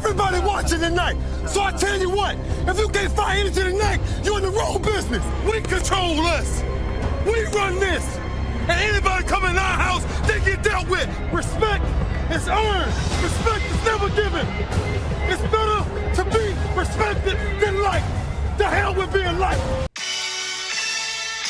everybody watching tonight. So I tell you what, if you can't find energy tonight, you're in the wrong business. We control us. We run this. And anybody coming in our house, they get dealt with. Respect is earned. Respect is never given. It's better to be respected than liked. The hell with being liked.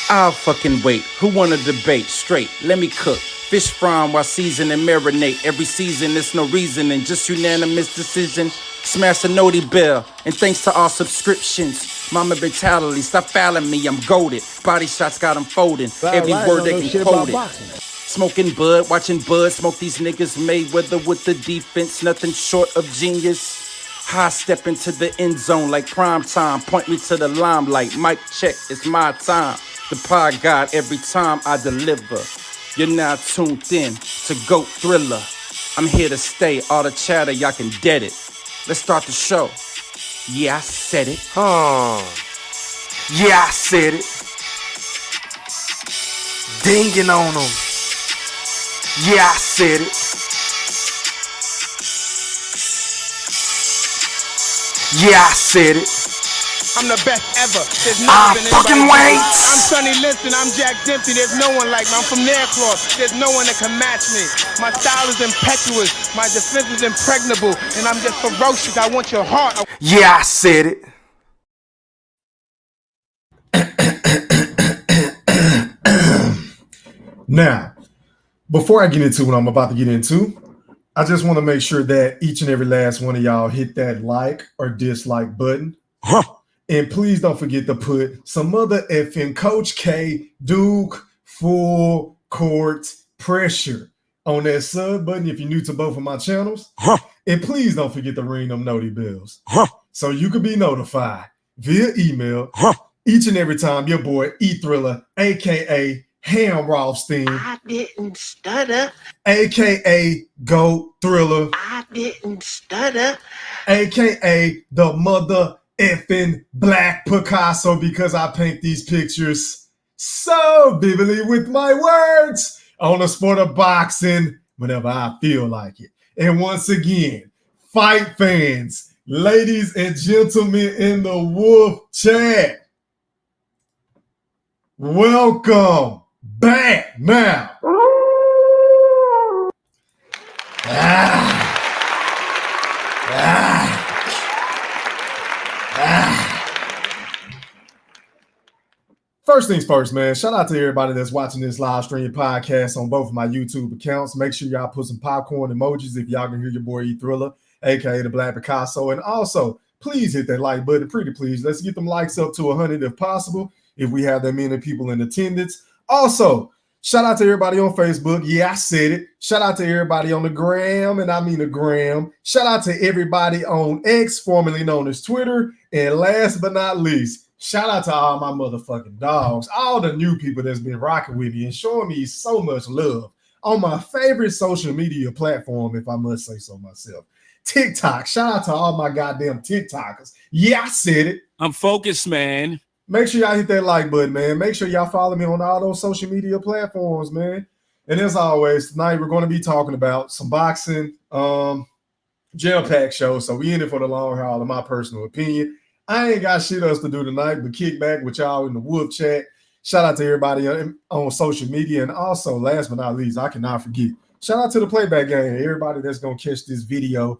I'll fucking wait. Who wanna debate? Straight, let me cook. Fish frying while season and marinate. Every season, there's no reasoning, just unanimous decision. Smash the noti bell, and thanks to all subscriptions. Mama mentality, stop fouling me, I'm goated. Body shots got them folding. Every word they can quote it. Smoking bud, watching bud, smoke these niggas Mayweather with the defense, nothing short of genius. High step into the end zone like prime time. Point me to the limelight. Mic check, it's my time. The pod god every time I deliver. You're now tuned in to GOAT Thriller. I'm here to stay. All the chatter, y'all can dead it. Let's start the show. Yeah, I said it. Yeah, I said it. Dinging on them. Yeah, I said it. Yeah, I said it. I'm the best ever. There's never been fucking anybody. wait. I'm Sonny Liston. I'm Jack Dempsey. There's no one like me. I'm from Nairclaw. There's no one that can match me. My style is impetuous. My defense is impregnable. And I'm just ferocious. I want your heart. Yeah, I said it. Now, before I get into what I'm about to get into, I just want to make sure that each and every last one of y'all hit that like or dislike button. And please don't forget to put some other effing Coach K, Duke, full court pressure on that sub button if you're new to both of my channels. And please don't forget to ring them noti bells so you can be notified via email each and every time your boy E-Thriller, a.k.a. Ham Rothstein. I didn't stutter. A.k.a. GOAT Thriller. I didn't stutter. A.k.a. the mother effing Black Picasso, because I paint these pictures so vividly with my words on the sport of boxing whenever I feel like it. And once again, fight fans, ladies and gentlemen in the Wolf Chat, welcome back now. First things first, man. Shout out to everybody that's watching this live stream podcast on both of my YouTube accounts. Make sure y'all put some popcorn emojis if y'all can hear your boy E-Thriller, aka the Black Picasso. And also, please hit that like button, pretty please. Let's get them likes up to 100 if possible, if we have that many people in attendance. Also, shout out to everybody on Facebook. Yeah, I said it. Shout out to everybody on the gram, and I mean the gram. Shout out to everybody on X, formerly known as Twitter. And last but not least, shout out to all my motherfucking dogs, all the new people that's been rocking with me and showing me so much love on my favorite social media platform, if I must say so myself, TikTok. Shout out to all my goddamn TikTokers. Yeah, I said it. I'm focused, man. Make sure y'all hit that like button, man. Make sure y'all follow me on all those social media platforms, man. And as always, tonight we're going to be talking about some boxing, jail-packed show. So we in it for the long haul, in my personal opinion. I ain't got shit else to do tonight but kick back with y'all in the Wolf Chat. Shout out to everybody on social media. And also, last but not least, I cannot forget, shout out to the playback gang, everybody that's going to catch this video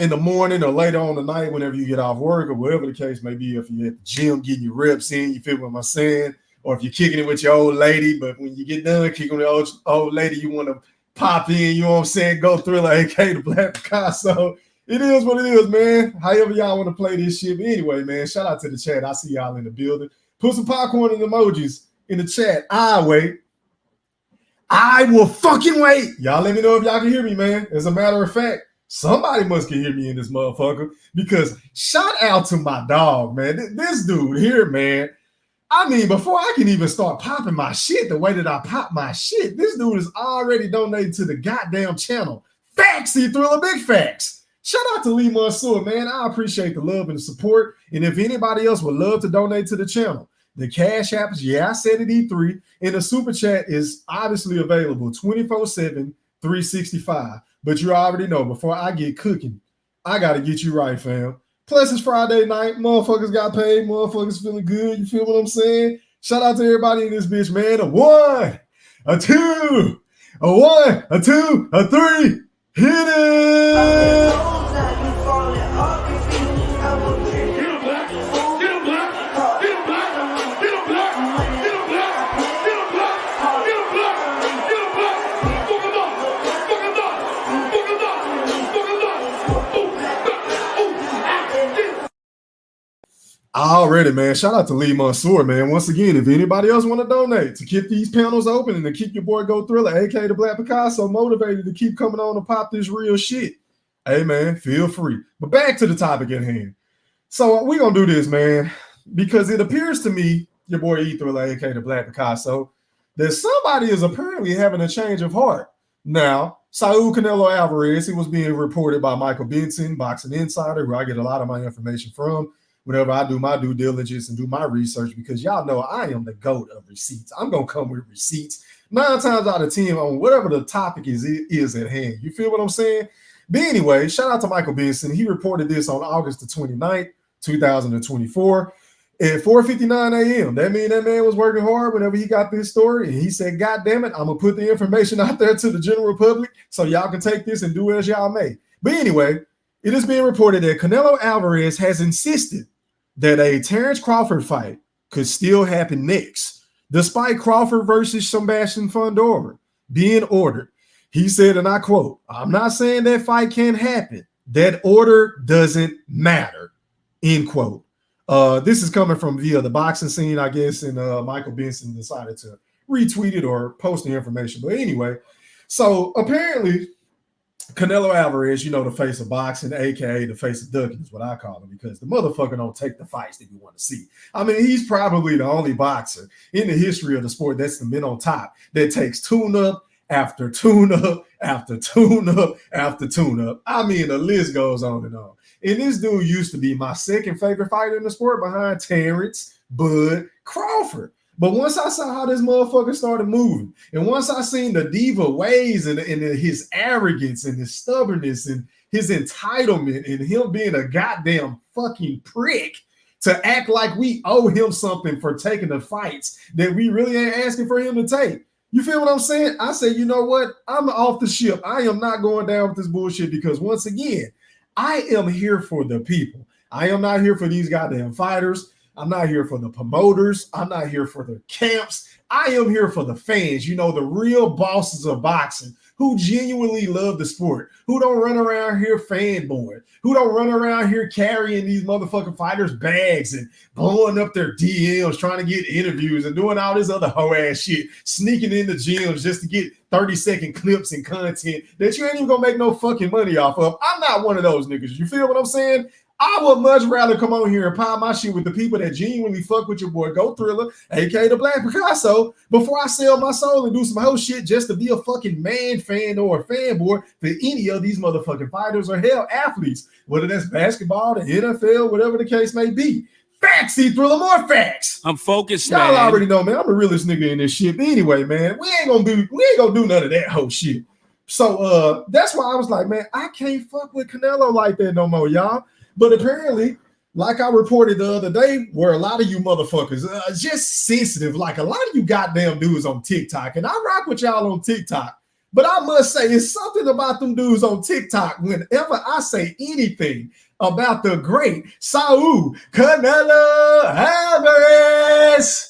in the morning or later on tonight whenever you get off work or whatever the case may be. If you're at the gym getting your reps in, you feel what I'm saying? Or if you're kicking it with your old lady, but when you get done kicking with the old lady, you want to pop in, you know what I'm saying? GOAT Thriller, a.k.a. the Black Picasso. It is what it is, man. However y'all want to play this shit. But anyway, man, shout out to the chat. I see y'all in the building. Put some popcorn and emojis in the chat. I wait. I will fucking wait. Y'all let me know if y'all can hear me, man. As a matter of fact, somebody must can hear me in this motherfucker, because shout out to my dog, man. This dude here, man. I mean, before I can even start popping my shit the way that I pop my shit, this dude is already donating to the goddamn channel. Facts, E-Thriller, big facts. Shout out to Lee Mansour, man. I appreciate the love and the support. And if anybody else would love to donate to the channel, the Cash App is, yeah, I said it, E3. And the Super Chat is obviously available 24/7, 365. But you already know, before I get cooking, I got to get you right, fam. Plus, it's Friday night. Motherfuckers got paid. Motherfuckers feeling good. You feel what I'm saying? Shout out to everybody in this bitch, man. A 1, a 2, a 1, a 2, a 3. Hit it! Already, man. Shout out to Lee Mansour, man. Once again, if anybody else want to donate to keep these panels open and to keep your boy Go Thriller, aka the Black Picasso, motivated to keep coming on to pop this real shit, hey, man, feel free. But back to the topic at hand. So we're going to do this, man, because it appears to me, your boy E Thriller, aka the Black Picasso, that somebody is apparently having a change of heart. Now, Saul Canelo Alvarez, he was being reported by Michael Benson, Boxing Insider, where I get a lot of my information from. Whenever I do my due diligence and do my research, because y'all know I am the GOAT of receipts. I'm going to come with receipts 9 times out of 10 on whatever the topic is at hand. You feel what I'm saying? But anyway, shout out to Michael Benson. He reported this on August the 29th, 2024 at 4:59 a.m. That means that man was working hard whenever he got this story. And he said, God damn it, I'm going to put the information out there to the general public so y'all can take this and do as y'all may. But anyway, it is being reported that Canelo Alvarez has insisted that a Terence Crawford fight could still happen next, despite Crawford versus Sebastian Fundora being ordered. He said, and I quote, I'm not saying that fight can't happen. That order doesn't matter, end quote. This is coming from via the boxing scene, I guess, and Michael Benson decided to retweet it or post the information. But anyway, so apparently Canelo Alvarez, you know, the face of boxing, aka the face of ducking is what I call him, because the motherfucker don't take the fights that you want to see. I mean, he's probably the only boxer in the history of the sport that's the men on top that takes tune-up after tune-up after tune-up after tune-up. I mean, the list goes on and on. And this dude used to be my second favorite fighter in the sport behind Terence Bud Crawford. But once I saw how this motherfucker started moving, and once I seen the diva ways and his arrogance and his stubbornness and his entitlement and him being a goddamn fucking prick to act like we owe him something for taking the fights that we really ain't asking for him to take. You feel what I'm saying? I say, you know what? I'm off the ship. I am not going down with this bullshit because once again, I am here for the people. I am not here for these goddamn fighters. I'm not here for the promoters. I'm not here for the camps. I am here for the fans, you know, the real bosses of boxing who genuinely love the sport, who don't run around here fanboying, who don't run around here carrying these motherfucking fighters' bags and blowing up their DMs, trying to get interviews and doing all this other hoe ass shit, sneaking in the gyms just to get 30-second clips and content that you ain't even gonna make no fucking money off of. I'm not one of those niggas. You feel what I'm saying? I would much rather come on here and pile my shit with the people that genuinely fuck with your boy Go Thriller, aka the Black Picasso, before I sell my soul and do some whole shit just to be a fucking man fan or a fanboy for any of these motherfucking fighters or hell athletes, whether that's basketball, the NFL, whatever the case may be. Facts, E-Thriller, more facts. I'm focused, Y'all man. already know, man. I'm the realest nigga in this shit. But anyway, man, we ain't gonna do none of that whole shit. So that's why I was like, man, I can't fuck with Canelo like that no more, y'all. But apparently, like I reported the other day, where a lot of you motherfuckers are just sensitive, like a lot of you goddamn dudes on TikTok, and I rock with y'all on TikTok, but I must say it's something about them dudes on TikTok whenever I say anything about the great Saul Canelo Alvarez.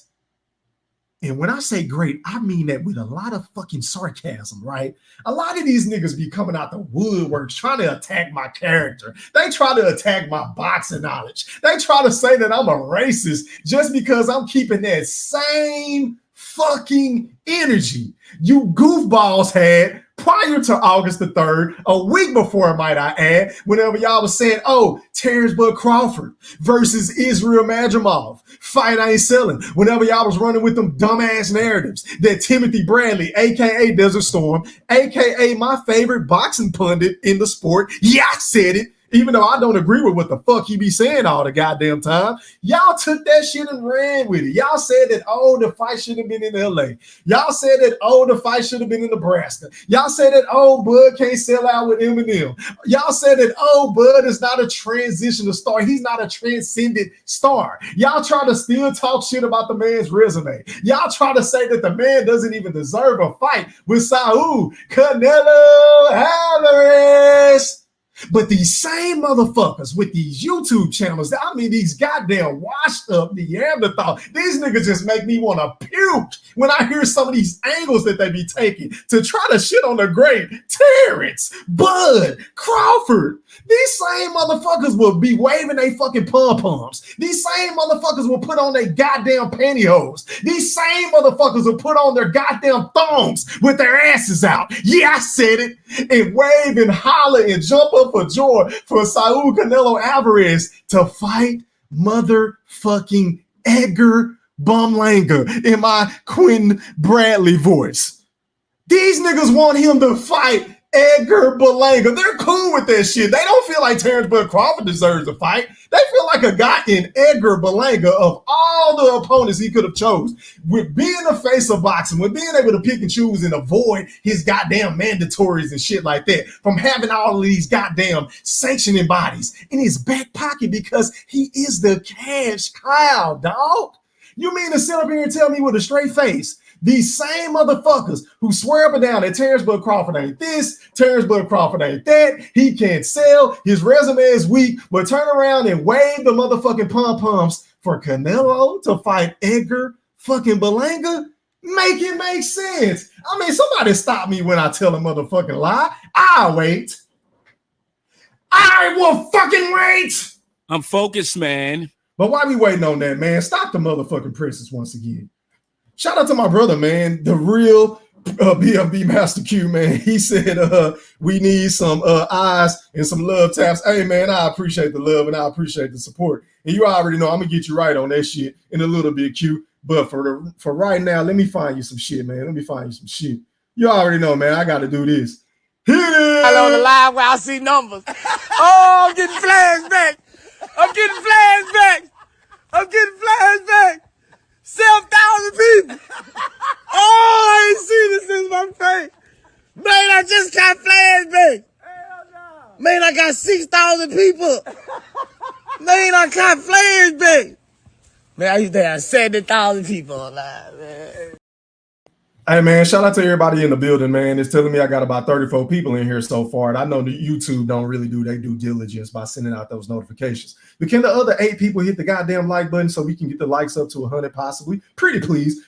And when I say great, I mean that with a lot of fucking sarcasm, right? A lot of these niggas be coming out the woodworks trying to attack my character. They try to attack my boxing knowledge. They try to say that I'm a racist just because I'm keeping that same fucking energy you goofballs had prior to August the 3rd, a week before, might I add, whenever y'all was saying, oh, Terence Bud Crawford versus Israel Madrimov, fight ain't selling. Whenever y'all was running with them dumbass narratives that Timothy Bradley, a.k.a. Desert Storm, a.k.a. my favorite boxing pundit in the sport, yeah, I said it, even though I don't agree with what the fuck he be saying all the goddamn time. Y'all took that shit and ran with it. Y'all said that, oh, the fight should have been in LA. Y'all said that, oh, the fight should have been in Nebraska. Y'all said that, oh, Bud can't sell out with Eminem. Y'all said that, oh, Bud is not a transitional star. He's not a transcendent star. Y'all try to still talk shit about the man's resume. Y'all try to say that the man doesn't even deserve a fight with Saul Canelo Alvarez. But these same motherfuckers with these YouTube channels, I mean, these goddamn washed up Neanderthal, these niggas just make me want to puke when I hear some of these angles that they be taking to try to shit on the great Terence, Bud, Crawford. These same motherfuckers will be waving they fucking pom-poms. These same motherfuckers will put on their goddamn pantyhose. These same motherfuckers will put on their goddamn thongs with their asses out. Yeah, I said it. And wave and holler and jump up for joy for Saul Canelo Alvarez to fight motherfucking Edgar Bumlanger in my Quentin Bradley voice. These niggas want him to fight Edgar Berlanga. They're cool with that shit. They don't feel like Terence Bud Crawford deserves a fight. They feel like a guy in Edgar Berlanga, of all the opponents he could have chose, with being the face of boxing, with being able to pick and choose and avoid his goddamn mandatories and shit like that, from having all of these goddamn sanctioning bodies in his back pocket because he is the cash cow, dog. You mean to sit up here and tell me with a straight face, these same motherfuckers who swear up and down that Terence Bud Crawford ain't this, Terence Bud Crawford ain't that, he can't sell, his resume is weak, but turn around and wave the motherfucking pom-poms for Canelo to fight Edgar fucking Berlanga? Make it make sense. I mean, somebody stop me when I tell a motherfucking lie. I'll wait. I will fucking wait. I'm focused, man. But why we waiting on that, man? Stop the motherfucking princess once again. Shout out to my brother, man, the real BFB Master Q, man. He said we need some eyes and some love taps. Hey, man, I appreciate the love and I appreciate the support. And you already know I'm going to get you right on that shit in a little bit, Q. But for right now, let me find you some shit, man. Let me find you some shit. You already know, man, I got to do this. Hit it! I on the live where I see numbers. Oh, I'm getting flashback. I'm getting flashback. I'm getting flashback. 7,000 people. Oh, I ain't seen this since my face. Man, I just got flashback. Man, I got 6,000 people. Man, I got flashback. Man, I used to have 70,000 people alive, man. Hey, man, shout out to everybody in the building, man. It's telling me I got about 34 people in here so far. And I know the YouTube don't really do their due diligence by sending out those notifications. But can the other 8 people hit the goddamn like button so we can get the likes up to 100 possibly? Pretty please.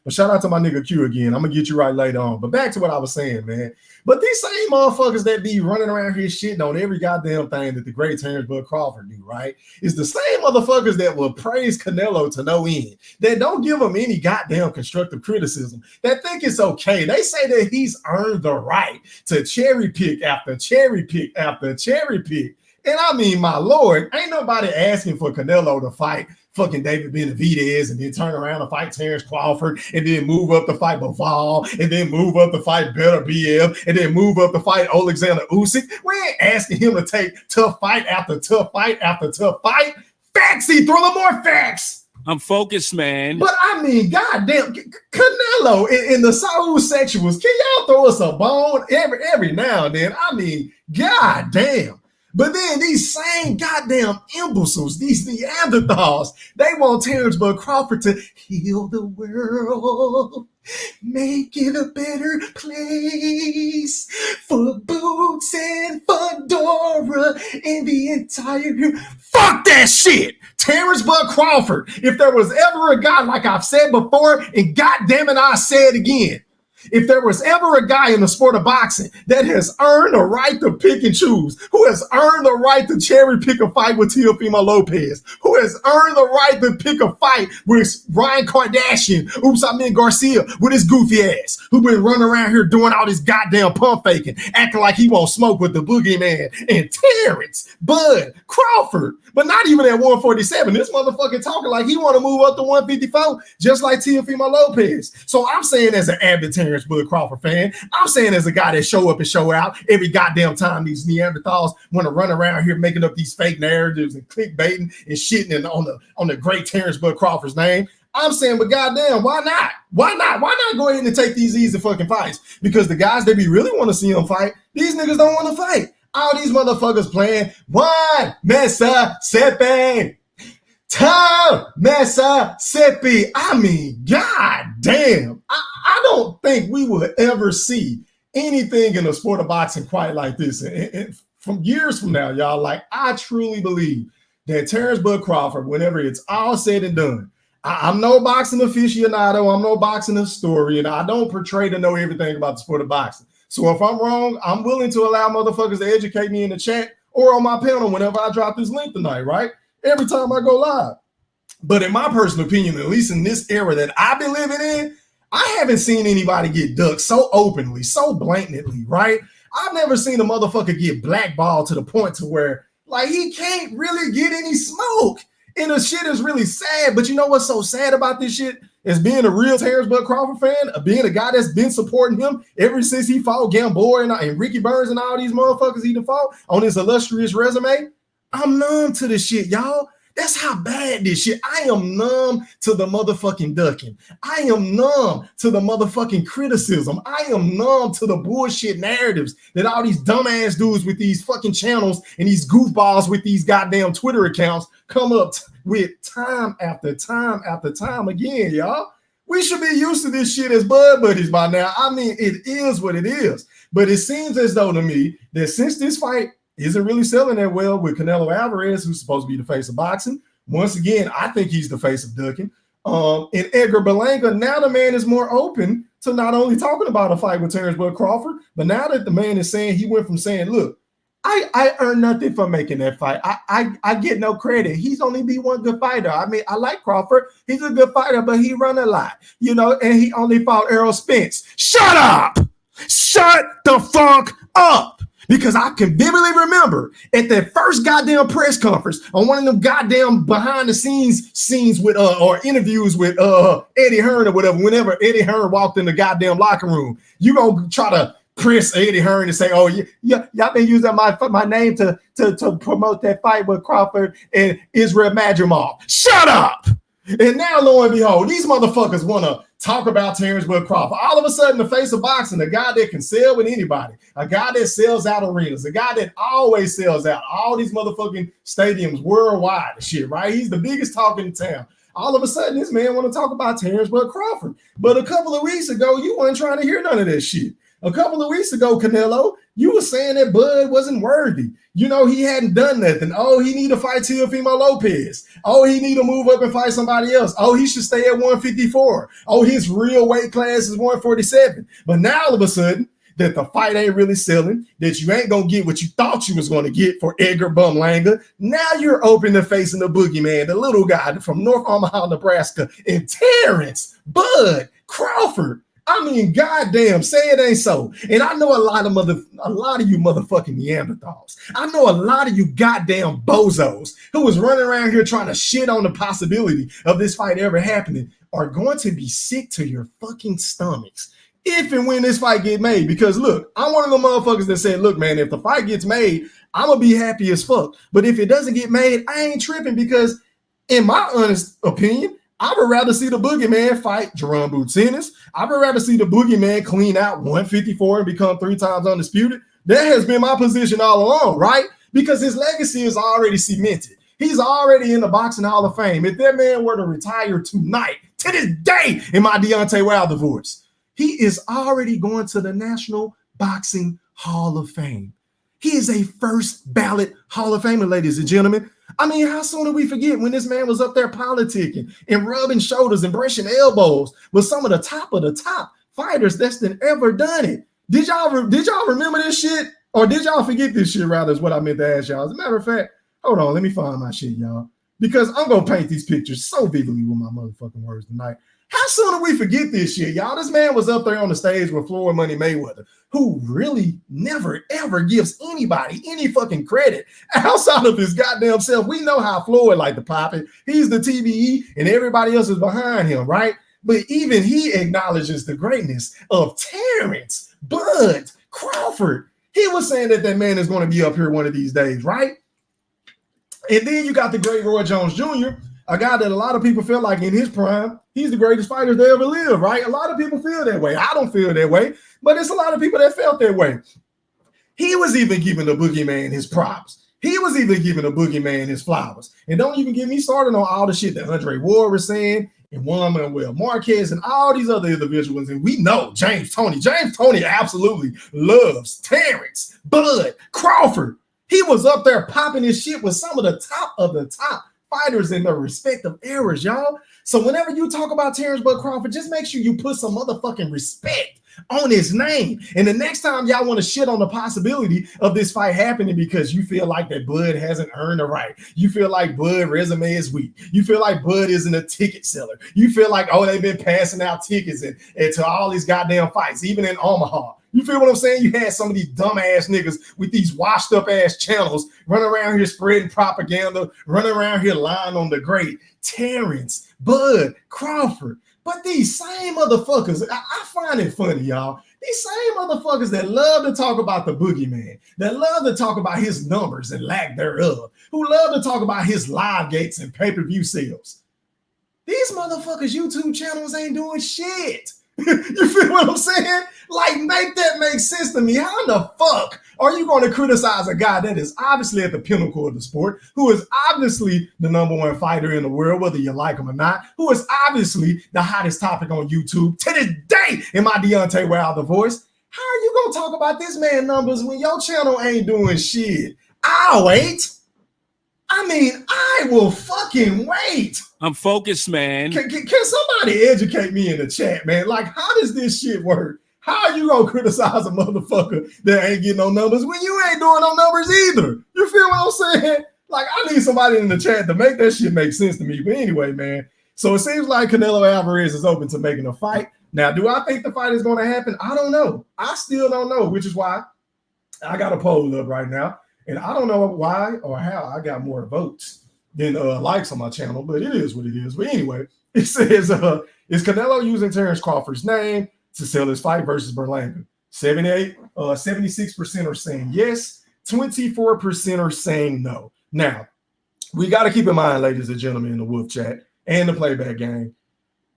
But shout out to my nigga Q again. I'm going to get you right later on. But back to what I was saying, man. But these same motherfuckers that be running around here shitting on every goddamn thing that the great Terence Bud Crawford do, right? Is the same motherfuckers that will praise Canelo to no end, that don't give him any goddamn constructive criticism, that think it's okay. They say that he's earned the right to cherry pick after cherry pick after cherry pick. And I mean, my Lord, ain't nobody asking for Canelo to fight fucking David Benavidez and then turn around and fight Terence Crawford and then move up to fight Bivol and then move up to fight Better BF and then move up to fight Alexander Usyk. We ain't asking him to take tough fight after tough fight after tough fight. Facts, he throw them more facts. I'm focused, man. But I mean, goddamn, Canelo in the Saul sexuals, can y'all throw us a bone every now and then? I mean, goddamn. But then these same goddamn imbeciles, these Neanderthals, they want Terence Bud Crawford to heal the world, make it a better place for Boots and Fedora and the entire... Fuck that shit! Terence Bud Crawford, if there was ever a guy, like I've said before, and goddamn it, I say it again, if there was ever a guy in the sport of boxing that has earned the right to pick and choose, who has earned the right to cherry pick a fight with Teofimo Lopez, who has earned the right to pick a fight with Ryan Kardashian, Garcia, with his goofy ass, who been running around here doing all this goddamn pump faking, acting like he won't smoke with the boogeyman, and Terence Bud Crawford. But not even at 147. This motherfucker talking like he want to move up to 154, just like Teofimo Lopez. So I'm saying as an avid Terence Bud Crawford fan, I'm saying as a guy that show up and show out every goddamn time these Neanderthals want to run around here making up these fake narratives and clickbaiting and shitting on the great Terence Bud Crawford's name. I'm saying, but goddamn, why not? Why not? Why not go ahead and take these easy fucking fights? Because the guys that we really want to see them fight, these niggas don't want to fight. All these motherfuckers playing one Mississippi, two Mississippi. I mean, goddamn. I don't think we will ever see anything in the sport of boxing quite like this. And from years from now, y'all, like, I truly believe that Terence Bud Crawford, whenever it's all said and done, I'm no boxing aficionado, I'm no boxing historian, I don't portray to know everything about the sport of boxing. So if I'm wrong, I'm willing to allow motherfuckers to educate me in the chat or on my panel whenever I drop this link tonight, right? Every time I go live. But in my personal opinion, at least in this era that I've been living in, I haven't seen anybody get ducked so openly, so blatantly, right? I've never seen a motherfucker get blackballed to the point to where, like, he can't really get any smoke. And the shit is really sad. But you know what's so sad about this shit? Is being a real Terence Bud Crawford fan, being a guy that's been supporting him ever since he fought Gamboa and Ricky Burns and all these motherfuckers he fought on his illustrious resume. I'm numb to this shit, y'all. That's how bad this shit. I am numb to the motherfucking ducking. I am numb to the motherfucking criticism. I am numb to the bullshit narratives that all these dumbass dudes with these fucking channels and these goofballs with these goddamn Twitter accounts come up with time after time after time again, y'all. We should be used to this shit as bud buddies by now. I mean, it is what it is. But it seems as though to me that since this fight isn't really selling that well with Canelo Alvarez, who's supposed to be the face of boxing, once again, I think he's the face of ducking. And Edgar Berlanga, now the man is more open to not only talking about a fight with Terence Bud Crawford, but now that the man is saying, he went from saying, look, I earned nothing from making that fight. I get no credit. He's only be one good fighter. I mean, I like Crawford. He's a good fighter, but he run a lot, you know, and he only fought Errol Spence. Shut up! Shut the fuck up! Because I can vividly remember at that first goddamn press conference on one of them goddamn behind the scenes with or interviews with Eddie Hearn or whatever, whenever Eddie Hearn walked in the goddamn locker room, you gonna try to press Eddie Hearn and say, oh, yeah, y'all been using my name to promote that fight with Crawford and Israel Madrimov. Shut up! And now, lo and behold, these motherfuckers want to talk about Terence Bud Crawford. All of a sudden, the face of boxing, a guy that can sell with anybody, a guy that sells out arenas, a guy that always sells out all these motherfucking stadiums worldwide and shit, right? He's the biggest talk in town. All of a sudden, this man want to talk about Terence Bud Crawford. But a couple of weeks ago, you weren't trying to hear none of that shit. A couple of weeks ago, Canelo, you were saying that Bud wasn't worthy. You know, he hadn't done nothing. Oh, he need to fight Teofimo Lopez. Oh, he need to move up and fight somebody else. Oh, he should stay at 154. Oh, his real weight class is 147. But now all of a sudden, that the fight ain't really selling, that you ain't going to get what you thought you was going to get for Edgar Berlanga. Now you're open to facing the boogeyman, the little guy from North Omaha, Nebraska, and Terence Bud Crawford. I mean, goddamn, say it ain't so. And I know a lot of you motherfucking Neanderthals. I know a lot of you goddamn bozos who was running around here trying to shit on the possibility of this fight ever happening are going to be sick to your fucking stomachs if and when this fight get made. Because look, I'm one of the motherfuckers that said, look, man, if the fight gets made, I'm gonna be happy as fuck. But if it doesn't get made, I ain't tripping, because in my honest opinion, I would rather see the boogeyman fight Jerome Boutinez. I would rather see the boogeyman clean out 154 and become 3 times undisputed. That has been my position all along, right? Because his legacy is already cemented. He's already in the Boxing Hall of Fame. If that man were to retire tonight, to this day, in my Deontay Wilder voice, he is already going to the National Boxing Hall of Fame. He is a first ballot Hall of Famer, ladies and gentlemen. I mean, how soon do we forget when this man was up there politicking and rubbing shoulders and brushing elbows with some of the top fighters that's ever done it? Did y'all remember this shit? Or did y'all forget this shit, rather, is what I meant to ask y'all. As a matter of fact, hold on, let me find my shit, y'all. because I'm going to paint these pictures so vividly with my motherfucking words tonight. How soon do we forget this shit, y'all? This man was up there on the stage with Floyd Money Mayweather, who really never, ever gives anybody any fucking credit outside of his goddamn self. We know how Floyd like to pop it. He's the TBE and everybody else is behind him, right? But even he acknowledges the greatness of Terence Bud Crawford. He was saying that that man is going to be up here one of these days, right? And then you got the great Roy Jones Jr., a guy that a lot of people feel like in his prime, he's the greatest fighter they ever lived, right? A lot of people feel that way. I don't feel that way, but it's a lot of people that felt that way. He was even giving the boogeyman his props. He was even giving the boogeyman his flowers. And don't even get me started on all the shit that Andre Ward was saying and Juan Manuel Marquez and all these other individuals. And we know James Toney. James Toney absolutely loves Terence Bud Crawford. He was up there popping his shit with some of the top fighters in their respective eras, y'all. So whenever you talk about Terence Bud Crawford, just make sure you put some motherfucking respect on his name. And the next time y'all want to shit on the possibility of this fight happening because you feel like that Bud hasn't earned the right, you feel like Bud resume is weak, you feel like Bud isn't a ticket seller, you feel like, oh, they've been passing out tickets and to all these goddamn fights, even in Omaha. You feel what I'm saying? You had some of these dumbass niggas with these washed up ass channels running around here spreading propaganda, running around here lying on the great Terence Bud Crawford. But these same motherfuckers, I find it funny, y'all. These same motherfuckers that love to talk about the boogeyman, that love to talk about his numbers and lack thereof, who love to talk about his live gates and pay-per-view sales. These motherfuckers' YouTube channels ain't doing shit. You feel what I'm saying? Like, make that make sense to me. How in the fuck are you going to criticize a guy that is obviously at the pinnacle of the sport, who is obviously the #1 fighter in the world, whether you like him or not, who is obviously the hottest topic on YouTube to this day in my Deontay Wilder voice? How are you going to talk about this man numbers when your channel ain't doing shit? I'll wait. I mean, I will fucking wait. I'm focused, man. Can somebody educate me in the chat, man? Like, how does this shit work? How are you gonna criticize a motherfucker that ain't getting no numbers when you ain't doing no numbers either? You feel what I'm saying? Like, I need somebody in the chat to make that shit make sense to me. But anyway, man, so it seems like Canelo Alvarez is open to making a fight. Now, do I think the fight is going to happen? I don't know. I still don't know, which is why I got a poll up right now. And I don't know why or how I got more votes than likes on my channel, but it is what it is. But anyway, it says, is Canelo using Terence Crawford's name to sell his fight versus Berlanga? 76% are saying yes, 24% are saying no. Now, we got to keep in mind, ladies and gentlemen, in the Wolf Chat and the Playback Gang,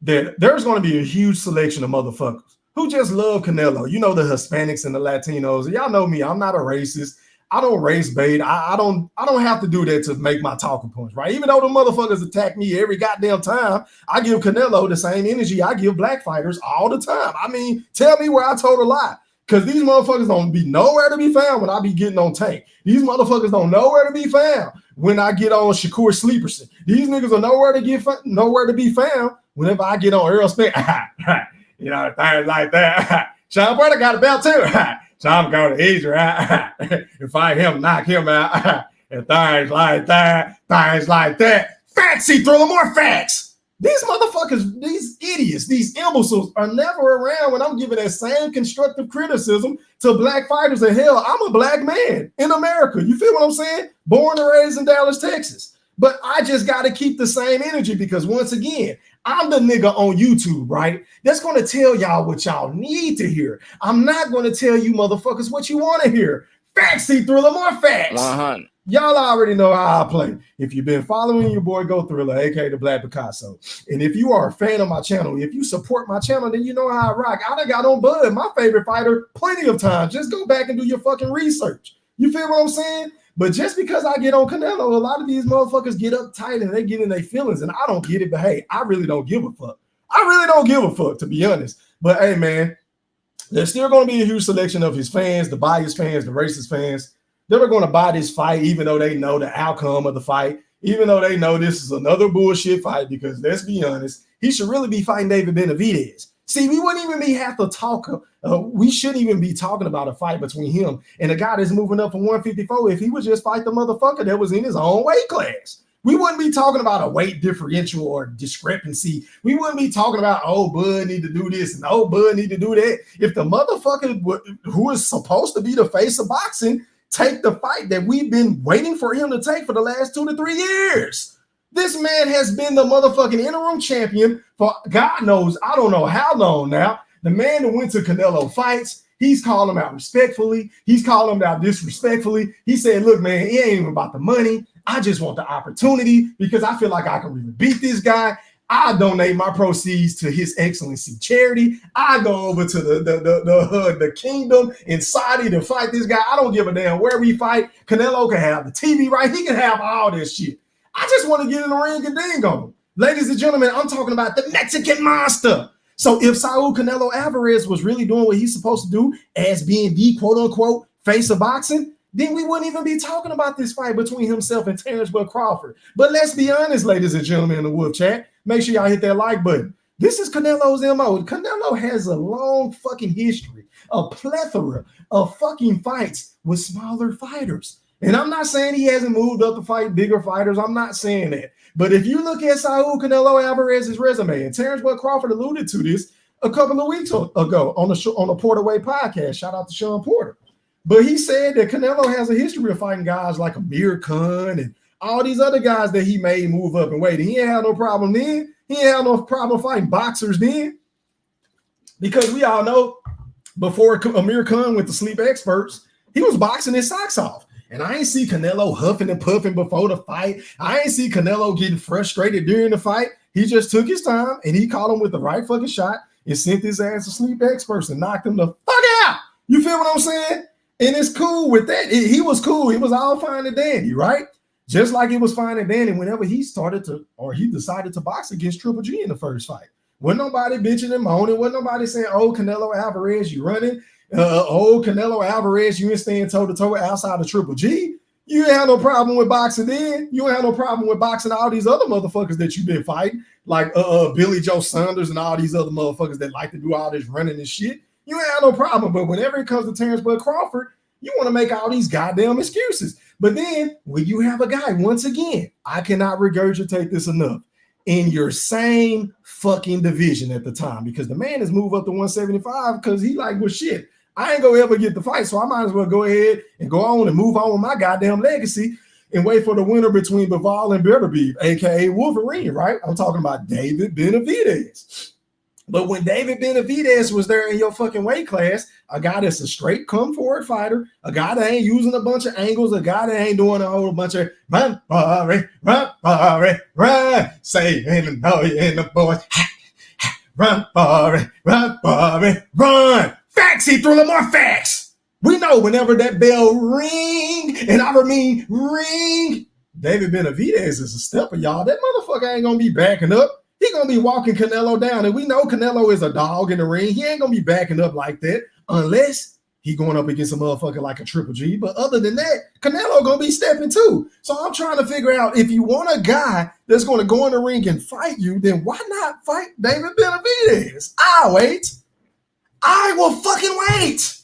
that there's going to be a huge selection of motherfuckers who just love Canelo. You know, the Hispanics and the Latinos. Y'all know me. I'm not a racist. I don't race bait. I don't have to do that to make my talking points, right? Even though the motherfuckers attack me every goddamn time, I give Canelo the same energy I give black fighters all the time. I mean, tell me where I told a lie. Because these motherfuckers don't be nowhere to be found when I be getting on Tank. These motherfuckers don't nowhere to be found when I get on Shakur Sleeperson. These niggas are nowhere to be found whenever I get on Earl Spence. You know, things like that. Sean Porter got a belt too. So I'm going to Israel and fight him, knock him out, and things like that. Facts, he throw more facts. These motherfuckers, these idiots, these imbeciles are never around when I'm giving that same constructive criticism to black fighters. And hell, I'm a black man in America. You feel what I'm saying? Born and raised in Dallas, Texas. But I just got to keep the same energy because once again, I'm the nigga on YouTube, right? That's going to tell y'all what y'all need to hear. I'm not going to tell you motherfuckers what you want to hear. Facts, Thriller, more facts. 100. Y'all already know how I play. If you've been following your boy Go Thriller, aka the Black Picasso, and if you are a fan of my channel, if you support my channel, then you know how I rock. I done got on Bud, my favorite fighter, plenty of times. Just go back and do your fucking research. You feel what I'm saying? But just because I get on Canelo, a lot of these motherfuckers get uptight and they get in their feelings, and I don't get it. But hey, I really don't give a fuck. I really don't give a fuck, to be honest. But hey, man, there's still going to be a huge selection of his fans, the biased fans, the racist fans. They're going to buy this fight, even though they know the outcome of the fight, even though they know this is another bullshit fight. Because let's be honest, he should really be fighting David Benavidez. See, we wouldn't even have to talk. We shouldn't even be talking about a fight between him and a guy that's moving up from 154 if he would just fight the motherfucker that was in his own weight class. We wouldn't be talking about a weight differential or discrepancy. We wouldn't be talking about, oh, Bud need to do this and oh, Bud need to do that. If the motherfucker who is supposed to be the face of boxing take the fight that we've been waiting for him to take for the last 2 to 3 years. This man has been the motherfucking interim champion for God knows, I don't know how long now. The man that went to Canelo fights, he's calling him out respectfully. He's calling him out disrespectfully. He said, look, man, it ain't even about the money. I just want the opportunity because I feel like I can really beat this guy. I donate my proceeds to His Excellency charity. I go over to the kingdom in Saudi to fight this guy. I don't give a damn where we fight. Canelo can have the TV right. He can have all this shit. I just want to get in the ring and ding on him. Ladies and gentlemen, I'm talking about the Mexican monster. So if Saul Canelo Alvarez was really doing what he's supposed to do as being the quote-unquote face of boxing, then we wouldn't even be talking about this fight between himself and Terence Crawford. But let's be honest, ladies and gentlemen in the Wolf Chat, make sure y'all hit that like button. This is Canelo's MO. Canelo has a long fucking history, a plethora of fucking fights with smaller fighters. And I'm not saying he hasn't moved up to fight bigger fighters. I'm not saying that. But if you look at Saul Canelo Alvarez's resume, and Terence Crawford alluded to this a couple of weeks ago on the Porter Way podcast. Shout out to Sean Porter. But he said that Canelo has a history of fighting guys like Amir Khan and all these other guys that he made move up and wait. He ain't had no problem then. He ain't had no problem fighting boxers then. Because we all know before Amir Khan went to sleep experts, he was boxing his socks off. And I ain't see Canelo huffing and puffing before the fight. I ain't see Canelo getting frustrated during the fight. He just took his time and he caught him with the right fucking shot and sent his ass to sleep experts and knocked him the fuck out. You feel what I'm saying? And it's cool with that. He was cool. He was all fine and dandy, right? Just like it was fine and dandy whenever he started to, or he decided to box against Triple G in the first fight. Wasn't nobody bitching and moaning. Wasn't nobody saying, oh, Canelo Alvarez, you running. Oh, Canelo Alvarez, you ain't staying toe-to-toe outside of Triple G. You ain't have no problem with boxing then. You ain't have no problem with boxing all these other motherfuckers that you've been fighting, like Billy Joe Saunders and all these other motherfuckers that like to do all this running and shit. You ain't have no problem. But whenever it comes to Terence Crawford, you want to make all these goddamn excuses. But then when you have a guy, once again, I cannot regurgitate this enough, in your same fucking division at the time, because the man has moved up to 175 because he like, well, shit, I ain't gonna ever get the fight, so I might as well go ahead and go on and move on with my goddamn legacy and wait for the winner between Bivol and Beterbiev, aka Wolverine, right? I'm talking about David Benavidez. But when David Benavidez was there in your fucking weight class, a guy that's a straight come forward fighter, a guy that ain't using a bunch of angles, a guy that ain't doing a whole bunch of run, say and no and the boys run, run. Facts, he threw them more facts. We know whenever that bell ring, and I mean ring, David Benavidez is a stepper, y'all. That motherfucker ain't gonna be backing up. He gonna be walking Canelo down, and we know Canelo is a dog in the ring. He ain't gonna be backing up like that unless he going up against a motherfucker like a Triple G. But other than that, Canelo gonna be stepping too. So I'm trying to figure out, if you want a guy that's gonna go in the ring and fight you, then why not fight David Benavidez? I'll wait. I will fucking wait.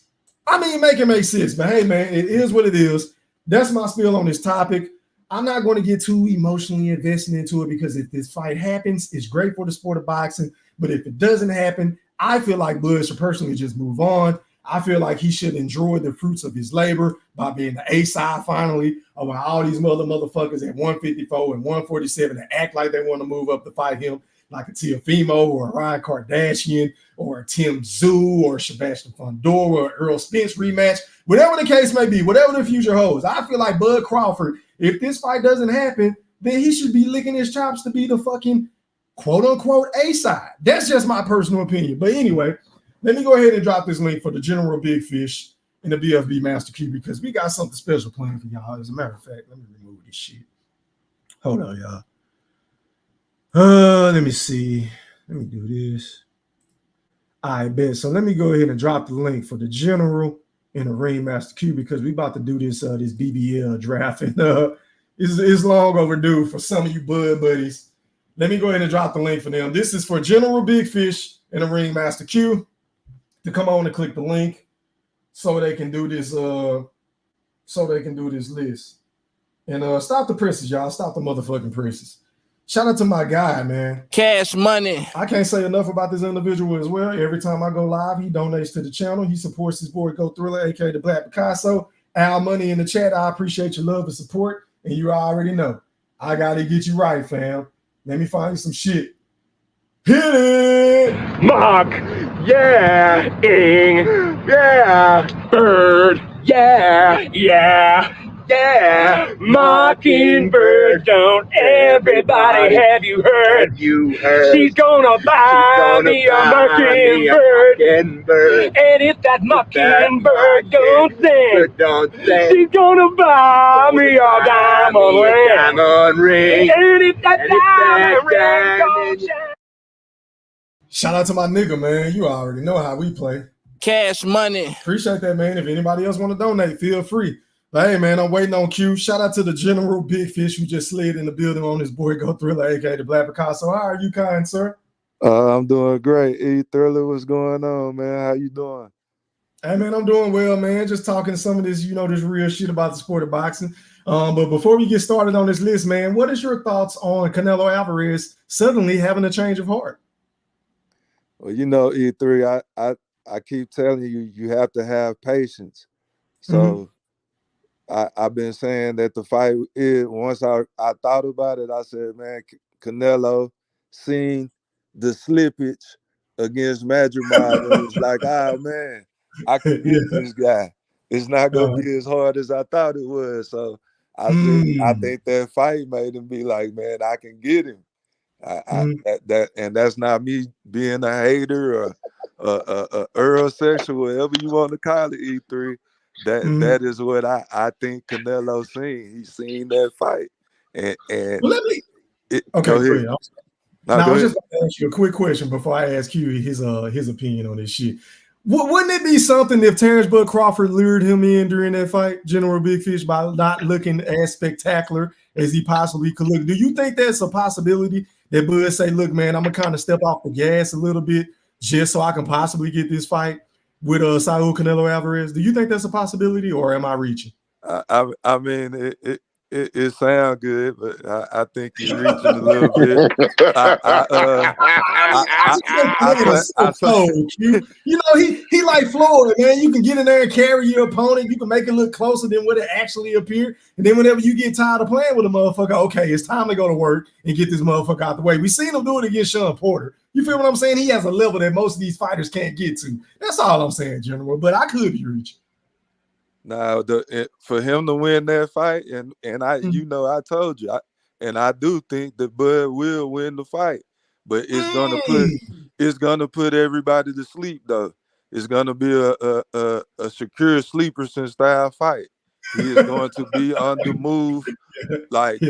I mean, make it make sense, but hey, man, it is what it is. That's my spiel on this topic. I'm not going to get too emotionally invested into it, because if this fight happens, it's great for the sport of boxing. But if it doesn't happen, I feel like Bud should personally just move on. I feel like he should enjoy the fruits of his labor by being the A-side finally, over all these motherfuckers at 154 and 147 that act like they want to move up to fight him, like a Teofimo or a Ryan Kardashian or a Tim Tszyu or Sebastian Fundora or Earl Spence rematch, whatever the case may be, whatever the future holds. I feel like Bud Crawford, if this fight doesn't happen, then he should be licking his chops to be the fucking quote-unquote A-side. That's just my personal opinion. But anyway, let me go ahead and drop this link for the General Big Fish and the BFB Master Q, because we got something special planned for y'all. As a matter of fact, let me remove this shit. Hold on, y'all. Let me see. Let me do this. I bet. So let me go ahead and drop the link for the General and the Ring Master Q, because we about to do this this BBL draft, and it's long overdue for some of you Bud buddies. Let me go ahead and drop the link for them. This is for General Big Fish and the Ring Master Q to come on and click the link so they can do this. So they can do this list. And stop the presses, y'all. Stop the motherfucking presses. Shout out to my guy, man. Cash Money. I can't say enough about this individual as well. Every time I go live, he donates to the channel. He supports his boy Go Thriller, aka the Black Picasso. Al Money in the chat. I appreciate your love and support. And you already know, I gotta get you right, fam. Let me find you some shit. Hit it! Mock, yeah, ing, yeah, bird, yeah, yeah, yeah, mockingbird, don't everybody have you heard? She's gonna buy me a mockingbird, and if that mockingbird don't sing, she's gonna buy me a diamond ring, and if that diamond ring don't shine. Shout out to my nigga, man. You already know how we play. Cash Money. Appreciate that, man. If anybody else want to donate, feel free. But hey, man, I'm waiting on Q. Shout out to the General Big Fish who just slid in the building on his boy Go Thriller, aka the Black Picasso. How are you, kind sir? I'm doing great. E Thriller, what's going on, man? How you doing? Hey, man, I'm doing well, man. Just talking some of this, this real shit about the sport of boxing. But before we get started on this list, man, what is your thoughts on Canelo Alvarez suddenly having a change of heart? Well, E3, I keep telling you, you have to have patience. So I've been saying that the fight is, once I thought about it, I said, man, Canelo seen the slippage against Madrimov and was like, man, I can beat this guy. It's not going to be as hard as I thought it was. So I think that fight made him be like, man, I can get him. And that's not me being a hater or Earl sexual, whatever you want to call it, E3. That is what I think Canelo seen. He seen that fight. And well, let me go ahead. I was just going to ask you a quick question before I ask you his opinion on this shit. Wouldn't it be something if Terence Bud Crawford lured him in during that fight, General Big Fish, by not looking as spectacular as he possibly could look? Do you think that's a possibility that Bud say, look, man, I'm going to kind of step off the gas a little bit just so I can possibly get this fight with Saul Canelo Alvarez? Do you think that's a possibility, or am I reaching? I mean, it sounds good, but I think you're reaching a little bit. He like Florida, man. You can get in there and carry your opponent. You can make it look closer than what it actually appeared. And then whenever you get tired of playing with a motherfucker, okay, it's time to go to work and get this motherfucker out the way. We seen him do it against Sean Porter. You feel what I'm saying? He has a level that most of these fighters can't get to. That's all I'm saying, General. But I could be reaching. Now, for him to win that fight, and I told you, I do think that Bud will win the fight, but it's gonna put everybody to sleep though. It's gonna be a secure sleeperson style fight. He is going to be on the move like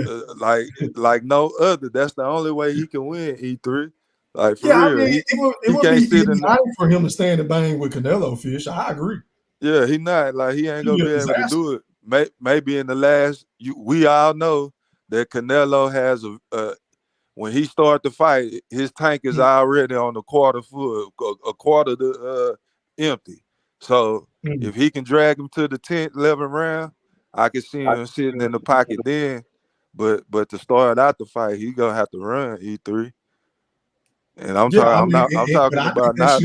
no other. That's the only way he can win. E3, like for real. I mean, it would be idiotic for him to stand and bang with Canelo Fish. I agree. Yeah, he ain't gonna be able to do it. Maybe in the last, we all know that Canelo has when he started the fight, his tank is already on the quarter full, a quarter to empty. So if he can drag him to the 10th, 11th round, I can see him sitting in the pocket then. But to start out the fight, he gonna have to run E3. And I'm talking about not.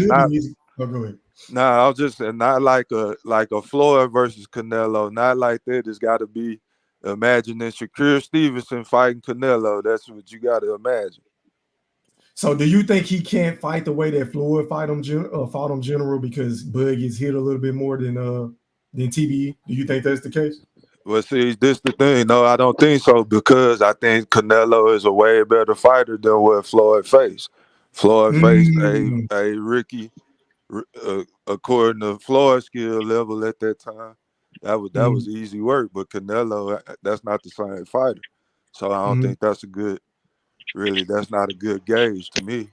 Oh, go ahead. No, I was just saying, not like a Floyd versus Canelo, not like that. It's got to be imagining Shakur Stevenson fighting Canelo. That's what you got to imagine. So, do you think he can't fight the way that Floyd fought him General because Bud gets hit a little bit more than TBE? Do you think that's the case? Well, see, this the thing. No, I don't think so, because I think Canelo is a way better fighter than what Floyd faced. Floyd faced a Ricky. According to Floyd's skill level at that time, that was easy work. But Canelo, that's not the same fighter. So I don't think that's that's not a good gauge to me.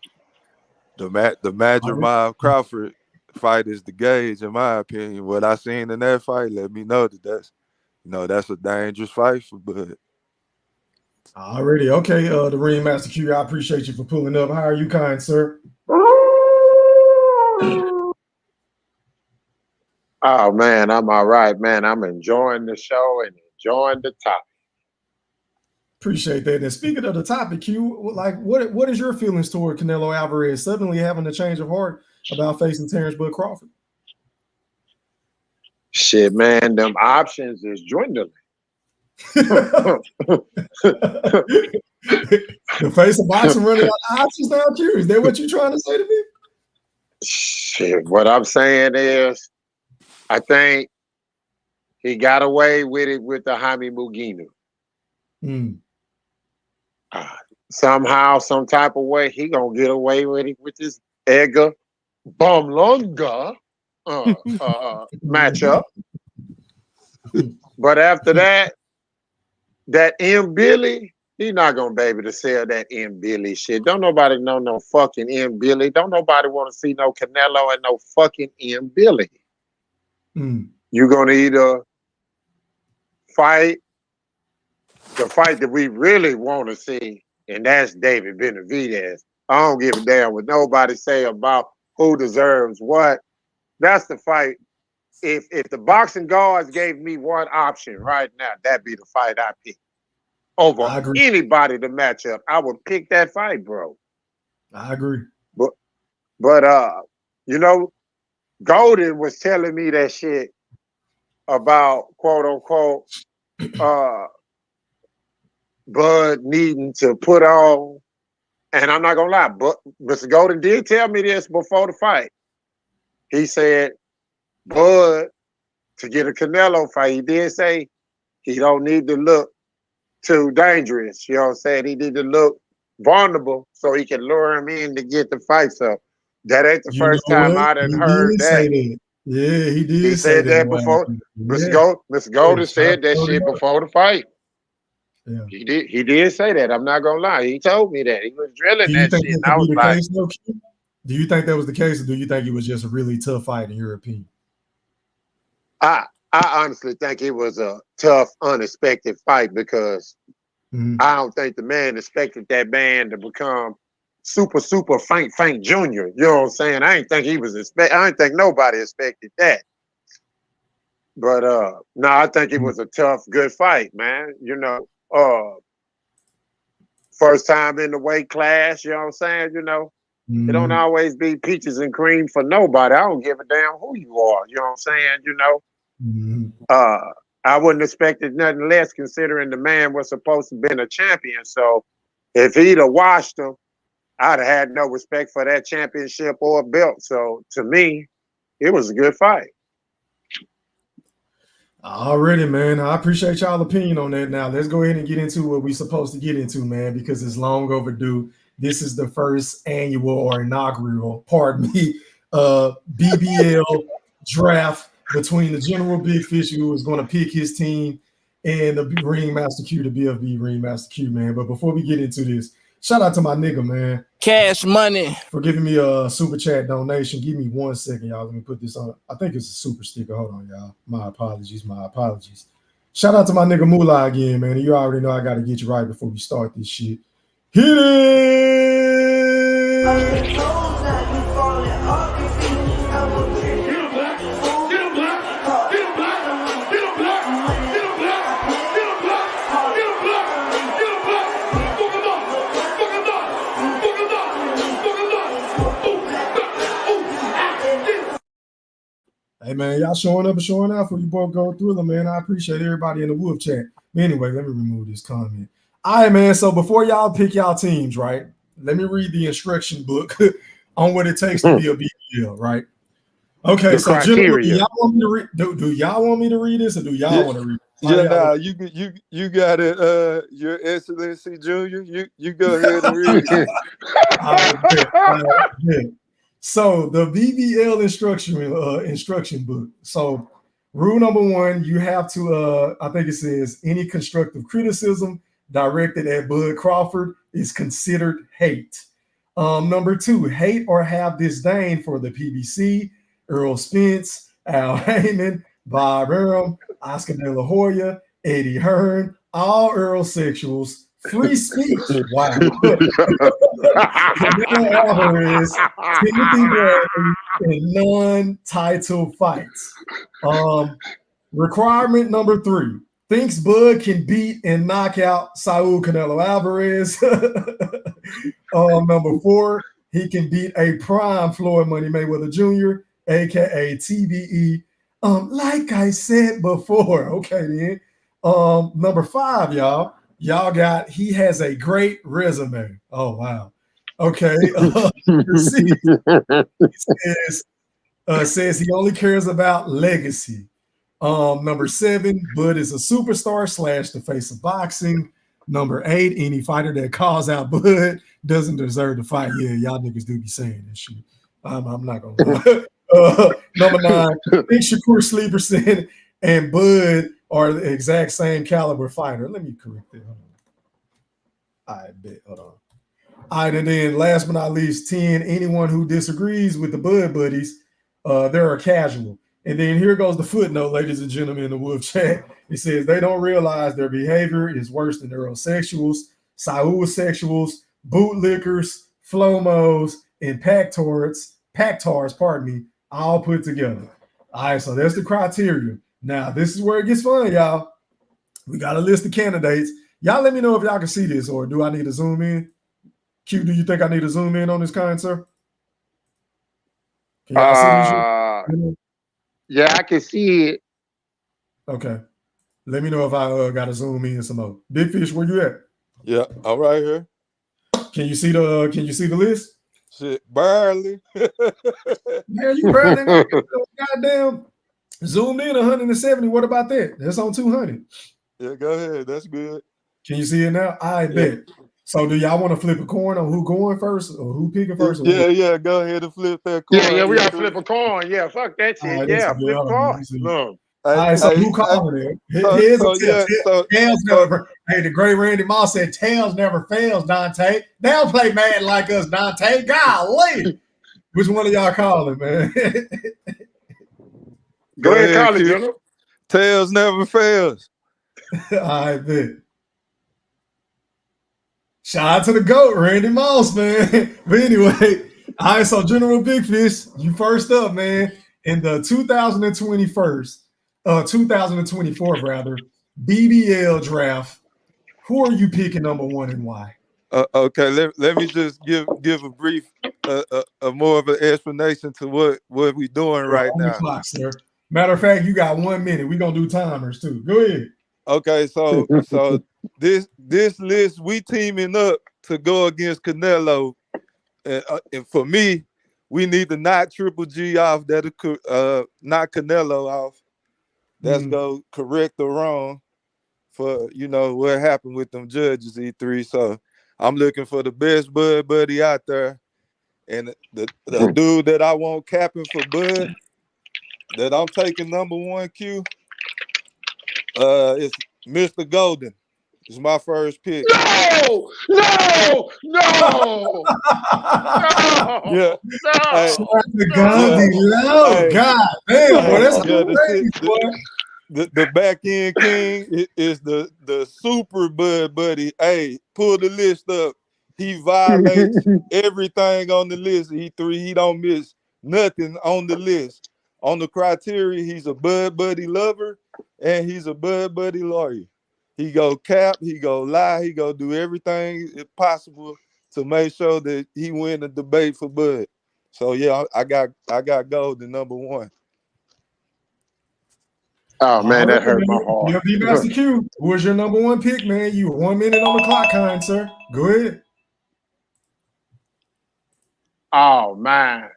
The Madrimov Crawford fight is the gauge, in my opinion. What I seen in that fight let me know that's a dangerous fight for Bud. Already, okay. The Ringmaster Q, I appreciate you for pulling up. How are you, kind sir? Oh man, I'm all right, man. I'm enjoying the show and enjoying the topic. Appreciate that. And speaking of the topic, Q, like what is your feelings toward Canelo Alvarez suddenly having a change of heart about facing Terence Bud Crawford? Shit, man, them options is dwindling. The face of boxing running out of options now, Q. Is that what you're trying to say to me? Shit, what I'm saying is, I think he got away with it with the Jaime Muginu. Somehow, some type of way, he gonna get away with it with this Edgar Bumlunga matchup. But after that, that M. Billy, he's not gonna be able to sell that M. Billy shit. Don't nobody know no fucking M. Billy. Don't nobody want to see no Canelo and no fucking M. Billy. You're gonna either fight the fight that we really want to see, and that's David Benavidez. I don't give a damn what nobody say about who deserves what. That's the fight. If the boxing guards gave me one option right now, that'd be the fight I pick over anybody to match up. I would pick that fight, bro. I agree. But you know, Golden was telling me that shit about quote unquote Bud needing to put on, and I'm not gonna lie, but Mr. Golden did tell me this before the fight. He said, Bud, to get a Canelo fight, he did say he don't need to look too dangerous. You know what I'm saying? He need to look vulnerable so he can lure him in to get the fight. So that ain't the first time I done heard that. Yeah, he did. He said that before. Mr. Golden said that shit before the fight. Yeah. He did say that. I'm not gonna lie. He told me that. He was drilling that shit. And I was like, do you think that was the case, or do you think it was just a really tough fight in your opinion? I honestly think it was a tough, unexpected fight because I don't think the man expected that man to become super Frank Jr. You know what I'm saying? I ain't think he was I ain't think nobody expected that. But no, I think it was a tough, good fight, man. You know, first time in the weight class, you know what I'm saying? You know, it don't always be peaches and cream for nobody. I don't give a damn who you are, you know what I'm saying? You know, I wouldn't expected nothing less considering the man was supposed to have been a champion. So if he'd have washed him, I'd have had no respect for that championship or belt. So to me, it was a good fight. Already, man. I appreciate y'all opinion on that. Now let's go ahead and get into what we're supposed to get into, man, because it's long overdue. This is the first annual or inaugural, pardon me, BBL draft between the General Big Fish, who is going to pick his team, and the Ringmaster Q, the BFB Ringmaster Q, man. But before we get into this, shout out to my nigga, man. Cash Money. For giving me a super chat donation. Give me 1 second, y'all. Let me put this on. I think it's a super sticker. Hold on, y'all. My apologies. Shout out to my nigga Moolah again, man. You already know I got to get you right before we start this shit. Hit it! Hey, man, y'all showing up and showing out for you both go through them, man. I appreciate everybody in the Wolf chat. But anyway, let me remove this comment. All right, man, so before y'all pick y'all teams, right, let me read the instruction book on what it takes to be a BBL, right? Okay, so generally, y'all want me to read, do y'all want me to read this, or do y'all want to read it? Yeah, nah, you got it, Your Excellency Junior. You go ahead and read it. So the BBL instruction book. So rule number 1, you have to, I think it says, any constructive criticism directed at Bud Crawford is considered hate. Number 2, hate or have disdain for the PBC, Earl Spence, Al Heyman, Bob Arum, Oscar De La Hoya, Eddie Hearn, all Earl sexuals. Free speech. Wow. Alvarez, Timothy Bradley, and non-title fights. Requirement number 3. thinks Bud can beat and knock out Saul Canelo Alvarez. Number 4, he can beat a prime Floyd Money Mayweather Jr., aka TBE. Like I said before, okay then. Number 5, y'all got he has a great resume. Oh wow. Okay. Says he only cares about legacy. Number 7, Bud is a superstar / the face of boxing. Number 8, any fighter that calls out Bud doesn't deserve to fight. Yeah, y'all niggas do be saying this shit. I'm not gonna lie. Number 9, think Shakur Sleeperson and Bud are the exact same caliber fighter. Let me correct that. Hold on. I bet. Hold on. All right, and then last but not least, 10, anyone who disagrees with the Bud buddies, they're a casual. And then here goes the footnote, ladies and gentlemen, in the Wolf chat. It says they don't realize their behavior is worse than neurosexuals, Saul-sexuals, bootlickers, flomos, and pactards, all put together. All right, so that's the criteria. Now, this is where it gets fun, y'all. We got a list of candidates. Y'all let me know if y'all can see this, or do I need to zoom in? Q, do you think I need to zoom in on this, kind sir? Can y'all see this? Yeah, I can see it. Okay. Let me know if I got to zoom in some more. Big Fish, where you at? Yeah, I'm right here. Can you see the list? Shit, barely. Man, you barely goddamn zoom in 170. What about that? That's on 200. Yeah, go ahead. That's good. Can you see it now? I bet. So do y'all want to flip a coin on who going first or who picking first? Yeah, go ahead and flip that coin. Yeah, we gotta flip a coin. Yeah, fuck that shit. Right, yeah, flip a coin. No. All right, so who calling it? Hey, the great Randy Moss said, "Tails never fails, Dante. They don't play Madden like us, Dante. Golly." Which one of y'all calling, man? Go ahead, call it, General. Tails never fails. I bet. Shout out to the GOAT, Randy Moss, man. But anyway, all right, so General Big Fish, you first up, man. In the 2024 rather, BBL draft, who are you picking number 1 and why? Okay, let me just give a brief, a more of an explanation to what we're doing right on now. The clock, sir. Matter of fact, you got 1 minute. We're gonna do timers too. Go ahead. Okay, so this list, we teaming up to go against Canelo, and for me, we need to knock Triple G off. That'll knock Canelo off. That's go correct the wrong for what happened with them judges, E3. So I'm looking for the best Bud buddy out there, and the dude that I want capping for Bud, that I'm taking number 1 Q. It's Mr. Golden. It's my first pick. No! Yeah. God damn, boy, that's crazy, boy. The back end king is the super Bud buddy. Hey, pull the list up. He violates everything on the list. He don't miss nothing on the list. On the criteria, he's a Bud buddy lover and he's a Bud buddy lawyer. He go cap, he go lie, he go do everything possible to make sure that he win the debate for Bud. So yeah, I got Golden number 1. Oh man, that hurt my heart. You'll be Master Q. Who was your number 1 pick, man? You 1 minute on the clock, kind sir. Go ahead. Oh man.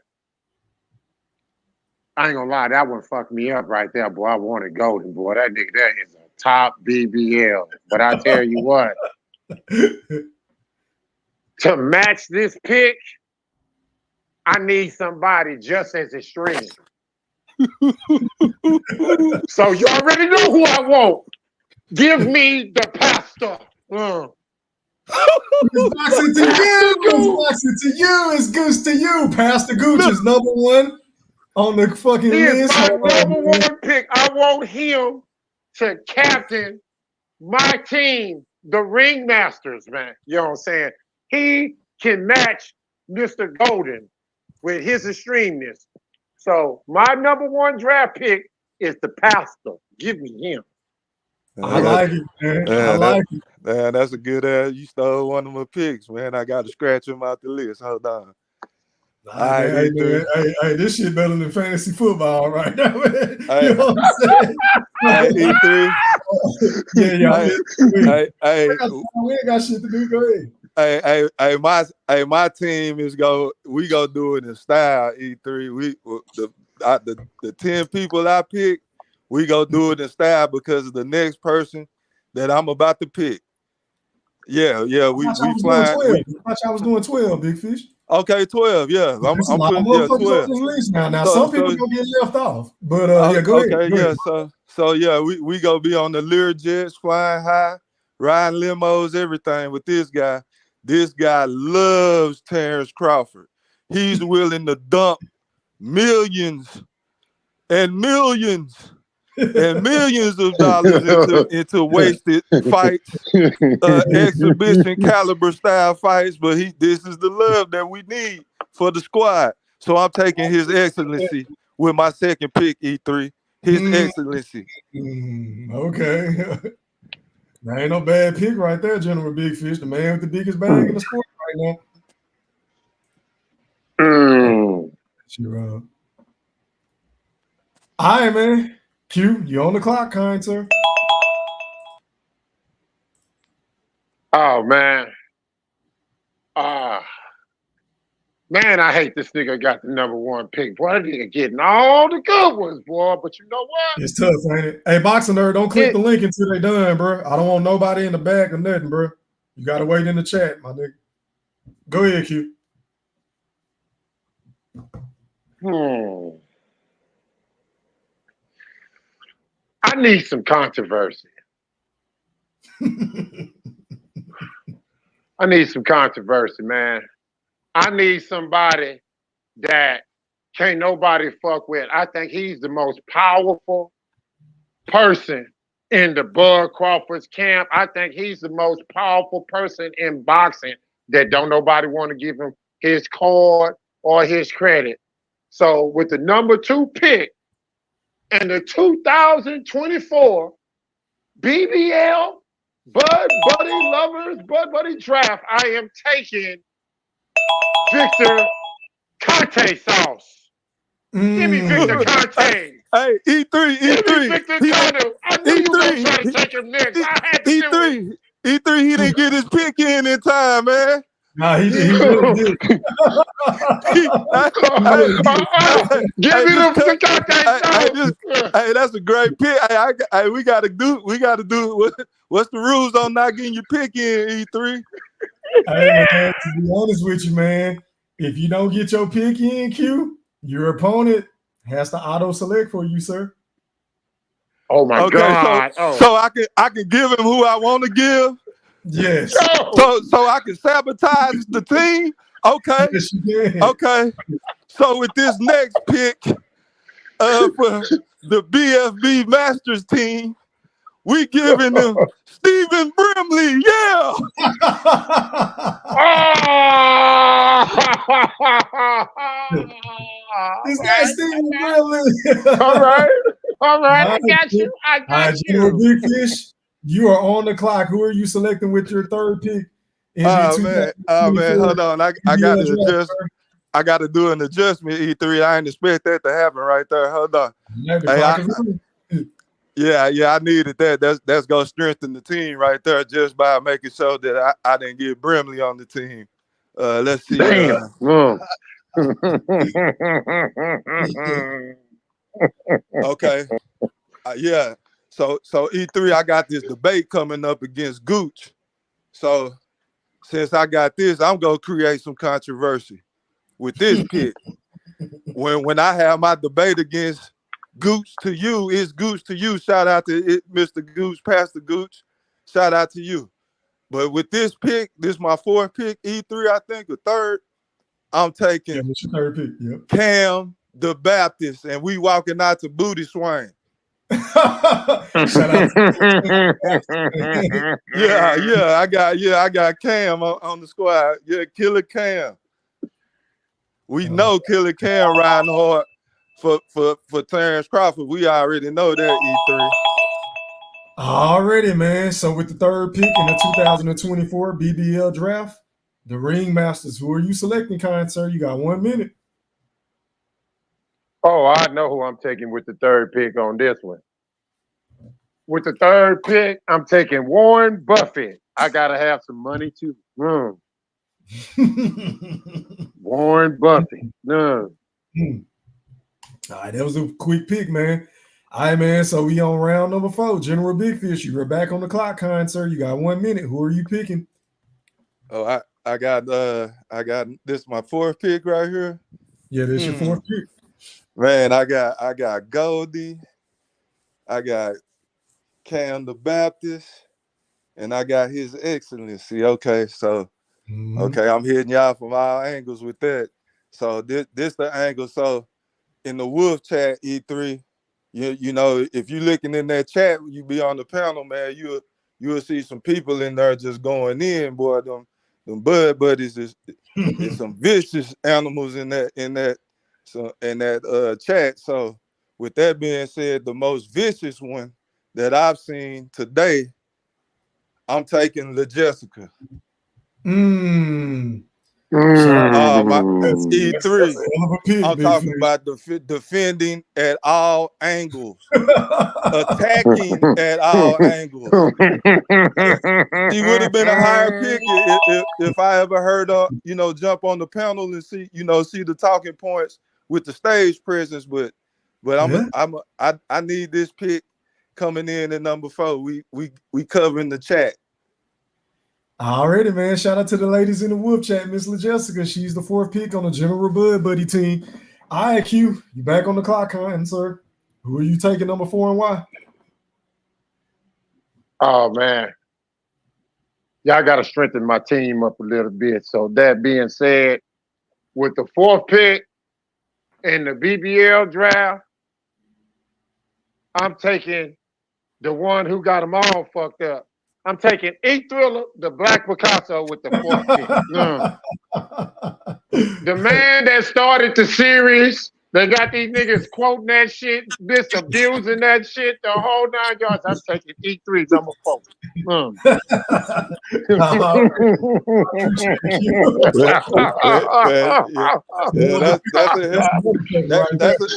I ain't gonna lie, that one fucked me up right there, boy. I wanted Golden, boy. That nigga, that is a top BBL. But I tell you what, to match this pick, I need somebody just as extreme. So you already know who I want. Give me the pastor. Boxing to you. It's Goose to you. Pastor Gooch is number 1 on the fucking list. He is my number 1 pick. I want him to captain my team, the Ringmasters, man. You know what I'm saying? He can match Mr. Golden with his extremeness. So my number 1 draft pick is the pastor. Give me him. I like it, man. I like it. Man, that's a good ass. You stole one of my picks, man. I got to scratch him out the list. Hold on. All right, man, hey, this shit better than fantasy football right now, man. Hey, you know what I'm saying? hey, E3. We ain't got shit to do. Go ahead. My team is we go do it in style. E3. The 10 people I pick, we go do it in style because of the next person that I'm about to pick. Yeah, we flying. I was doing 12, Big Fish. Okay, 12. Yeah, I'm putting 12. On this list now. Some people gonna get left off, but yeah, go ahead. Okay, yeah. So yeah, we gonna be on the Lear jets, flying high, riding limos, everything with this guy. This guy loves Terence Crawford. He's willing to dump millions and millions and millions of dollars into wasted fights, exhibition caliber style fights. But this is the love that we need for the squad. So I'm taking His Excellency with my second pick, E3. His Excellency. Okay. That ain't no bad pick right there, General Big Fish. The man with the biggest bag in the sport right now. Sure. All right, man. Q, you on the clock, kind sir. Oh, man. Man, I hate this nigga got the number one pick. Boy, that nigga getting all the good ones, boy. But you know what? It's tough, ain't it? Hey, Boxing Nerd, don't click the link until they done, bro. I don't want nobody in the back or nothing, bro. You got to wait in the chat, my nigga. Go ahead, Q. I need some controversy. I need some controversy, man. I need somebody that can't nobody fuck with. I think he's the most powerful person in the Bud Crawford's camp. I think he's the most powerful person in boxing that don't nobody want to give him his card or his credit. So with the number 2 pick and the 2024 BBL Bud Buddy draft, I am taking Victor Conte sauce. Give me Victor Conte. Hey, E3. Victor Conte. I knew you were going to try to take him next. I had to do it. E3, he didn't get his pick in time, man. Nah, he really did. Give me the Conte. Hey, that's a great pick. Hey, we gotta do. What's the rules on not getting your pick in, E3? Hey, man, to be honest with you, man, if you don't get your pick in, Q, your opponent has to auto select for you, sir. Oh my God! So I can give him who I want to give. Yes. So I can sabotage the team. Okay. Yes, okay. So with this next pick for the BFB Masters team, we giving them Stephen Brimley. Yeah. This guy Stephen Brimley. All right. I got you. Big Fish, you are on the clock. Who are you selecting with your third pick? Oh man, hold on. I got to adjust. I got to do an adjustment, E3. I didn't expect that to happen right there. Hold on. I needed that. That's gonna strengthen the team right there just by making sure that I didn't get Brimley on the team. Let's see. Damn. Okay. So E3, I got this debate coming up against Gooch. So since I got this, I'm gonna create some controversy with this pick. when I have my debate against Gooch to you, it's Gooch to you. Shout out to it, Mr. Gooch, Pastor Gooch. Shout out to you. But with this pick, this is my fourth pick, E3, I think, or third. I'm taking what's your third pick? Yep. Cam the Baptist, and we walking out to Booty Swing. Shout out I got Cam on the squad. Yeah, Killer Cam. We know Killer Cam riding hard for Terence Crawford. We already know that, E3. Already, man. So with the third pick in the 2024 BBL draft, the Ringmasters. Who are you selecting, kind sir? You got 1 minute. Oh, I know who I'm taking with the third pick on this one. With the third pick, I'm taking Warren Buffett. I gotta have some money too. Warren Buffett. All right, that was a quick pick, man. All right, man. So we on round number 4. General Big Fish, you're back on the clock, kind sir. You got 1 minute. Who are you picking? Oh, I got this my 4th pick right here. Yeah, this your 4th pick. Man, I got Goldie, I got Cam the Baptist, and I got His Excellency. Okay, so okay, I'm hitting y'all from all angles with that. So this the angle. So in the Wolf chat, E3, you know, if you looking in that chat, you be on the panel, man, you'll see some people in there just going in, boy. Them bud buddies is some vicious animals in that chat. So with that being said, the most vicious one that I've seen today, I'm taking La Jessica. That's E3. I'm talking about defending at all angles, attacking at all angles. She would have been a higher pick if I ever heard her, jump on the panel and see the talking points with the stage presence. But I need this pick coming in at number 4. We covering the chat. Alrighty, man. Shout out to the ladies in the Wolf chat, Miss La Jessica. She's the 4th pick on the General Bud Buddy team. All right, Q, you back on the clock, kind sir. Who are you taking number 4 and why? Oh man, y'all got to strengthen my team up a little bit. So that being said, with the 4th pick in the BBL draft, I'm taking the one who got them all fucked up. I'm taking E-Thriller, the Black Picasso, with the 4th pick. The man that started the series, they got these niggas quoting that shit, abusing that shit, the whole 9 yards. I'm taking E3, number 4.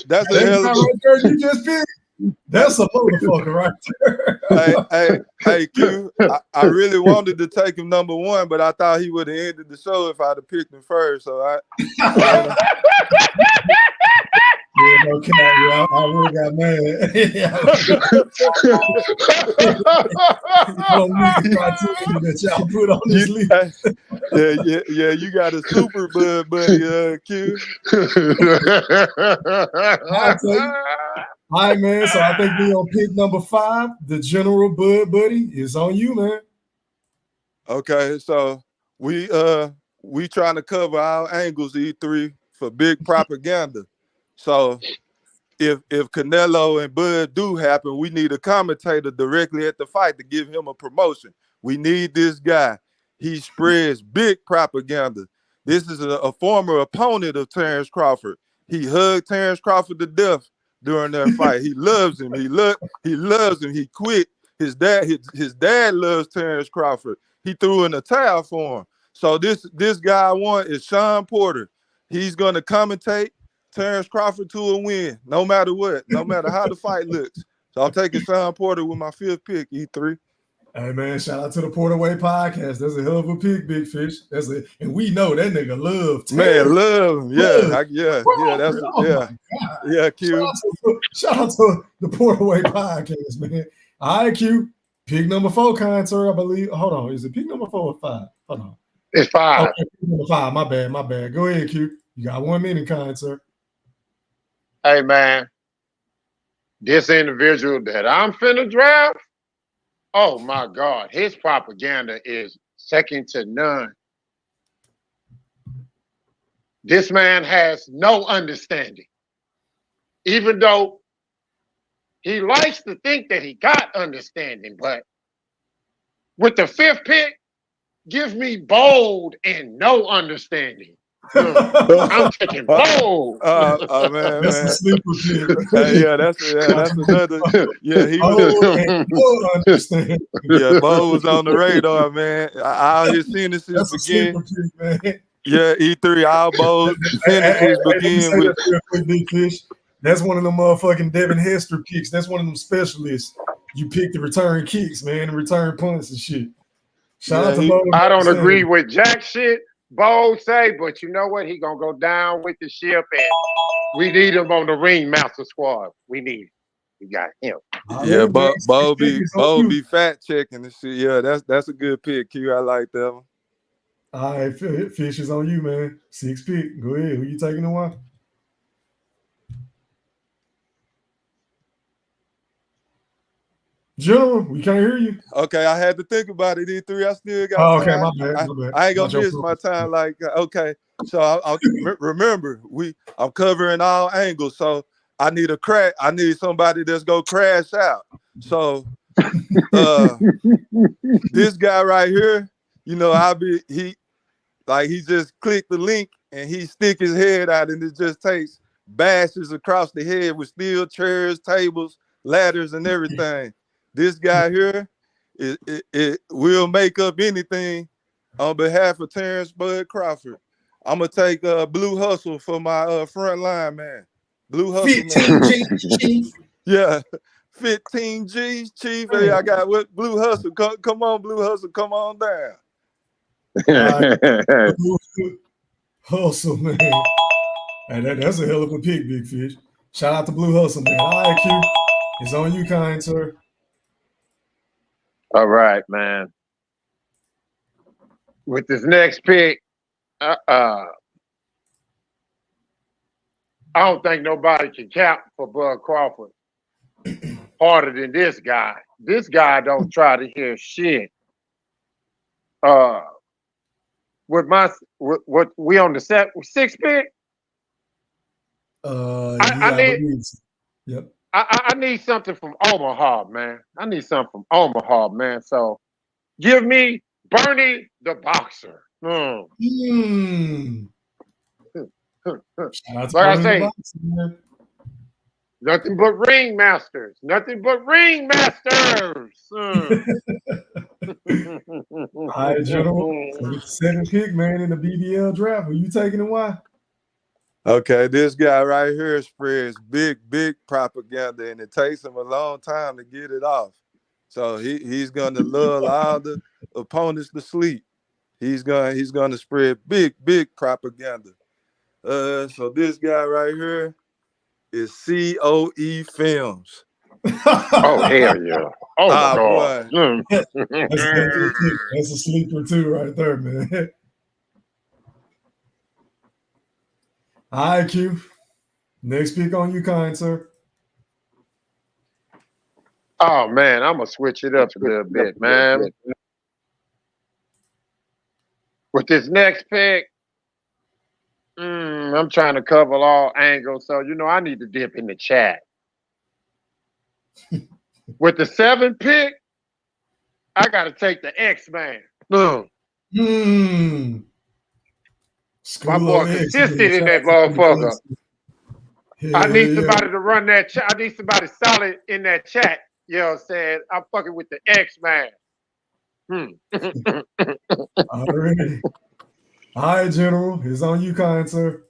That's a hell of a That's a motherfucker right there. Hey, Q, I really wanted to take him number 1, but I thought he would have ended the show if I'd have picked him first. So I would have got mad. Yeah, you got a super bud buddy, Q. All right, man. So I think we on pick number 5. The General Bud Buddy is on you, man. Okay, so we trying to cover our angles, E3, for big propaganda. So if Canelo and Bud do happen, we need a commentator directly at the fight to give him a promotion. We need this guy. He spreads big propaganda. This is a former opponent of Terence Crawford. He hugged Terence Crawford to death during that fight. He loves him. He loves him. He quit. His dad loves Terence Crawford. He threw in a towel for him. So this guy I want is Sean Porter. He's gonna commentate Terence Crawford to a win, no matter what, no matter how the fight looks. So I'm taking Sean Porter with my 5th pick, E3. Hey man, shout out to the Porter Way podcast. That's a hell of a pick, Big Fish. And we know that nigga love Terence. Man, love him. Yeah, Q. Shout out to the Porter Way podcast, man. All right, Q. Pick number 4, kind sir, I believe. Hold on, is it pick number 4 or 5? Hold on. It's 5. Okay, pick number 5. My bad. Go ahead, Q. You got 1 minute, kind sir. Hey man, this individual that I'm finna draft, oh my God, his propaganda is second to none. This man has no understanding. Even though he likes to think that he got understanding, but with the 5th pick, give me bold and no understanding. I'm taking Bo. Man, That's a man. sleeper pick. Yeah, that's another. Yeah, he was. Oh, and Bo understand. Yeah, Bo was on the radar, man. All his sentences That's a begin. sleeper pick, man. Yeah, E3, all Bo's sentences Let me begin say with. that real quick, Big Fish. That's one of them motherfucking Devin Hester picks. That's one of them specialists. You pick the return kicks, man, and return punts and shit. Shout out to Bo. I don't agree with jack shit Bo say, but you know what? He gonna go down with the ship, and we need him on the ringmaster squad. We need him. We got him. Yeah, Bo be fact checking and shit. Yeah, that's a good pick, Q. I like that one. All right, Fish is on you, man. 6 pick. Go ahead. Who you taking and why? General, we can't hear you. Okay, I had to think about it. E3, I still got Oh, okay, time. my bad. I ain't gonna miss my time. Like, okay, so I'll remember I'm covering all angles. So I need a crack. I need somebody that's gonna crash out. So this guy right here, you know, he just clicked the link and he stick his head out and it just takes bashes across the head with steel chairs, tables, ladders, and everything. This guy here, it will make up anything on behalf of Terence Bud Crawford. I'm gonna take Blue Hustle for my front line, man. Blue Hustle, 15 G's, Chief. Yeah, 15 G's, Chief. Hey, I got what Blue Hustle. Come on, Blue Hustle, come on down. Hustle, man. Hey, that's a hell of a pick, Big Fish. Shout out to Blue Hustle, man. All right, Q. It's on you, kind sir. All right, man. With this next pick, I don't think nobody can count for Bud Crawford harder than this guy. This guy don't try to hear shit. What we on the 6 pick? I need something from Omaha, man. I need something from Omaha, man. So give me Bernie the Boxer. Like I say, nothing but ringmasters. Nothing but ringmasters. All right, General. So with the 7th pick, man, in the BBL draft, who you taking and why? Okay, this guy right here spreads big propaganda, and it takes him a long time to get it off. So he's gonna lull all the opponents to sleep. He's gonna spread big propaganda. So this guy right here is COE Films. Oh hell yeah! Oh my God! That's a sleeper too, right there, man. All right, Q. Next pick on you, kind sir. Oh man, I'm gonna switch it up a little bit, man. With this next pick, I'm trying to cover all angles, so you know I need to dip in the chat. With the 7th pick, I gotta take the X-Man. My boy consistent in that motherfucker. I need somebody to run that chat. I need somebody solid in that chat. You know what I'm saying? I'm fucking with the X-Man. Alright. All right, General. It's on you, kind sir.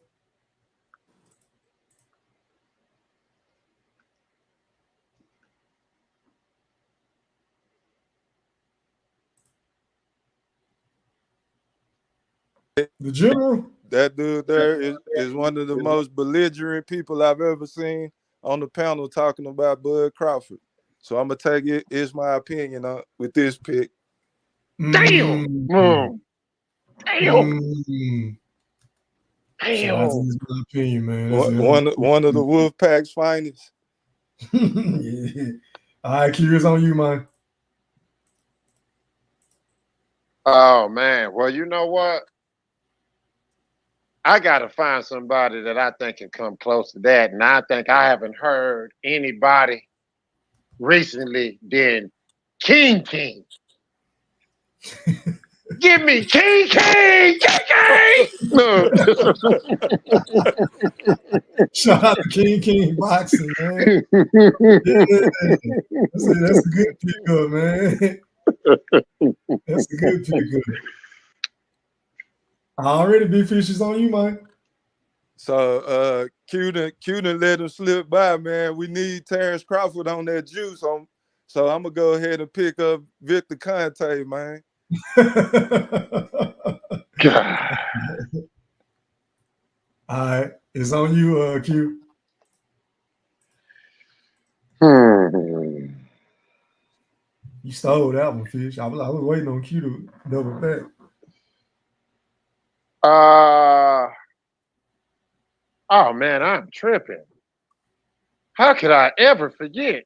The General? That dude there is one of the most belligerent people I've ever seen on the panel talking about Bud Crawford. So I'm gonna take it. It's my opinion with this pick. Damn. Damn. Damn. That's my opinion, man. One of the Wolfpack's finest. Yeah. All right, Q, on you, man. Oh man. Well, you know what? I gotta find somebody that I think can come close to that. And I think I haven't heard anybody recently than King. Give me King. No. Shout out to King Boxing, man. Yeah. That's a good pickup, man. That's a good pickup. Already, Big Fish is on you, man. So Q done let him slip by, man. We need Terence Crawford on that juice. So I'm gonna go ahead and pick up Victor Conte, man. God. All right, it's on you, Q. You stole that one, Fish. I was waiting on Q to double back. Oh man, I'm tripping. How could I ever forget?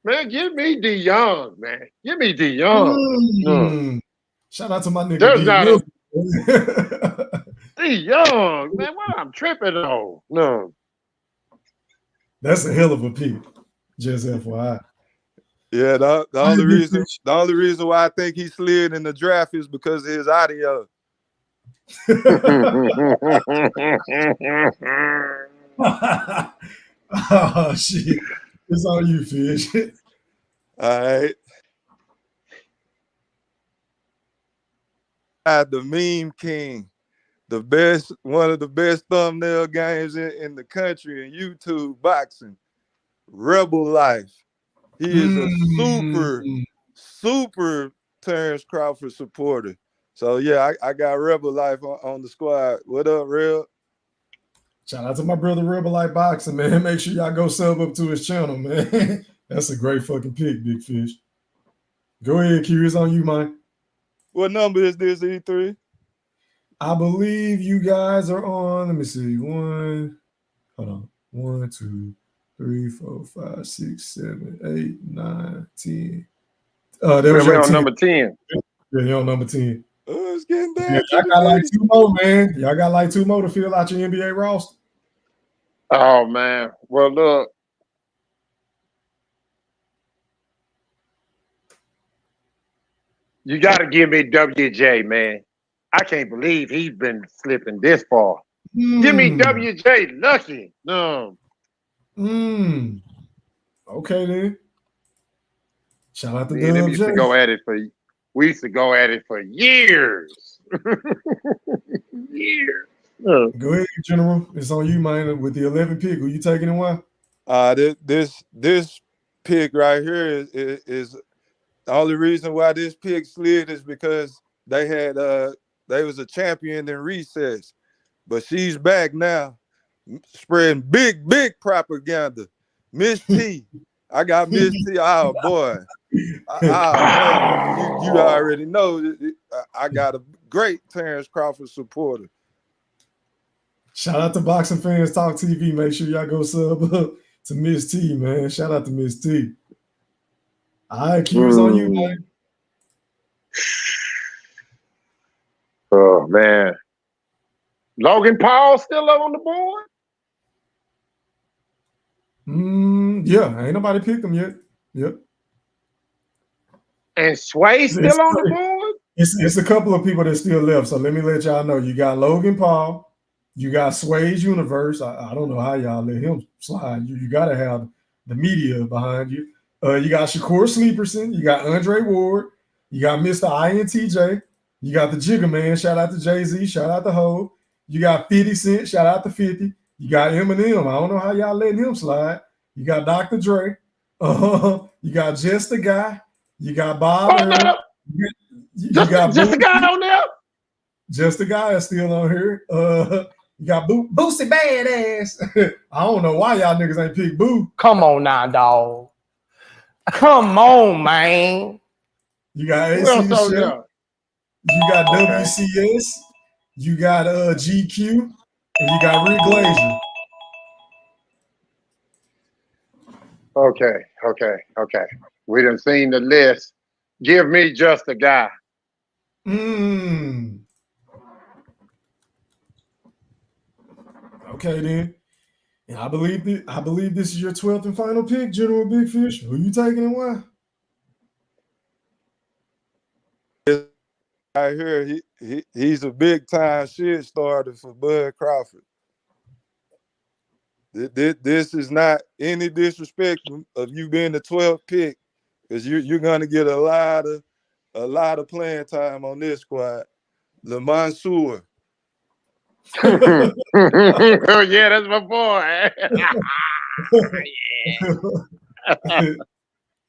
Man, give me D Young, man. Give me D Young. Shout out to my nigga There's D. not Wilson. D Young, man. What I'm tripping on? No. That's a hell of a pick. Just FYI. Yeah, the only reason why I think he slid in the draft is because of his audio. Oh shit. It's on you, Fish. All right. The Meme King, one of the best thumbnail games in the country in YouTube boxing. Rebel Life. He is a super Terence Crawford supporter. So yeah, I got Rebel Life on the squad. What up, Reb? Shout out to my brother Rebel Life Boxing, man. Make sure y'all go sub up to his channel, man. That's a great fucking pick, Big Fish. Go ahead, Q. It's on you, man. What number is this, E3? I believe you guys are on. Let me see. 1, 2, 3, 4, 5, 6, 7, 8, 9, 10. That was We're on 10. number 10. Yeah, you're on number 10. Oh, it's getting bad. Yeah, y'all got like 2 more, man. Y'all got like 2 more to fill out your NBA roster. Oh man. Well, look. You got to give me WJ, man. I can't believe he's been slipping this far. Give me WJ Lucky. No. Okay then. Shout out to Man, we used to go at it for years. Years. Go ahead, General. It's on you, man. With the 11th pick, who you taking and why? This pick right here is the only reason why this pick slid is because they was a champion in recess, but she's back now, spreading big propaganda. Miss T, I got Miss T. Oh boy, man, you already know I got a great Terence Crawford supporter. Shout out to Boxing Fans Talk TV. Make sure y'all go sub up to Miss T, man. Shout out to Miss T. All right, Q's on you, man. Oh man, Logan Paul still up on the board? Yeah, ain't nobody picked him yet. Yep. And Sway still on the board? It's a couple of people that still left. So let me let y'all know. You got Logan Paul. You got Sway's Universe. I don't know how y'all let him slide. You got to have the media behind you. You got Shakur Sleeperson. You got Andre Ward. You got Mr. INTJ. You got the Jigga Man. Shout out to Jay-Z. Shout out to Hov. You got 50 Cent. Shout out to 50. You got Eminem. I don't know how y'all letting him slide. You got Dr. Dre. You got Just the Guy. You got Bob. Just the Guy on there? Just the Guy is still on here. You got Boosie Badass. I don't know why y'all niggas ain't pick Boo. Come on now, dog. Come on, man. You got AC the Chef. You got WCS. You got GQ. And you got Rick Glazer. Okay. We done seen the list. Give me Just a Guy. Okay then. And I believe this is your 12th and final pick, General Big Fish. Who you taking and why? I hear he's a big time shit starter for Bud Crawford. This is not any disrespect of you being the 12th pick, because you're gonna get a lot of playing time on this squad. LeMonsour. Oh yeah, that's my boy. Yeah.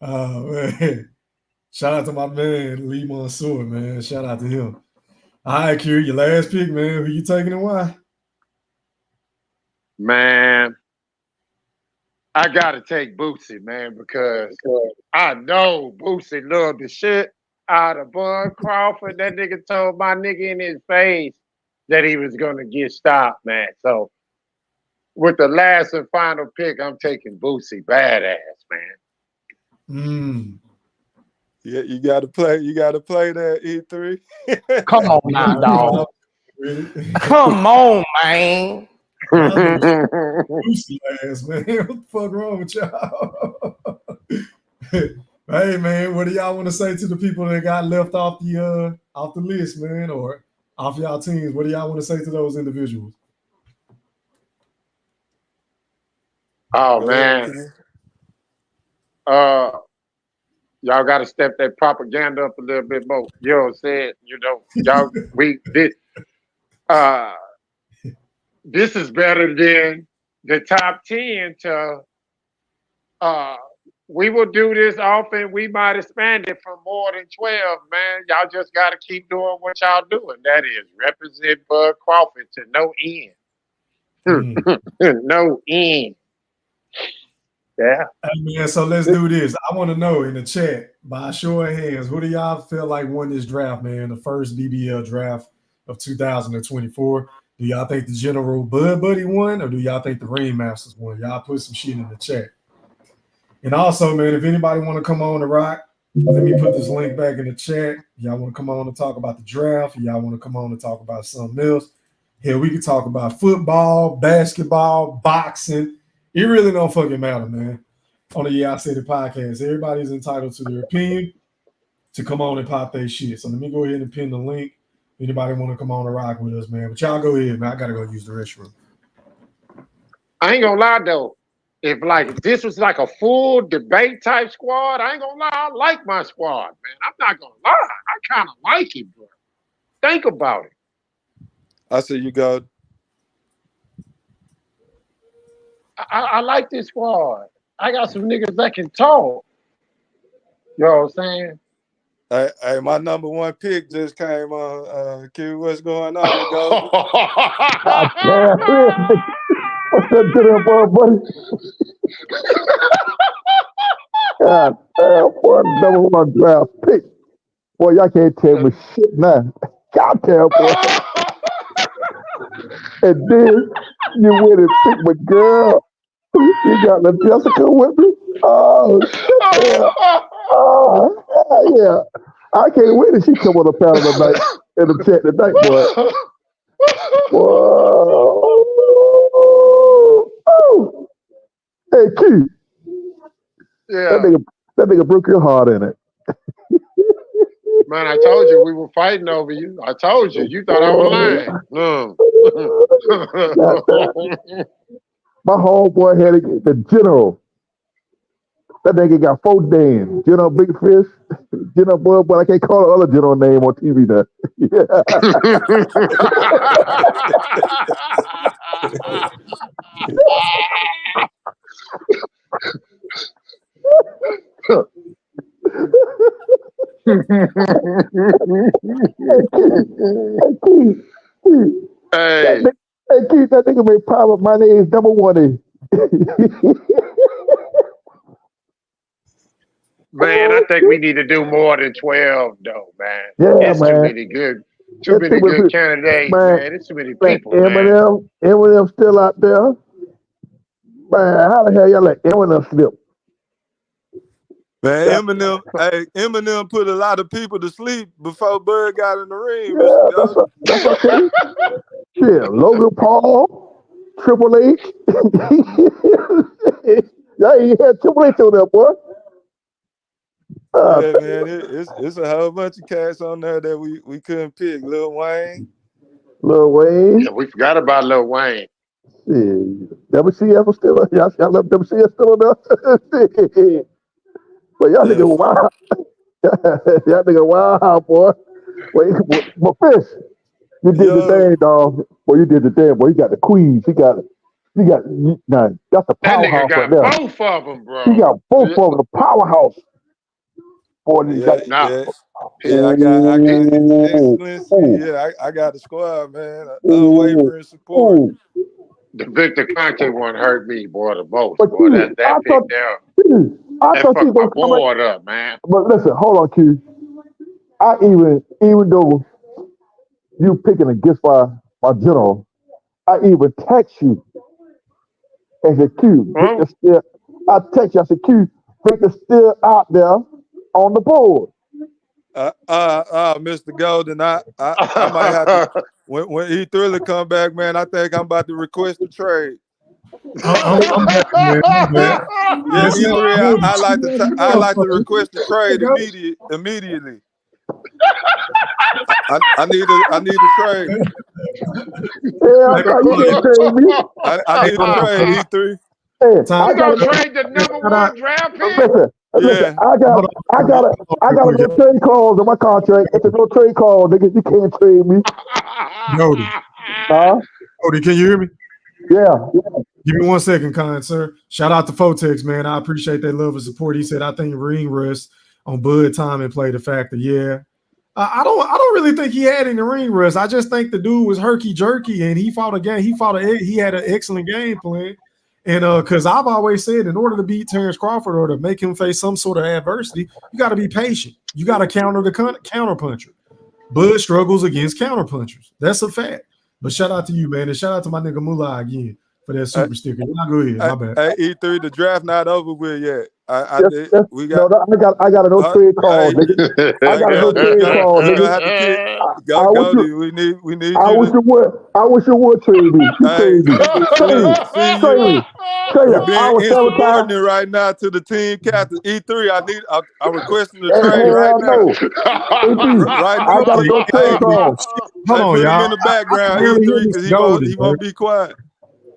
Oh man. Shout out to my man, Lee Mansour, man. Shout out to him. All right, Q, your last pick, man. Who you taking and why? Man, I gotta take Boosie, man, because I know Boosie loved the shit out of Bud Crawford. That nigga told my nigga in his face that he was gonna get stopped, man. So with the last and final pick, I'm taking Boosie, badass, man. Yeah, you gotta play that E3. Come on now, dog. Come on, man. Boosie ass, man. What the fuck wrong with y'all? Hey man, what do y'all want to say to the people that got left off the list, man, or off y'all teams? What do y'all want to say to those individuals? Oh man. Y'all got to step that propaganda up a little bit more. You know what I'm saying? You know, y'all, this is better than the top 10 to, we will do this often. We might expand it for more than 12, man. Y'all just got to keep doing what y'all doing. That is represent Bud Crawford to no end. No end. Yeah. Hey man, so let's do this. I want to know in the chat, by a show of hands, who do y'all feel like won this draft, man? The first BBL draft of 2024. Do y'all think the General Bud Buddy won, or do y'all think the Ringmasters won? Y'all put some shit in the chat. And also, man, if anybody want to come on the rock, let me put this link back in the chat. Y'all want to come on and talk about the draft? Y'all want to come on and talk about something else? Hell, we can talk about football, basketball, boxing. It really don't fucking matter, man. On the Yeah I Said It podcast, everybody's entitled to their opinion to come on and pop their shit. So let me go ahead and pin the link. Anybody want to come on and rock with us, man? But y'all go ahead, man. I gotta go use the restroom. I ain't gonna lie though. If this was like a full debate type squad, I ain't gonna lie. I like my squad, man. I'm not gonna lie. I kind of like it, bro. Think about it. I see you go. I like this squad. I got some niggas that can talk. You know what I'm saying? Hey, my number one pick just came on. Q, what's going on? Go. What's that to them, boy, buddy? God damn, boy, number one draft pick. Boy, y'all can't tell me shit now. God damn, boy. And then you went and picked my girl. You got the Jessica with me? Oh, shit. Oh, yeah. I can't wait till she come on the panel tonight in the chat tonight, boy. Whoa. Oh. Hey, Q. Yeah. That nigga broke your heart in it. Man, I told you we were fighting over you. I told you. You thought I was lying. My homeboy had the General. That nigga got 4 names. General Big Fish, General Boy, but I can't call the other General name on TV now. Hey, Keith, that nigga made problem. My name is number one. Man, I think we need to do more than 12, though, man. Yeah, it's man. too many good candidates, man. It's too many people, man. Eminem still out there. Man, how the hell y'all let Eminem slip? Man, Eminem put a lot of people to sleep before Bud got in the ring. Yeah, that's okay. Shit, Logan Paul, Triple H. Y'all ain't had Triple H on there, boy. Yeah, man, it's a whole bunch of cats on there that we couldn't pick. Lil Wayne. Lil Wayne. Yeah, we forgot about Lil Wayne. Shit. WCF was still y'all left WCF still on there. Shit. But y'all Yeah. nigga wild. Y'all nigga wild, boy. But Fish, you did the thing, dog. Boy, you did the thing. Boy, you got the queens. You got now, that's a That nigga powerhouse right got there. both of them, bro. He got both of them. The powerhouse. Boy, you got. I got excellency. Yeah, I got the squad, man. Unwavering support. The Victor Conte one hurt me, boy, the most. But Boy, Q, that pick there. I thought fucked you my gonna come board up, man. But listen, hold on, Q. I even though you picking against my general, I even text you and said, Q, Victor still. I text you. I said, Q, Victor's still out there on the board. Mr. Golden, I might have to when E3 come back, man. I think I'm about to request a trade. I'm back, man. I'm back. Yeah, E3. I like to request a trade immediately. I need a trade. Yeah, I thought you didn't trade me. I need a trade, E3. Hey, I gotta trade the #1 draft pick. Listen, I got a no trade clause in my contract. It's a no trade clause, nigga. You can't trade me. Jody. Huh? Jody, can you hear me? Yeah. Give me 1 second, kind sir. Shout out to Fotex, man. I appreciate that love and support. He said, I think ring rust on Bud time and play the factor. Yeah. I don't really think he had any ring rust. I just think the dude was herky jerky and he fought a game. He had an excellent game plan. And because I've always said, in order to beat Terence Crawford or to make him face some sort of adversity, you got to be patient. You got to counter the counter puncher. Bud struggles against counter punchers. That's a fact. But shout out to you, man, and shout out to my nigga Mullah again for that super sticker. Y'all go ahead. My bad. Hey, E3, the draft not over with yet. I got a no trade call, nigga. I got a no trade call, nigga. Goldie, we need you. I wish you would trade me. Trade me. Trade me. You're being insubordinate right now to the team captain. E3, I'm requesting a trade right now. Right now. I got a no trade call. Hold on, y'all. Put him in the background, E3, because he won't be quiet.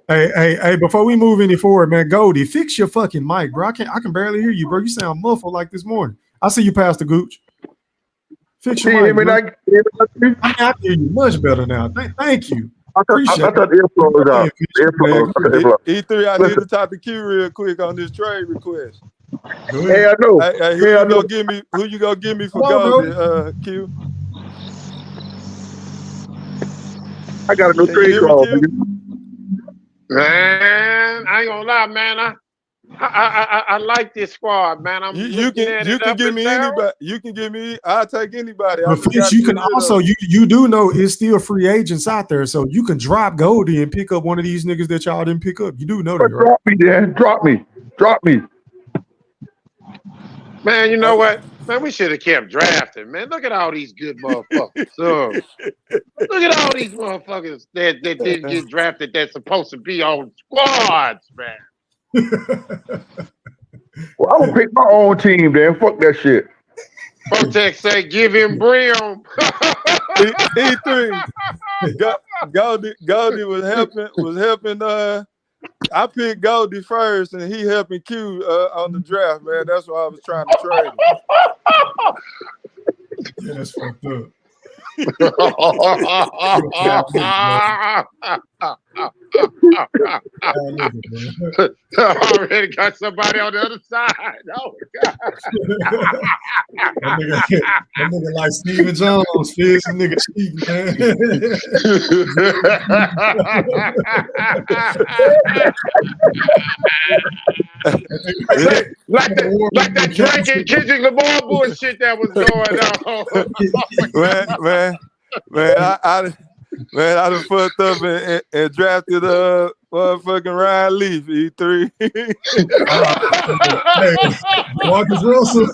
Hey, before we move any forward, man, Goldie, fix your fucking mic, bro. I can barely hear you, bro. You sound muffled like this morning. I see you past the gooch. Fix your mic, bro. I can hear you much better now. Thank you. Appreciate it. E3, I need to talk to Q real quick on this trade request. Hey, I know. Hey, who you gonna give me for Goldie, Q? I got a no trade call, nigga. Man, I ain't gonna lie, man. I like this squad, man. You can give me anybody. You can give me. I'll take anybody. But Fitz, you can also you do know it's still free agents out there, so you can drop Goldie and pick up one of these niggas that y'all didn't pick up. You do know that, right? Drop me, Dan. Drop me. Man, you know what? Man, we should have kept drafting, man. Look at all these good motherfuckers. Look at all these motherfuckers that didn't get drafted that's supposed to be on squads, man. Well, I'm gonna pick my own team, then. Fuck that shit. Protect say give him brim. E3. Goldie was helping I picked Goldie first, and he helping Q on the draft, man. That's why I was trying to trade him. Yeah, that's fucked up. Already got somebody on the other side. Oh my God. that nigga like Steven Jones, Fizz, nigga cheating, man. like that Drake and Kendrick Lamar bullshit that was going on. Man, I done fucked up and drafted motherfucking Ryan Leaf, E3. Marcus Russell.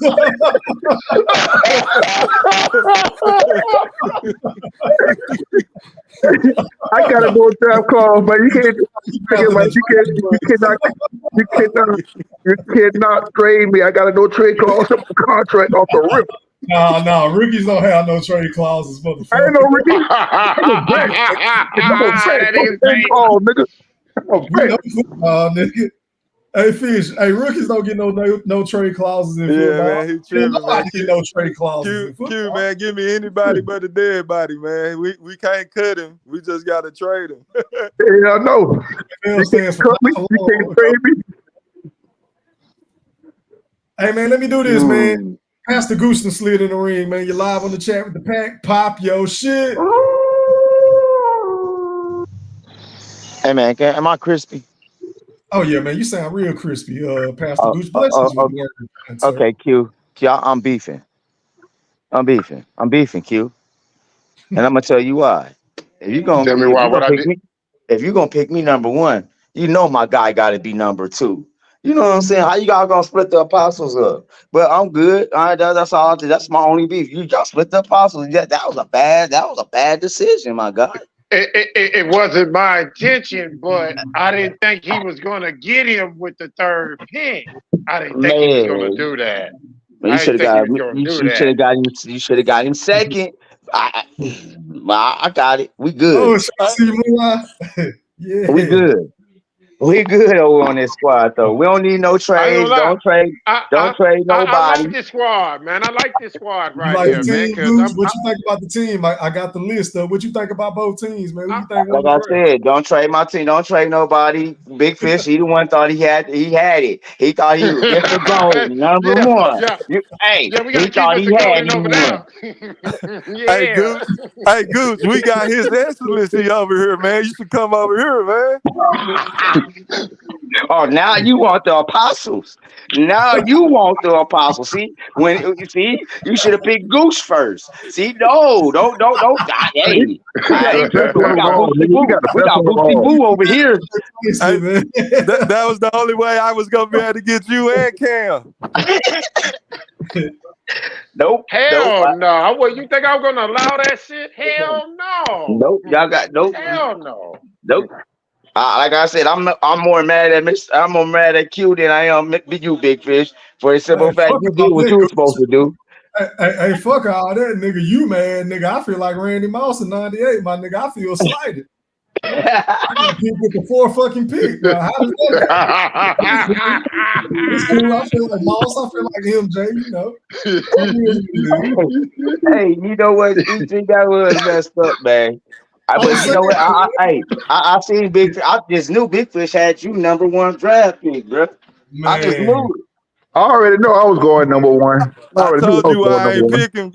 I gotta go with Terence Crawford, man. You cannot trade me. I got a no trade clause in my contract off the rip. Nah, rookies don't have no trade clauses, I ain't motherfucker. no rookie. I'm a vet. That nigga Trade say- clause, nigga. I'm a We vet. know football, nigga. Hey, Fish. Hey, rookies don't get no trade clauses in football. man, he tripping, man. Nobody get no trade clauses in Q, football. man, give me anybody but a dead body, man. We can't cut him. We just gotta trade him. Yeah, I know. NFL You stands can't for cut me. You can't trade me. Hey, man, let me do this, man. Pastor Gooston slid in the ring, man. You're live on the chat with the pack. Pop your shit. Hey man, am I crispy? Oh yeah, man. You sound real crispy, Pastor Goose. Okay, Blessings with the word, sir. okay, Q. I'm beefing. I'm beefing, Q. And I'm gonna tell you why. If you're Tell me why. What I did? if you're gonna pick me number one, you know my guy gotta be number two. You know what I'm saying? How you guys gonna split the apostles up? But I'm good. All right, that's all. That's my only beef. You just split the apostles. That was a bad decision, my guy. It wasn't my intention, but I didn't think he was going to get him with the third pick. I didn't think he was going to do that. You should have got him. You should have got him second. I got it. We good. Yeah. We good. We good over on this squad though. We don't need no trades. Don't trade nobody. I like this squad, man. I like this squad right here, man. What you think about the team? I got the list of what you think about both teams, man. What you think? Like I said, don't trade my team. Don't trade nobody. Big Fish, he the one thought he had it. He thought he was Mr. Gold, number one. He thought he had you one. Hey, Goose, we got his excellency over here, man. You should come over here, man. Oh, now you want the apostles. Now you want the apostles. See, you should have picked Goose first. See, don't. Hey, we got Boosty Boo over here. That was the only way I was gonna be able to get you and Cam. Nope. Hell no. What, you think I was gonna allow that shit? Hell no. Nope. Y'all got nope. Hell no. Nope. Like I said, I'm more mad at Q than I am you, Big Fish, for the simple fact you did what you were supposed to do. Hey, fuck all that, nigga. You mad, nigga. I feel like Randy Moss in '98, my nigga. I feel slighted. I got picked with the 4 fucking pick. Now, how does that it's cool. I feel like Moss. I feel like MJ, you know. Hey, you know what? That was messed up, man. But you know what? I seen Big Fish. I just knew Big Fish had you number 1 draft pick, bro. Man. I just knew it. I already know I was going number 1. I told you I ain't picking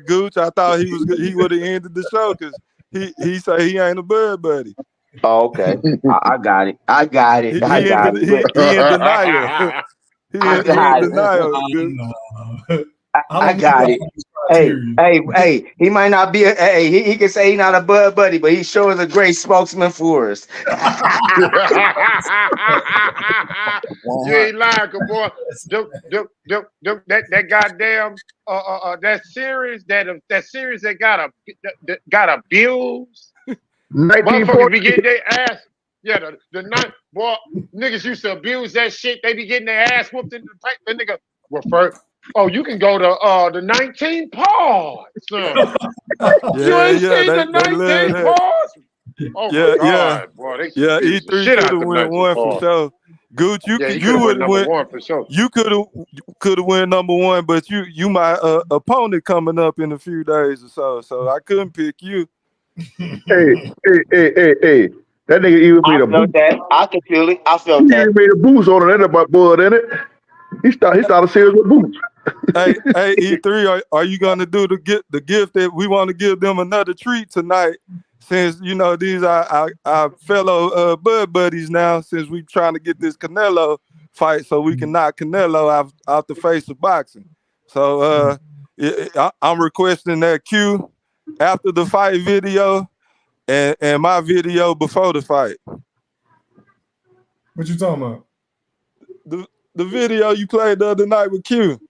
Gooch. I thought he would have ended the show because he said he ain't a bud buddy. Oh, okay. I got it. He in denial. He in denial. I got it. Hey, he might not be he can say he's not a bud buddy, but he sure is a great spokesman for us. You ain't lying, boy. That goddamn that series that got abused. Motherfuckers be getting their ass. Yeah, the night boy niggas used to abuse that shit. They be getting their ass whooped in the paint. The nigga first. Oh, you can go to the 19 pause. You ain't seen the 19 pause? Oh my God, boy. E3 could have went 1 for sure. Gooch, you would have went 1 for sure. You could have went number 1, but you my opponent coming up in a few days or so I couldn't pick you. Hey. That nigga even made a boost. I can feel it. I felt he that. He even made a boost on it. That about blood in it. He started series with boots. Hey, E3, are you gonna do the gift that we want to give them another treat tonight? Since you know these are our fellow bud buddies now. Since we trying to get this Canelo fight, so we can knock Canelo out the face of boxing. So I'm requesting that Q after the fight video and my video before the fight. What you talking about? The video you played the other night with Q.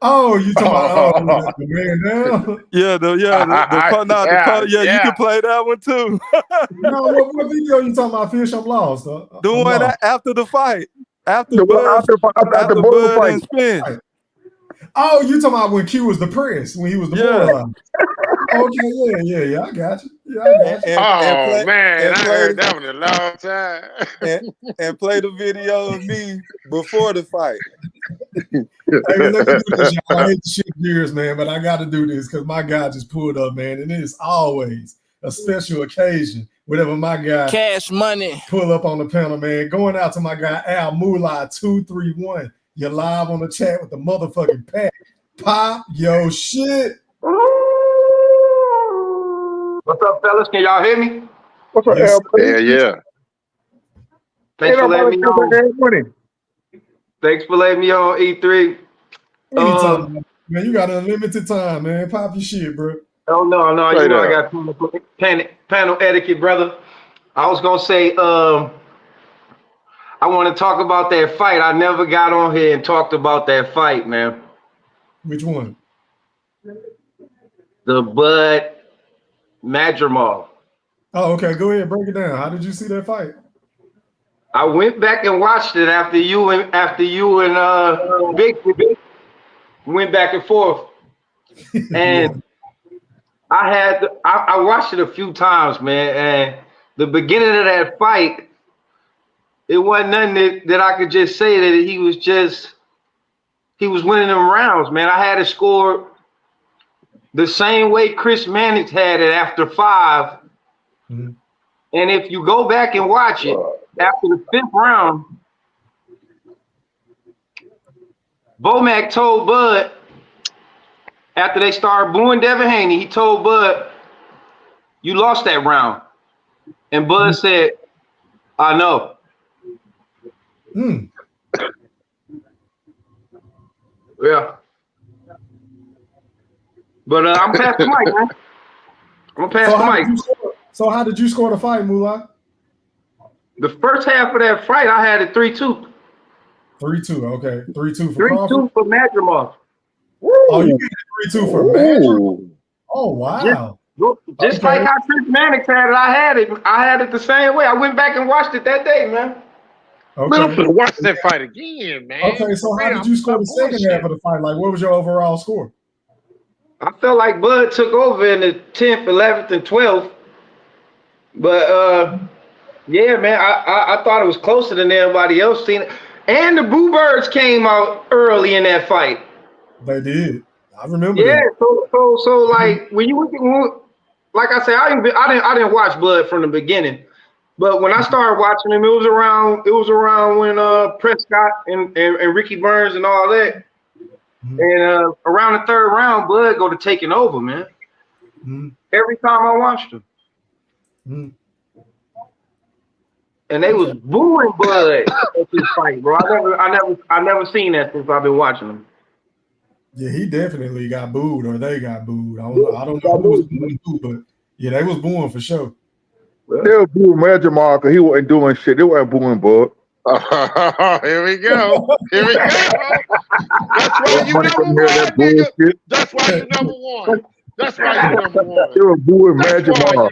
Oh, you talking about the man down? You can play that one too. No, what video you talking about? Fish, I'm lost. The one after the fight. After The one Bud fight. and Spin. Oh, you talking about when Q was the prince, when he was the boy? Okay, yeah, I got you. Yeah, I got you. Man, I heard that one a long time. and play the video of me before the fight. Hey, let me do this, y'all. I hate to shift gears, man, but I got to do this because my guy just pulled up, man, and it is always a special occasion whenever my guy Cash money pull up on the panel, man. Going out to my guy Al Moolah 231. You're live on the chat with the motherfucking pack. Pop your shit. What's up, fellas? Can y'all hear me? What's up, Yes. Al? Yeah. Thanks for letting me on. Thanks for letting me on, E3. Anytime, man. You got unlimited time, man. Pop your shit, bro. Oh no, you know I got panel etiquette, brother. I was gonna say, I want to talk about that fight. I never got on here and talked about that fight, man. Which one? The Bud Madrimal. Oh, okay. Go ahead, break it down. How did you see that fight? I went back and watched it after you and Big went back and forth, and I watched it a few times, man. And the beginning of that fight, it wasn't nothing that I could just say that he was winning them rounds, man. I had it scored the same way Chris Mannix had it after 5. Mm-hmm. And if you go back and watch it, after the 5th round, Bomac told Bud, after they started booing Devin Haney, he told Bud, "You lost that round." And Bud said, "I know." Yeah. But I'm past the mic, man. I'm past the mic. So how did you score the fight, Moolah? The first half of that fight, I had it 3-2. 3-2, okay. 3-2 for Crawford? 3-2 for Madrimal. Oh, you get 3-2 for Madrimal? Oh, wow. Just like how Chris Mannix had it, I had it the same way. I went back and watched it that day, man. Okay. Man, I'm gonna watch that fight again, man. Okay, so how did you score the second half of the fight? Like, what was your overall score? I felt like Bud took over in the 10th, 11th, and 12th. But, yeah, man, I thought it was closer than everybody else seen it. And the Boo Birds came out early in that fight. They did. I remember that. that. So like when like I said, I didn't watch Bud from the beginning. But when I started watching him, it was around when Prescott and Ricky Burns and all that. Mm-hmm. And around the 3rd round, Bud go to taking over, man. Mm-hmm. Every time I watched him. Mm-hmm. And they was booing Bud at this fight, bro. I never seen that since I've been watching him. Yeah, he definitely got booed, or they got booed. I don't know who was booing who, but yeah, they was booing for sure. They were booing Madrimal because he wasn't doing shit. They weren't booing Bud. Here we go. That's why you number one, nigga. That's why you number one. They were booing Madrimal.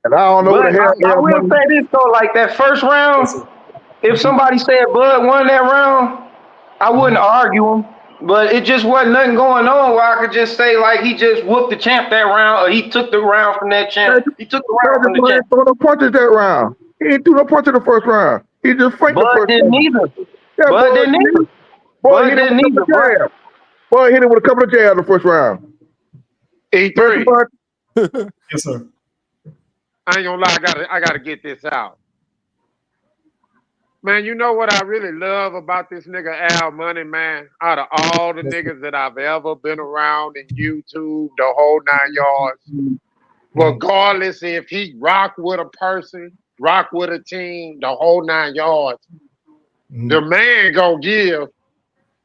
And I don't know what the hell. I will say this though, like that first round, if somebody said Bud won that round, I wouldn't argue him. But it just wasn't nothing going on where I could just say like he just whooped the champ that round, or he took the round from that champ. He took the round from the champ. He threw no punches that round. He didn't do no punch in the first round. He just faked the first round. Bud didn't either. Bud hit him with a couple of jabs in the first round. E3. Yes, sir. I ain't gonna lie, I gotta get this out. Man, you know what I really love about this nigga Al Money, man? Out of all the niggas that I've ever been around in YouTube, the whole 9 yards, regardless if he rock with a person, rock with a team, the whole 9 yards, the man gonna give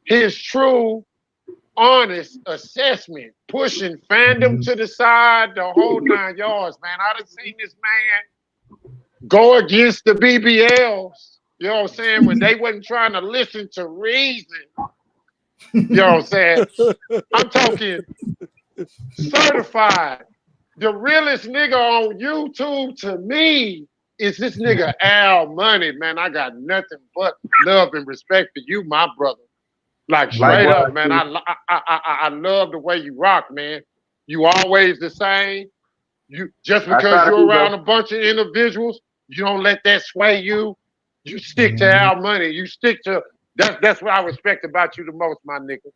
his true, honest assessment, pushing fandom to the side, the whole 9 yards, man. I done seen this man go against the BBLs. You know what I'm saying? When they wasn't trying to listen to reason, You know what I'm saying? I'm talking certified. The realest nigga on YouTube to me is this nigga Al Money, man. I got nothing but love and respect for you, my brother. Like straight up, man. I love the way you rock, man. You always the same. You just because you're around a bunch of individuals, you don't let that sway you. You stick to Al Money. You stick to that's what I respect about you the most, my nigga.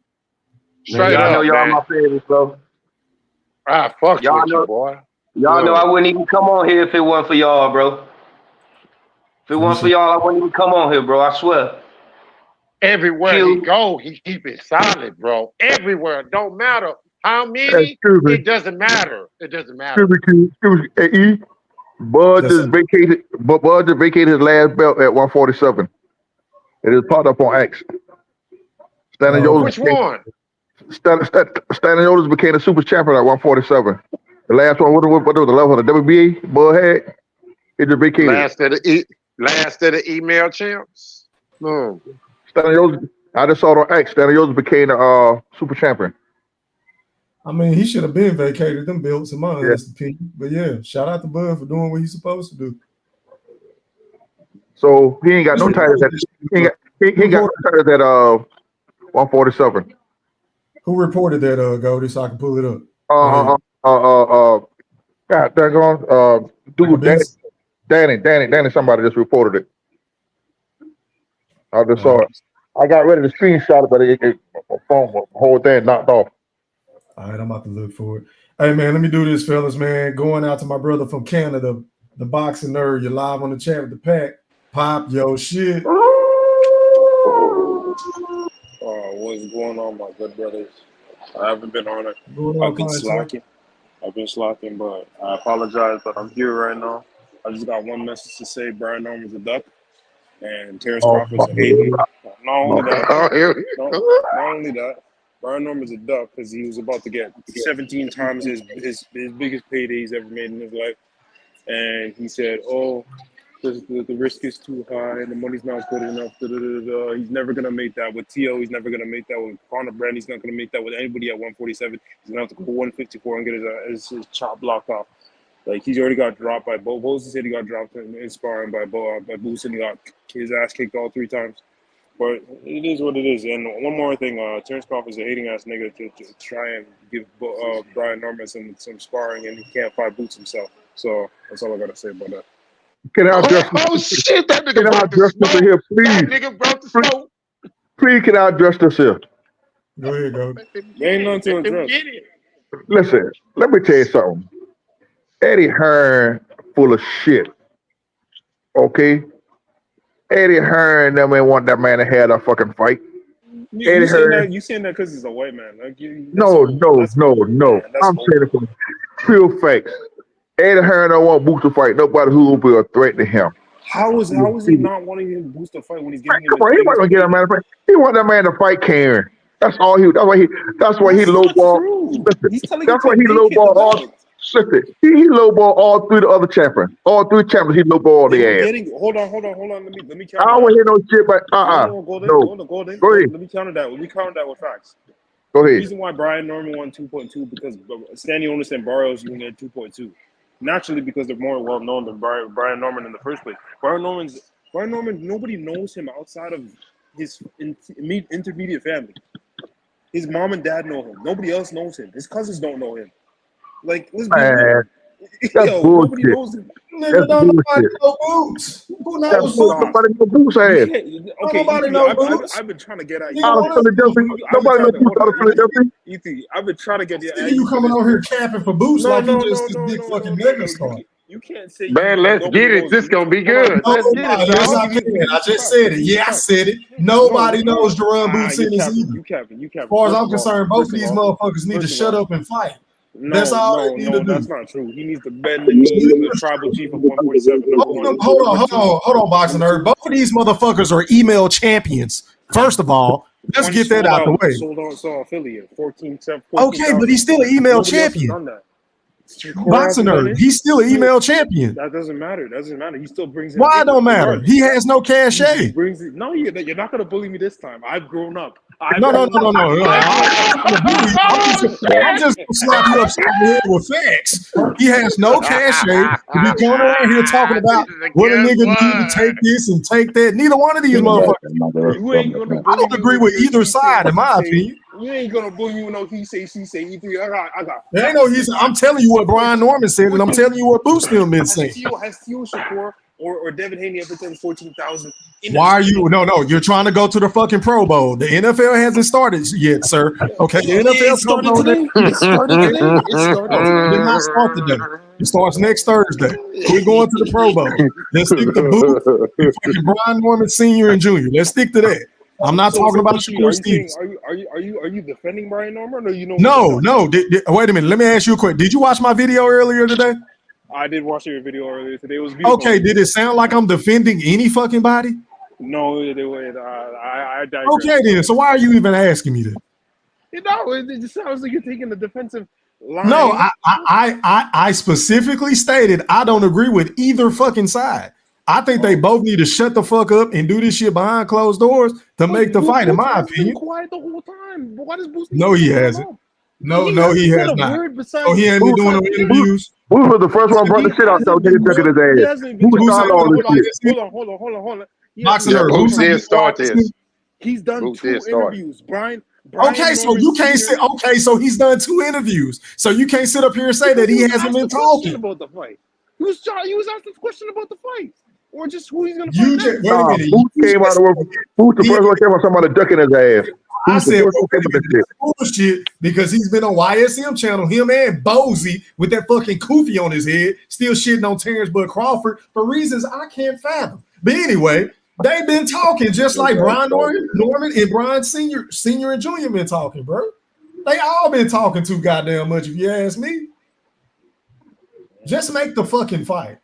Straight y'all up, know y'all man. my favorites, bro. I fuck Y'all with know, you, boy. y'all know I wouldn't even come on here if it wasn't for y'all, bro. If it wasn't for y'all, I wouldn't even come on here, bro. I swear. Everywhere he go, he keep it solid, bro. Everywhere. Don't matter how many, Excuse me. it doesn't matter. It doesn't matter. Excuse me. Hey, E. Bud just vacated his last belt at 147. It is popped up on X. Which one? Stanley Otis became a super champion at 147. The last one, what was the level of the WBA? Bud had. It just vacated. Last of the email champs. Stanley Otis, I just saw it on X. Stanley Otis became a super champion. I mean, he should have been vacated them belts in my honest opinion. But yeah, shout out to Bud for doing what he's supposed to do. So he ain't got no titles at he ain't got no titles at 147. Who reported that, Goldie, so I can pull it up? God daggone, dude, Danny, somebody just reported it. I just saw it. I got ready to screenshot it, but my phone, the whole thing knocked off. All right, I'm about to look for it. Hey, man, let me do this, fellas, man. Going out to my brother from Canada, the boxing nerd. You're live on the chat with the pack. Pop your shit. What's going on, my good brothers? I haven't been on it. I've been slacking, but I apologize, but I'm here right now. I just got one message to say. Brian Norman's a duck, and Terence Crawford's a hater. Not only that, Brian Norman's a duck because he was about to get 17 times his biggest payday he's ever made in his life. And he said, the risk is too high and the money's not good enough. He's never going to make that with T.O. He's never going to make that with Conor Brand. He's not going to make that with anybody at 147. He's going to have to go 154 and get his chop blocked off. Like, he's already got dropped by Bo. Bozy said he got dropped in sparring by Boots, and he got his ass kicked all 3 times. But it is what it is. And one more thing, Terence Crawford's a hating-ass nigga to try and give Brian Norman some sparring, and he can't fight Boots himself. So that's all I got to say about that. Can I address shit, that nigga brought the smoke. Here, please? That nigga brought the smoke. Please, can I address this here? Go ahead, go. There ain't nothing to address. Listen, let me tell you something. Eddie Hearn full of shit. Okay? Eddie Hearn never want that man to have that fucking fight. You saying that because he's a white man. Like, no. I'm saying it from pure facts. Eddie Hearn don't want Boots to fight nobody who will be a threat to him. How is he not wanting him to Boots to fight when he's getting him? Come on, he wasn't gonna get a man to fight. He want that man to fight Karen. That's all he. That's why he lowball. That's why he lowball all. Listen, he lowball all 3 the other champions. All 3 champions, he lowball their ass. Hold on. Let me count. I don't want to hear no shit, but no. Go ahead. Let me counter that. We counter that with facts. Go ahead. The reason why Brian Norman won 2.2 because Stanley Otis and Barrios won at 2.2. Naturally, because they're more well known than Brian Norman in the first place. Brian Norman, nobody knows him outside of his intermediate family. His mom and dad know him. Nobody else knows him. His cousins don't know him. Like, let's be real. That's bullshit. Nobody knows him. Nigga, don't nobody know Boots. Who knows Boots? Nobody know Boots ass. Okay, nobody knows Boots. I've been trying to get at you. Nobody knows Boots out of Philadelphia. I've been trying to get you. You coming over here capping for Boots like you just this big fucking mega star. You can't say. Man, let's get it. This gonna be good. Let's get it. Yes, I just said it. Yeah, I said it. Nobody knows Jerome Boots in this either. As far as I'm concerned, both of these motherfuckers need to shut up and fight. That's all they need to do. That's not true. He needs to bend the knee to the tribal chief of 147. Hold on, boxing nerd. Both of these motherfuckers are email champions. First of all, let's get that out the way. Sold on affiliate 14. Okay, but he's still an email champion. Boxing nerd. He's still an email champion. That doesn't matter. That doesn't matter. He still brings in. Why it don't matter? Regardless. He has no cachet. He brings it. No, you're not gonna bully me this time. I've grown up. No. I'm just gonna slap you upside the head with facts. He has no cachet to be going around here talking about what a nigga need to take this and take that. Neither one of these motherfuckers. You ain't gonna. I don't agree with either side, in my opinion. You ain't gonna bully me with no he say, she say, E3. I got. There ain't no he say. I'm telling you what Brian Norman said, and I'm telling you what Boost them been saying. Has Theo Shakur or Devin Haney ever done 14,000? Why are you? No. You're trying to go to the fucking Pro Bowl. The NFL hasn't started yet, sir. Okay, the NFL started today. It started today. It did not start today. It starts next Thursday. We're going to the Pro Bowl. Let's stick to Booth, fucking Brian Norman Sr. and Jr. Let's stick to that. I'm not talking about Shakur Stevens. Are you defending Brian Norman or you know? No. Wait a minute. Let me ask you a question. Did you watch my video earlier today? I did watch your video earlier today. It was beautiful. Okay. Did it sound like I'm defending any fucking body? No, I digress. Okay then. So why are you even asking me that? You know, it just sounds like you're taking the defensive line. No, I specifically stated I don't agree with either fucking side. I think they both need to shut the fuck up and do this shit behind closed doors to make the fight, in my opinion. Been quiet the whole time. Why does Boost? No, he hasn't. No, he has not. Oh, he ain't been doing no interviews. Boost was the first one brought the shit out, so he took it his ass. Hold on. Boost did start this. He's done 2 interviews. Brian okay, so you can't say. Okay, so he's done 2 interviews. So you can't sit up here and say that he hasn't been talking about the fight. He was asking a question about the fight, or just who he's gonna fight. Boost came out of Boost the first one came out somebody ducking his ass. I said bullshit because he's been on YSM channel, him and Bozy with that fucking kufi on his head, still shitting on Terence Crawford for reasons I can't fathom. But anyway, they've been talking just like Brian Norman and Brian Senior and Junior been talking, bro. They all been talking too goddamn much, if you ask me. Just make the fucking fight.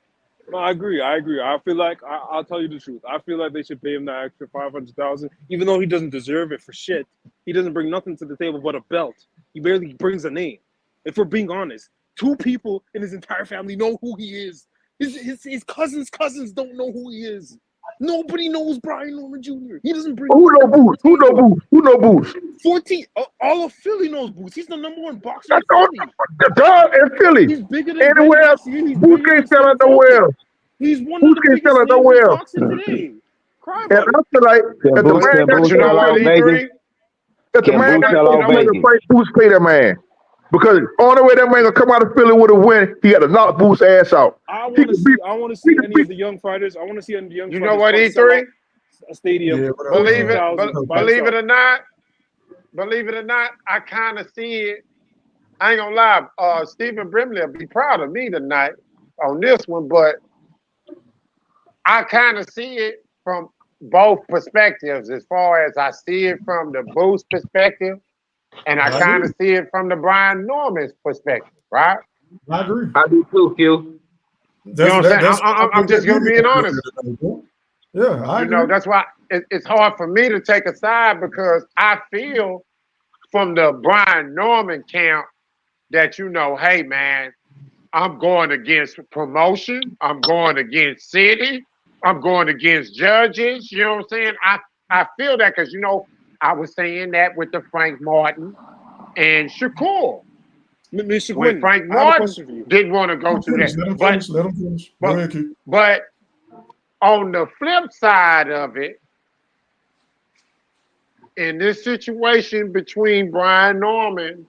No, I agree. I feel like I'll tell you the truth. I feel like they should pay him that extra $500,000, even though he doesn't deserve it for shit. He doesn't bring nothing to the table but a belt. He barely brings a name. If we're being honest, 2 people in his entire family know who he is. His cousins don't know who he is. Nobody knows Brian Norman Jr. He doesn't bring. Who know Boost? 14. All of Philly knows Boost. He's the #1 boxer. That's all. In Philly. He's bigger than anywhere else. Boost can't sell it nowhere. He's one of the biggest names in boxing today. And I feel like that the man that you know what E3, that the man that Boost pay that man. Because on the way that man gonna come out of Philly with a win, he got to knock Boost ass out. I want to see any of the young fighters. I want to see any of the young. You know what, E3? A stadium. Yeah, believe it or not, I kind of see it. I ain't gonna lie. Stephen Brimley will be proud of me tonight on this one, but I kind of see it from both perspectives. As far as I see it from the Boost perspective. And I kind of see it from the Brian Norman's perspective, right? I agree. I do too, Q. You know what I'm saying? I'm just going to be honest. Yeah, that's why it's hard for me to take a side because I feel from the Brian Norman camp that, hey, man, I'm going against promotion. I'm going against city. I'm going against judges. You know what I'm saying? I feel that because, I was saying that with the Frank Martin and Shakur. When Frank Martin didn't want to go through that. Let him finish. But on the flip side of it, in this situation between Brian Norman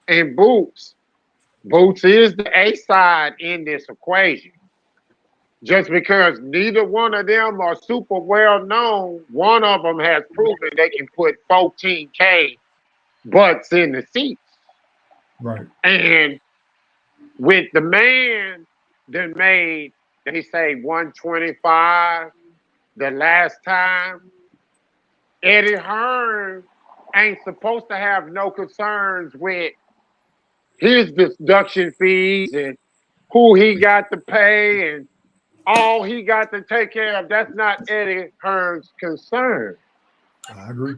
and Boots is the A side in this equation. Just because neither one of them are super well known, one of them has proven they can put 14K butts in the seats. Right. And with the man that made, they say 125 the last time, Eddie Hearn ain't supposed to have no concerns with his deduction fees and who he got to pay and all he got to take care of. That's not Eddie Hearn's concern. I agree.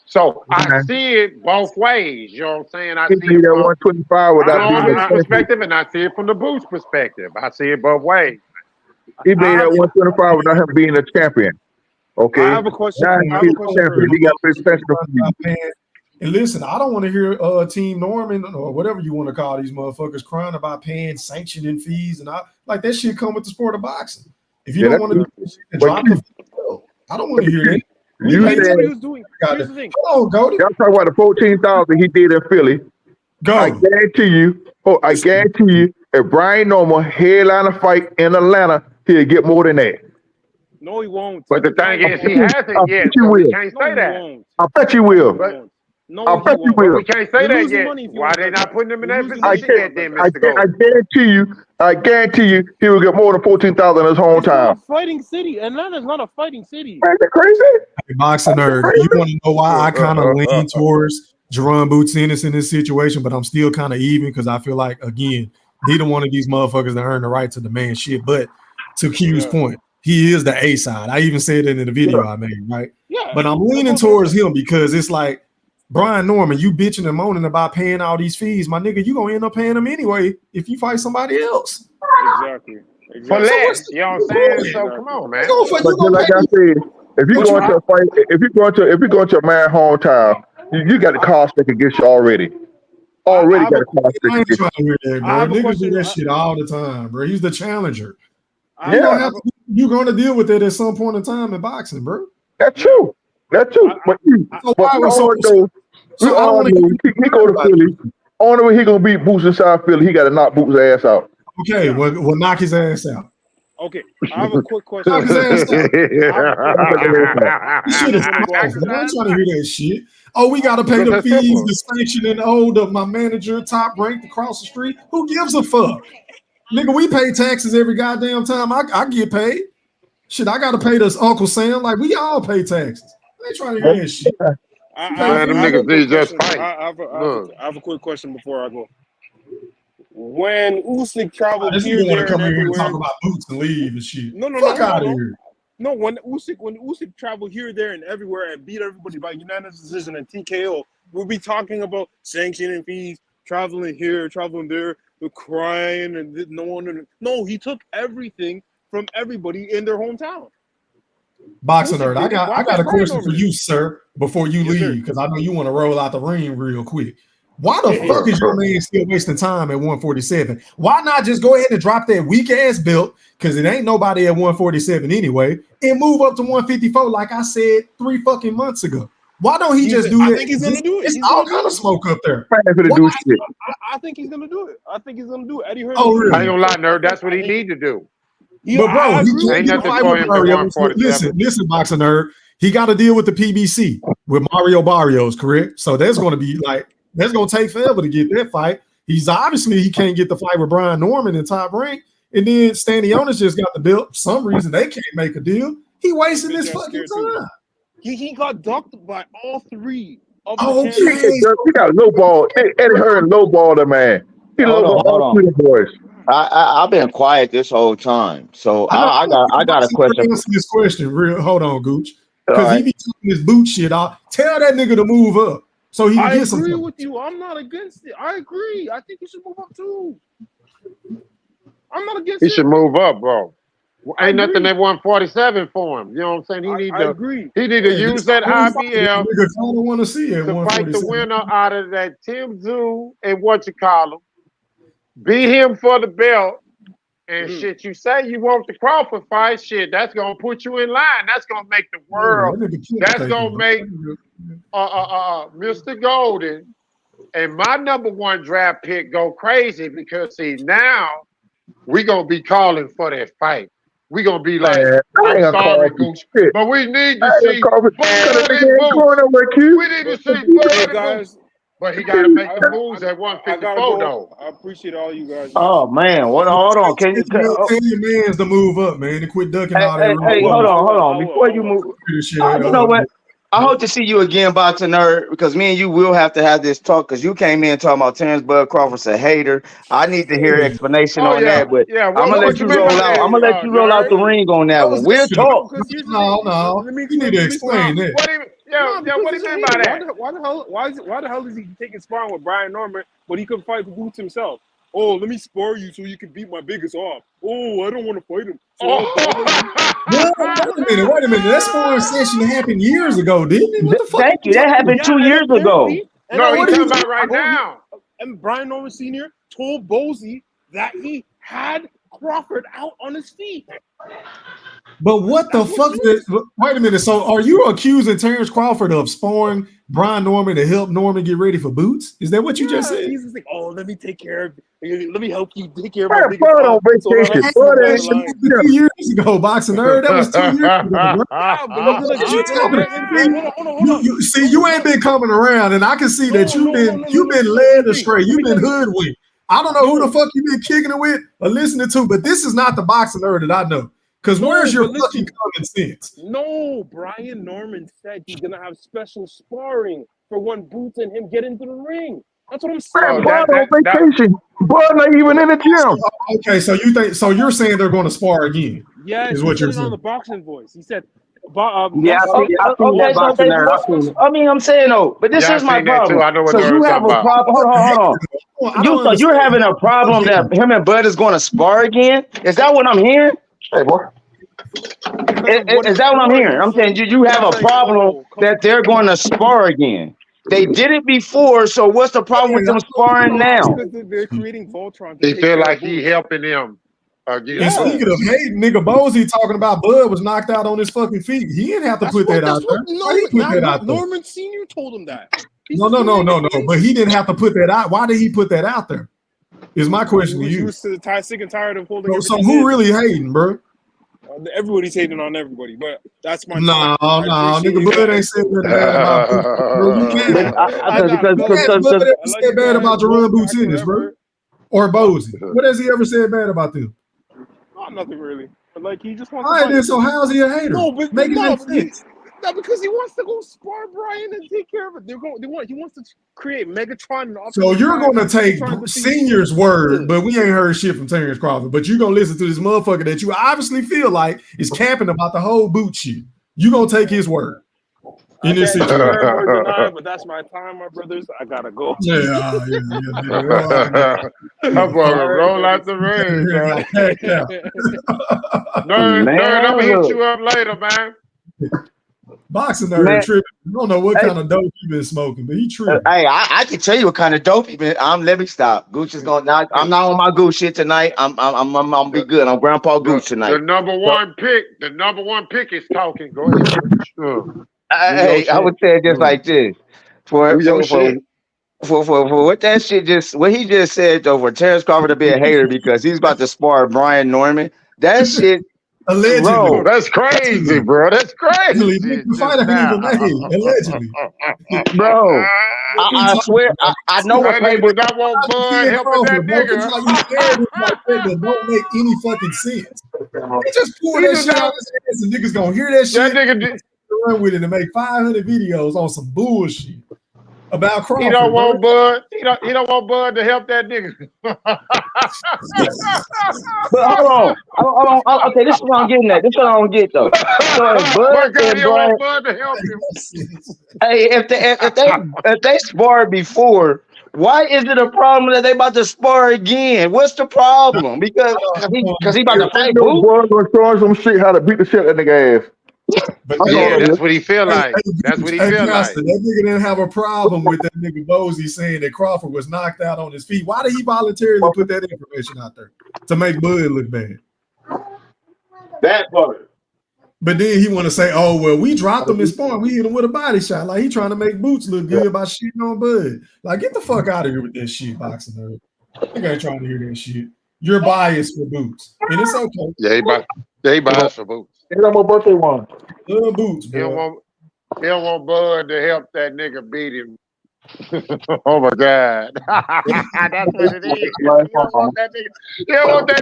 So I see it both ways. You know what I'm saying? I He see made it that from 125 without being a Norman's champion. perspective, and I see it from the Boots perspective. I see it both ways. He made that 125 without him being a champion. Okay. I have a question. Now I have he's a a question champion. for He got to pay attention to you. And listen, I don't want to hear Team Norman or whatever you want to call these motherfuckers crying about paying sanctioning fees and like that shit come with the sport of boxing. If you don't want to drop the I don't want to hear that. You said, Here's the thing. Hold on, Goldie. Y'all talking about the 14,000 he did in Philly. Go. I guarantee you, if Brian Norman headline a fight in Atlanta, he'll get more than that. No, he won't. But the thing is, he hasn't yet, so we can't say that. I bet you will. I bet you will. We can't say that yet. Why they not putting him in that position yet, then, Mr. Gold? I guarantee you, he will get more than 14,000 in his hometown. It's not a fighting city. Atlanta's not a fighting city. Man, that crazy? Hey, boxing nerd, you want to know why I kind of lean towards Jerome Boots Ennis in this situation, but I'm still kind of even because I feel like, again, neither one of these motherfuckers that earn the right to demand shit. But to Q's point, he is the A side. I even said it in the video I made, right? Yeah. But I'm leaning towards him because it's like, Brian Norman, you bitching and moaning about paying all these fees. My nigga, you going to end up paying them anyway if you fight somebody else. Exactly. For less, you know what I'm saying? So come on, man. But like I said, if you go into a fight, if you go into a man hometown, you got the cost stick against you already. Got a cost stick against you. Niggas do that shit all the time, bro. He's the challenger. You're going to deal with it at some point in time in boxing, bro. That's true. But we all know he go to Philly. Only way he gonna beat Boots inside Philly, he got to knock Boots' ass out. Okay, well, knock his ass out. Okay, I have a quick question. Knock his ass out. Shit is off, man. I'm trying to hear that shit. Oh, we got to pay the fees, the sanction, and my manager, top ranked across the street. Who gives a fuck? Nigga, we pay taxes every goddamn time I get paid. Shit, I got to pay this Uncle Sam. Like, we all pay taxes. I ain't trying to hear that shit. I have a quick question before I go. When Usyk traveled here, there, and everywhere, talk about Boots and leave and shit. No, fuck out of here. No, when Usyk traveled here, there, and everywhere and beat everybody by unanimous decision and TKO, we'll be talking about sanctioning fees, traveling here, traveling there, the crying, and no one. No, he took everything from everybody in their hometown. Boxing nerd, I got a question for you, sir, before you leave, because I know you want to roll out the ring real quick. Why the fuck is your man still wasting time at 147? Why not just go ahead and drop that weak ass belt, because it ain't nobody at 147 anyway, and move up to 154 like I said 3 fucking months ago? Why don't he just do that? I think he's gonna do it. It's all kind of smoke up there. I think he's gonna do it. Eddie Hearn. Oh, really? I ain't gonna lie, nerd. That's what he need to do. But bro, ain't nothing for him at listen, boxing nerd. He got to deal with the PBC with Mario Barrios, correct? So that's going to be like that's going to take forever to get that fight. He can't get the fight with Brian Norman in top rank, and then Stanionis just got the belt. For some reason they can't make a deal. He wasting his fucking time. He got ducked by all three. He got low ball. Eddie Hearn low ball the man. He low ball all three boys. I've been quiet this whole time, so I got a question. Answer this question, hold on, Gooch, because he be talking this boot shit. Tell that nigga to move up so he can get some. I agree with you. I'm not against it. I agree. I think he should move up too. I'm not against it. He should move up, bro. Ain't nothing at 147 for him. You know what I'm saying? He need to use that IBL to fight the winner out of that Tim Tszyu and beat him for the belt. And shit, you say you want the Crawford fight, shit, that's gonna put you in line. That's gonna make the world. That's gonna make Mr. Golden and my -- draft pick go crazy because see now we gonna be calling for that fight. We gonna be like, I'm sorry, Gooch, but we need to see Blood and Boots. We need to see Blood and Boots. But he got to make the moves at 154, though. I appreciate all you guys. Oh man, hold on. Can you tell your man's to move up, man, and quit ducking all that? Hey, hold on. Before you move, you know what? I hope to see you again, Boxing Nerd, because me and you will have to have this talk. Because you came in talking about Terrence Bud Crawford's a hater. I need to hear explanation Oh on yeah, that, but yeah. I'm gonna What let you you mean by roll out. I'm that, gonna let you roll out nerd? the ring on that one. We'll talk. Because here's the No, thing. Let me you need to explain explain. that. What do you, what do you mean by that? Why the hell is he taking sparring with Brian Norman, but he could fight for Boots himself? Oh, let me spar you so you can beat my biggest off. Oh, I don't want to fight him. So I'll follow you. Wait a minute. That sparring session happened years ago, didn't it? What the fuck Thank are you you. That talking happened about? 2 years ago. No, he's What are talking you about right now. And Brian Norman Sr. told Bozy that he had Crawford out on his feet. But what the fuck? Wait a minute. So are you accusing Terrence Crawford of sparring Brian Norman to help Norman get ready for Boots? Is that what you just said? He's just like, oh, let me take care of let me help you take care of Man, my biggest Bud on off. So vacation. that's Bud That ain't shit happened 2 years ago, Boxing Nerd. That was 2 years ago, bro. What you talking about? Hold on. You see, you ain't been coming around, and I can see that you've been led astray. You've been hoodwinked. I don't know who the fuck you've been kicking it with or listening to, but this is not the Boxing Nerd that I know. Because where's your fucking common sense? No, Brian Norman said he's gonna have special sparring for when Boots and him get into the ring. That's what I'm saying. Man, Bud on vacation. Bud not even in the gym. Okay, so you're saying they're going to spar again? Yes, is he what said you're it on saying. the Boxing Voice. He said, Yeah, okay, so they I mean, I'm saying though, but this Yeah, I is my seen that too. problem. I know what So they you were have talking a about. problem. Hold on. You're having a problem that him and Bud is going to spar again? Is that what I'm hearing? Hey, boy. Is that what I'm hearing? I'm saying you have a problem that they're going to spar again. They did it before, so what's the problem with them sparring now? Because they're creating Voltron. He feel like he helping him again. And speaking of hate, nigga Bozy talking about Bud was knocked out on his fucking feet. He didn't have to put that out there. Why he put that out there? Norman Sr. told him that. No. But he didn't have to put that out. Why did he put that out there? Is my question to you. He was sick and tired of holding. So who really hating, bro? Everybody's hating on everybody, but that's my no, nigga Bud ain't said that bad about Bud ever said bad about Jerome Boots Ennis, bro? Or Bozy. What has he ever said bad about them? Oh, nothing really. But like he just wants all right, then, so how's he a hater? No, but make it make sense. No, because he wants to go spar Brian and take care of it. He wants to create Megatron. So you're going to take Senior's word, but we ain't heard shit from Terrence Crawford. But you're going to listen to this motherfucker that you obviously feel like is capping about the whole boot shit. You're going to take his word in this situation. But that's my time, my brothers. I got to go. I'm going to roll out the ring, Nerd, I'm going to hit you up later, man. Boxing Nerd tripping. I don't know what kind of dope he been smoking, but he tripping. Hey, I can tell you what kind of dope he been. Let me stop. Gooch is going. I'm not on my Gooch shit tonight. I'm be good. I'm Grandpa Gooch tonight. The number one pick is talking. Go ahead. Hey, I would say it just like this. For what that shit what he just said though, for Terrence Crawford to be a hater because he's about to spar Brian Norman. That shit. Allegedly. Bro, that's crazy, bro. That's crazy. Allegedly. Bro, I swear, I know what playbook. I want Bud helping that nigga. That don't make any fucking sense. He just pulled that shit out his ass and niggas gonna hear that shit. That nigga run with it and make 500 videos on some bullshit about Crawford. He don't want Bud. He don't want Bud to help that nigga. But hold on. Okay, this is what I'm getting at. This is what I don't get though. So if Bud and Brian, Bud to help him. Hey, if they sparred before, why is it a problem that they about to spar again? What's the problem? Because he about to fight. Bud gonna charge some shit how to beat the shit out of nigga ass. But yeah, that's what he feel like. That's what he feel like. That nigga didn't have a problem with that nigga Bozy saying that Crawford was knocked out on his feet. Why did he voluntarily put that information out there to make Bud look bad? That part. But then he want to say, "Oh well, we dropped him in sparring. We hit him with a body shot. Like he trying to make Boots look good by shitting on Bud. Like get the fuck out of here with that shit, Boxing Nerd. I ain't trying to hear that shit. You're biased for Boots, and it's okay. Yeah, he biased for Boots. He got my birthday one. Boots, bro. He don't want Bud to help that nigga beat him. Oh my God. That's what it is. You don't want that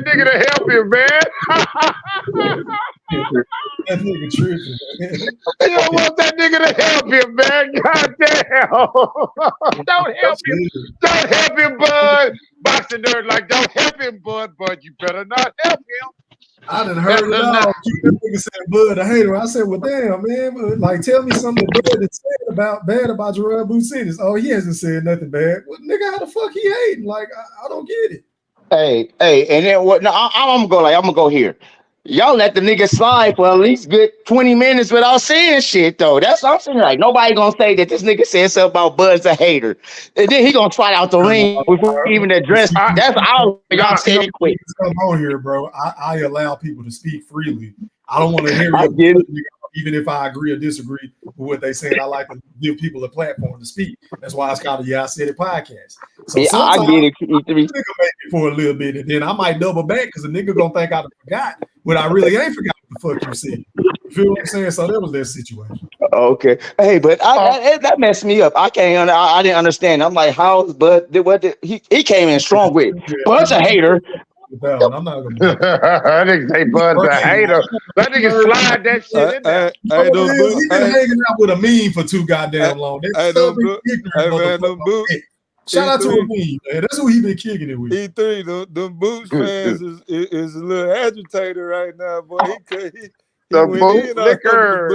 nigga to help him, man. That nigga tripping. You don't want that nigga to help him, man. Goddamn. Don't help him. Don't help him, bud. Boxing nerd, like, don't help him, bud. You better not help him. I done heard it all. That nigga said Bud a hater. I said, well, damn, man. But, like, tell me something that Bud has said bad about Gerard Bucinis. Oh, he hasn't said nothing bad. Well, nigga, how the fuck he hating? Like, I don't get it. Hey, and then what? No, I'm gonna go here. Y'all let the nigga slide for at least good 20 minutes without saying shit, though. That's what I'm saying. Like, nobody gonna say that this nigga said something about Bud's a hater. And then he gonna try out the ring before he even address. That's all y'all said it quick. Come on here, bro. I allow people to speak freely. I don't want to hear I you, get it. even if I agree or disagree with what they saying. I like to give people a platform to speak. That's why it's called a I Said It podcast. So Yeah, I get it. nigga make it for a little bit, and then I might double back because the nigga gonna think I forgot when I really ain't forgot what the fuck you said. You feel what I'm saying? So that was their situation. Okay. Hey, but that messed me up. I didn't understand. I'm like, how's Bud? He came in strong with Bud's a hater. I'm not gonna. That nigga say Bud's a hater. That nigga slide that shit in there. He been hanging out with a meme for too goddamn long. Shout out to a meme, man. That's who he been kicking it with. E3, them Boots fans is a little agitated right now, boy. He the went in liquor.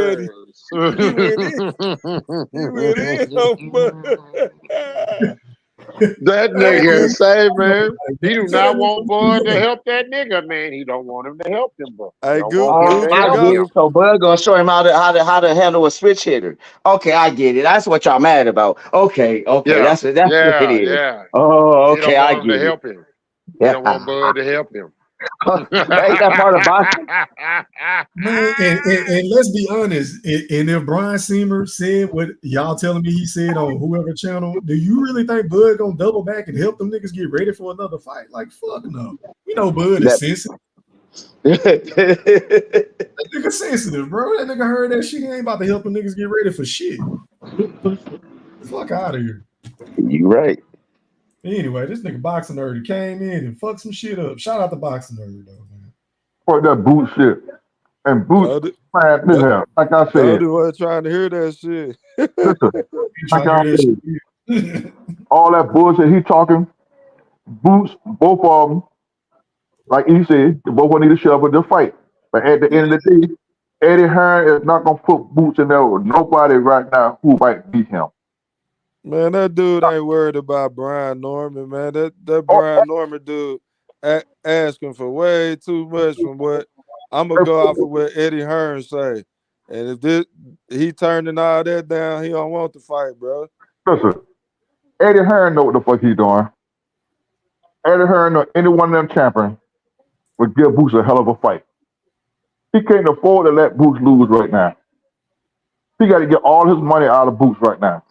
He went in on Buddy. That nigga say, man, he do not want Bud to help that nigga, man. He don't want him to help him, bro. I get it. So Bud gonna show him how to handle a switch hitter. Okay, I get it. That's what y'all mad about. Okay, Yeah. that's what it is. Yeah. Oh, He okay, don't I want him get to it. help him. He don't want Bud to help him. Ain't that part of boxing? Man, and let's be honest, and if Brian Seamer said what y'all telling me he said on whoever channel, do you really think Bud gonna double back and help them niggas get ready for another fight? Like, fuck no. You know Bud is sensitive. That nigga sensitive, bro. That nigga heard that shit. He ain't about to help them niggas get ready for shit. Fuck out of here. You right. Anyway, this nigga Boxing Nerd came in and fucked some shit up. Shout out to Boxing Nerd, though, man. For that boot shit. And Boots, man, this here. Like I said. I wasn't trying to hear that shit. Listen, like I said, all that bullshit he talking, Boots, both of them, like he said, they both need to shut up with the fight. But at the end of the day, Eddie Hearn is not gonna put Boots in there with nobody right now who might beat him. Man, that dude ain't worried about Brian Norman, man. That Brian Norman dude asking for way too much from what I'm gonna go off of what Eddie Hearn say. And if he turning all that down, he don't want to fight, bro. Listen, Eddie Hearn know what the fuck he doing. Eddie Hearn or any one of them champions would give Boots a hell of a fight. He can't afford to let Boots lose right now. He got to get all his money out of Boots right now.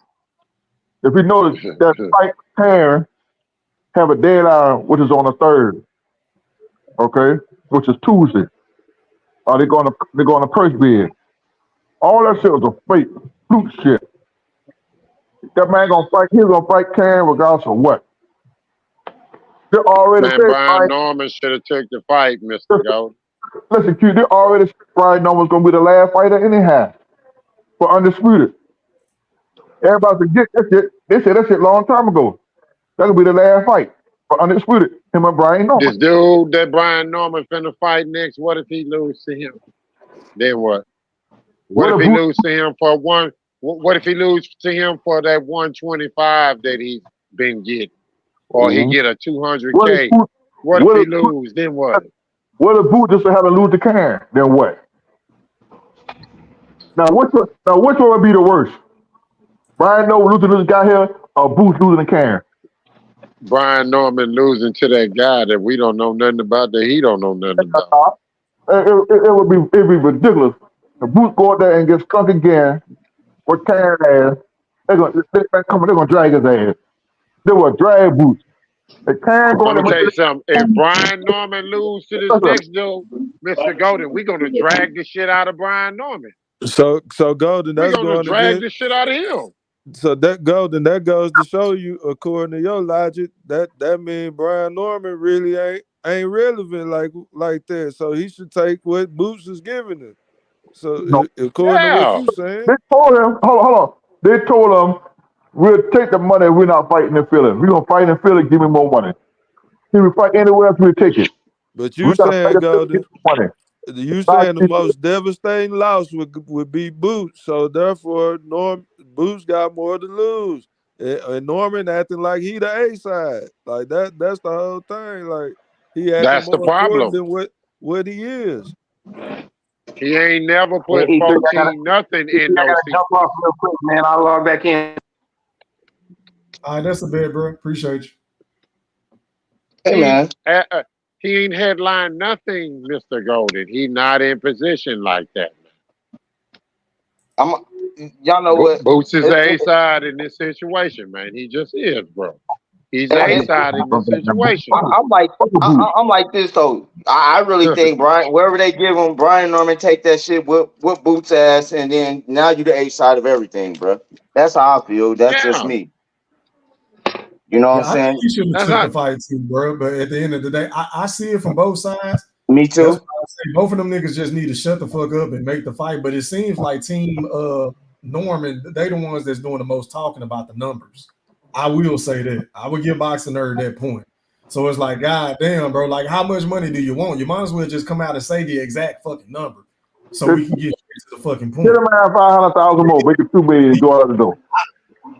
If you notice that fight Karen have a deadline, which is on the 3rd, okay, which is Tuesday. They're going to purse bid. All that shit was a fake fluke shit. That man gonna fight. He's gonna fight Karen regardless of what. They already Man, Brian Norman should have took the fight, Mr. Gold. Listen, Q, they already said Brian Norman's gonna be the last fighter anyhow for Undisputed. Everybody forget that shit. They said that shit long time ago. That could be the last fight for Undisputed. Him and Brian Norman. This dude that Brian Norman finna fight next, what if he lose to him? Then what? What if he lose to him for one? What if he lose to him for that 125 that he's been getting? Or he get a 200K? What if he lose? Then what? What if Boot just had to lose to Karen? Then what? Now which one would be the worst? Brian Norman losing to this guy here, or Boot losing to Karen? Brian Norman losing to that guy that we don't know nothing about, that he don't know nothing about. It'd be ridiculous. If Boot go out there and get skunked again with Karen ass, they're gonna drag his ass. They will drag Boot. If Karen I'm gonna tell you something. If Brian Norman lose to this next dude, Mr. Golden, we're gonna drag the shit out of Brian Norman. So Golden, that's we're gonna drag the shit out of him. So that Golden, that goes to show you, according to your logic, that means Brian Norman really ain't ain't relevant like that. So he should take what Boots is giving him. No. So according to what Yeah. you saying, They told him, hold on. They told him, we'll take the money, we're not fighting in Philly. We're going to fight in Philly, give me more money. If we fight anywhere else, we'll take it. but We you got to fight saying, in Philly, get Golden, the money. you Not saying the keep most devastating loss would be Boots. So therefore, Boots got more to lose. And Norman acting like he the A side. Like that's the whole thing. Like he acting That's the more important problem. than what he is. He ain't never Hey, put E3, 14 nothing in I no gotta seat. jump off real quick, man. I'll log back in. All right, that's a bit, bro. Appreciate you. Hey, He man. he ain't headline nothing, Mr. Golden. He not in position like that. Y'all know what? Boots is A side in this situation, man. He just is, bro. He's A side in this situation. I'm like this though. I really think Brian, wherever they give him, Brian Norman take that shit with Boots ass, and then now you the A side of everything, bro. That's how I feel. That's just Yeah. me. You know what Yeah, I'm I think saying? he shouldn't have That's took not the fight too, bro. But at the end of the day, I see it from both sides. Me That's too. why I say both of them niggas just need to shut the fuck up and make the fight. But it seems like Team Norman, they the ones that's doing the most talking about the numbers. I will say that. I would give Boxing Nerd that point. So it's like, God damn, bro, like how much money do you want? You might as well just come out and say the exact fucking number so we can get straight to the fucking Get point. him out 500,000 more, make it 2 million, and go out the door.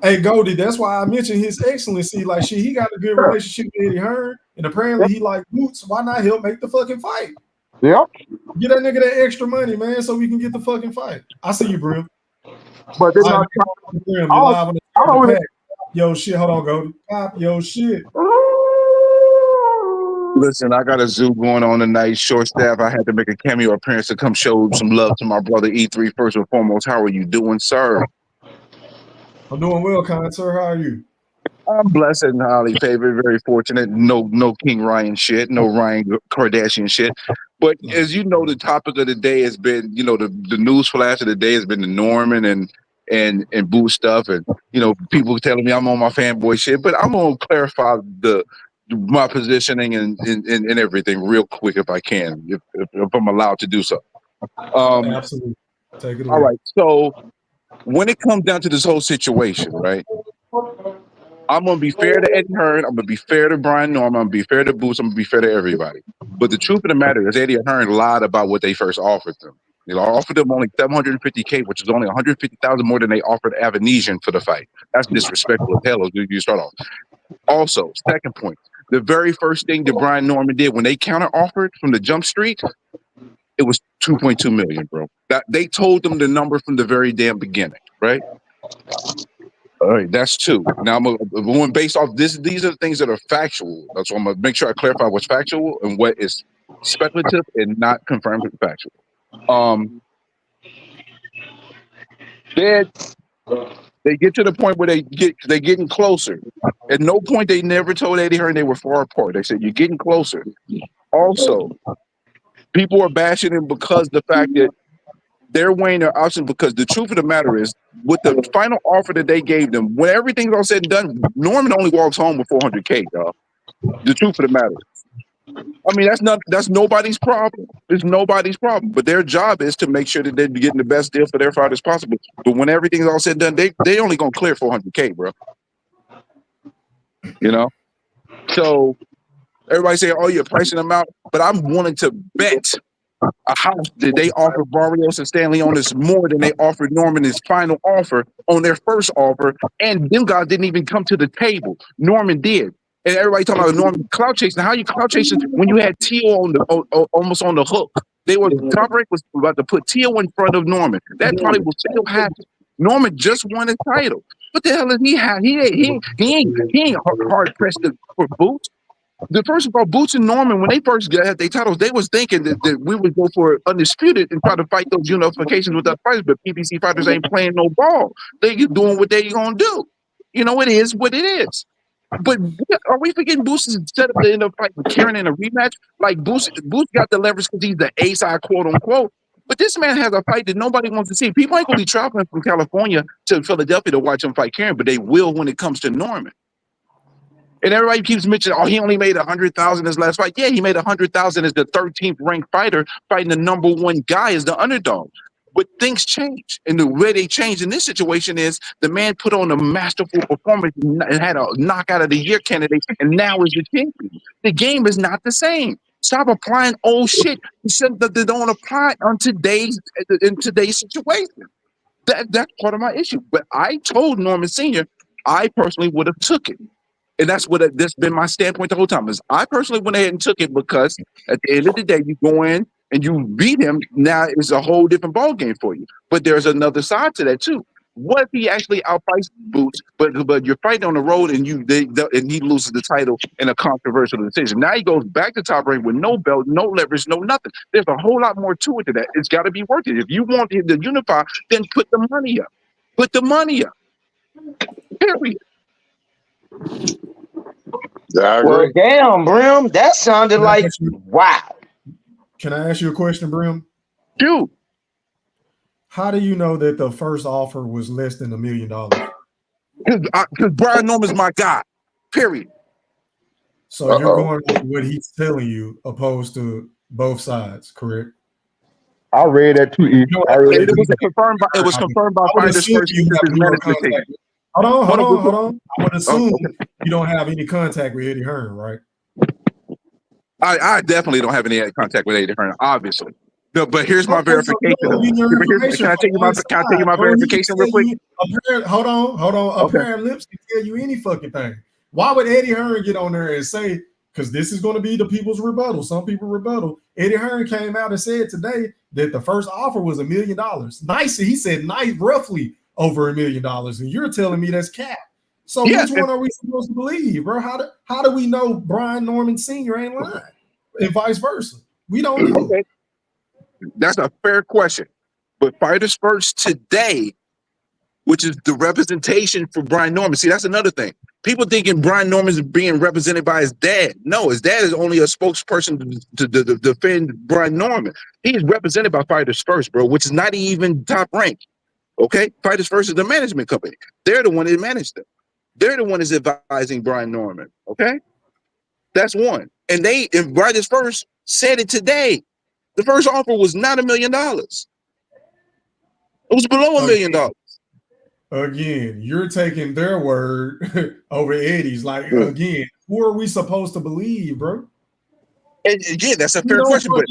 Hey, Goldie, that's why I mentioned his excellency. Like, shit, he got a good relationship with Eddie Hearn, and apparently he like Boots. Why not help make the fucking fight? Yeah. Get that nigga that extra money, man, so we can get the fucking fight. I see you, bro. But they're All right, not man, you're I live on don't the really. pack. Yo, shit, hold on, Goldie. Pop your shit. Listen, I got a zoo going on tonight. Short staff. I had to make a cameo appearance to come show some love to my brother E3 first and foremost. How are you doing, sir? I'm doing well, kind sir. How are you? I'm blessed and highly favored, very fortunate. No King Ryan shit, no Ryan Kardashian shit. But as you know, the topic of the day has been, the news flash of the day has been the Norman and Boo stuff, and people telling me I'm on my fanboy shit. But I'm gonna clarify my positioning and everything real quick if I can, if I'm allowed to do so. Absolutely. Take it away. All right. So when it comes down to this whole situation, right? I'm gonna be fair to Eddie Hearn. I'm gonna be fair to Brian Norman. I'm gonna be fair to Boots. I'm gonna be fair to everybody. But the truth of the matter is, Eddie Hearn lied about what they first offered them. They offered them only $750K, which is only $150,000 more than they offered Avanesian for the fight. That's disrespectful as hell. You start off. Also, second point, the very first thing that Brian Norman did when they counter offered from the jump street, it was 2.2 million, bro. That they told them the number from the very damn beginning, right? All right, that's two. Now I'm going based off this. These are the things that are factual. That's why I'm gonna make sure I clarify what's factual and what is speculative and not confirmed with factual. Then they get to the point where they're getting closer. At no point they never told Eddie Hearn they were far apart. They said you're getting closer. Also, people are bashing him because the fact that they're weighing their options, because the truth of the matter is, with the final offer that they gave them, when everything's all said and done, Norman only walks home with $400K, y'all. The truth of the matter is. I mean, that's nobody's problem. It's nobody's problem. But their job is to make sure that they're getting the best deal for their fighters possible. But when everything's all said and done, they only gonna clear $400K, bro. So everybody say, "Oh, you're pricing them out," but I'm willing to bet a house that they offered Barrios and Stanley on this more than they offered Norman his final offer on their first offer, and them guys didn't even come to the table. Norman did, and everybody talking about Norman clout chasing. How you clout chasing when you had Tio on the almost on the hook? Top Rank was about to put Tio in front of Norman. That probably will still happen. Norman just won his title. What the hell is he have? He ain't hard pressed for Boots. First of all, Boots and Norman, when they first got their titles, they was thinking that we would go for undisputed and try to fight those unifications with our fighters, but PBC fighters ain't playing no ball. They doing what they gonna do. It is what it is. But are we forgetting Boots is set up to end up fighting Kieran in a rematch? Like Boots got the leverage because he's the A side, quote unquote. But this man has a fight that nobody wants to see. People ain't gonna be traveling from California to Philadelphia to watch him fight Kieran, but they will when it comes to Norman. And everybody keeps mentioning, oh, he only made 100,000 his last fight. Yeah, he made 100,000 as the 13th ranked fighter fighting the number one guy as the underdog. But things change, and the way they change in this situation is the man put on a masterful performance and had a knockout of the year candidate, and now is the champion. The game is not the same. Stop applying old shit that they don't apply in today's situation. That's part of my issue. But I told Norman Sr. I personally would have took it. And that's been my standpoint the whole time. Is I personally went ahead and took it because at the end of the day, you go in and you beat him. Now it's a whole different ball game for you. But there's another side to that too. What if he actually outpriced Boots, but you're fighting on the road and and he loses the title in a controversial decision? Now he goes back to Top Rank with no belt, no leverage, no nothing. There's a whole lot more to it than that. It's got to be worth it. If you want him to unify, then put the money up. Put the money up. Period. Well, damn, Brim, that sounded like wow. Can I ask you a question, Brim? Dude. How do you know that the first offer was less than $1 million? Because Brian Norman's my guy. Period. So you're going with what he's telling you, opposed to both sides, correct? I read that too. It was confirmed by Fighters First. Hold on. I would assume you don't have any contact with Eddie Hearn, right? I definitely don't have any contact with Eddie Hearn, obviously. No, but here's my verification. Can I tell you my verification real quick? Hold on. Apparent lips can tell you any fucking thing. Why would Eddie Hearn get on there and say, because this is going to be the people's rebuttal, some people rebuttal. Eddie Hearn came out and said today that the first offer was $1 million. Nice, he said roughly over $1 million, and you're telling me that's cap. So which one are we supposed to believe, bro? How do we know Brian Norman Sr. ain't lying, and vice versa? We don't know. Okay. That's a fair question. But Fighters First today, which is the representation for Brian Norman. See, that's another thing. People thinking Brian Norman is being represented by his dad. No, his dad is only a spokesperson to defend Brian Norman. He's represented by Fighters First, bro, which is not even Top Rank. Okay? Fighters First is the management company. They're the one that managed them. They're the one that's advising Brian Norman. Okay? That's one. And Fighters First said it today. The first offer was not $1 million. It was below $1 million. Again, you're taking their word over Eddie's. Like, again, who are we supposed to believe, bro? And yeah, that's a fair question. But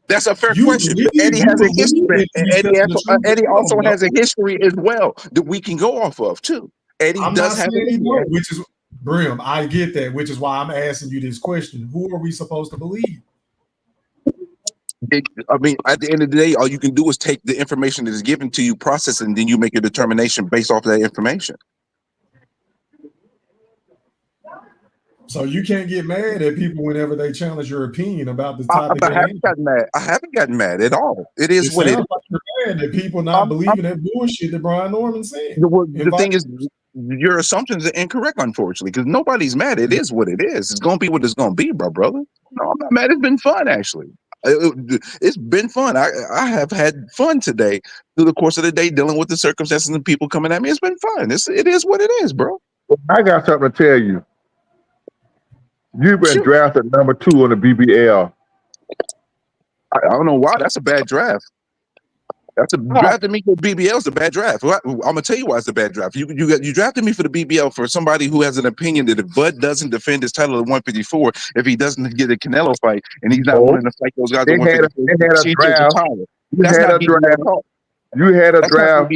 that's a fair question. Eddie has a history. Eddie also has a history as well that we can go off of too. Eddie does have a history. Which is Brim. I get that, which is why I'm asking you this question. Who are we supposed to believe? I mean, at the end of the day, all you can do is take the information that is given to you, process it, and then you make a determination based off of that information. So you can't get mad at people whenever they challenge your opinion about the topic. I haven't gotten mad. I haven't gotten mad at all. It is what it is. Like you're mad that people not believing that bullshit that Brian Norman said. The thing is, your assumptions are incorrect, unfortunately, because nobody's mad. It is what it is. It's going to be what it's going to be, brother. No, I'm not mad. It's been fun, actually. It's been fun. I have had fun today through the course of the day dealing with the circumstances and people coming at me. It's been fun. It is what it is, bro. Well, I got something to tell you. You've been drafted number 2 on the BBL. I don't know why. That's a bad draft. Drafting me for BBL is a bad draft. I'm gonna tell you why it's a bad draft. You drafted me for the BBL for somebody who has an opinion that if Bud doesn't defend his title at 154, if he doesn't get a Canelo fight, and he's not willing to fight those guys at 154, they had a draft. You had a draft.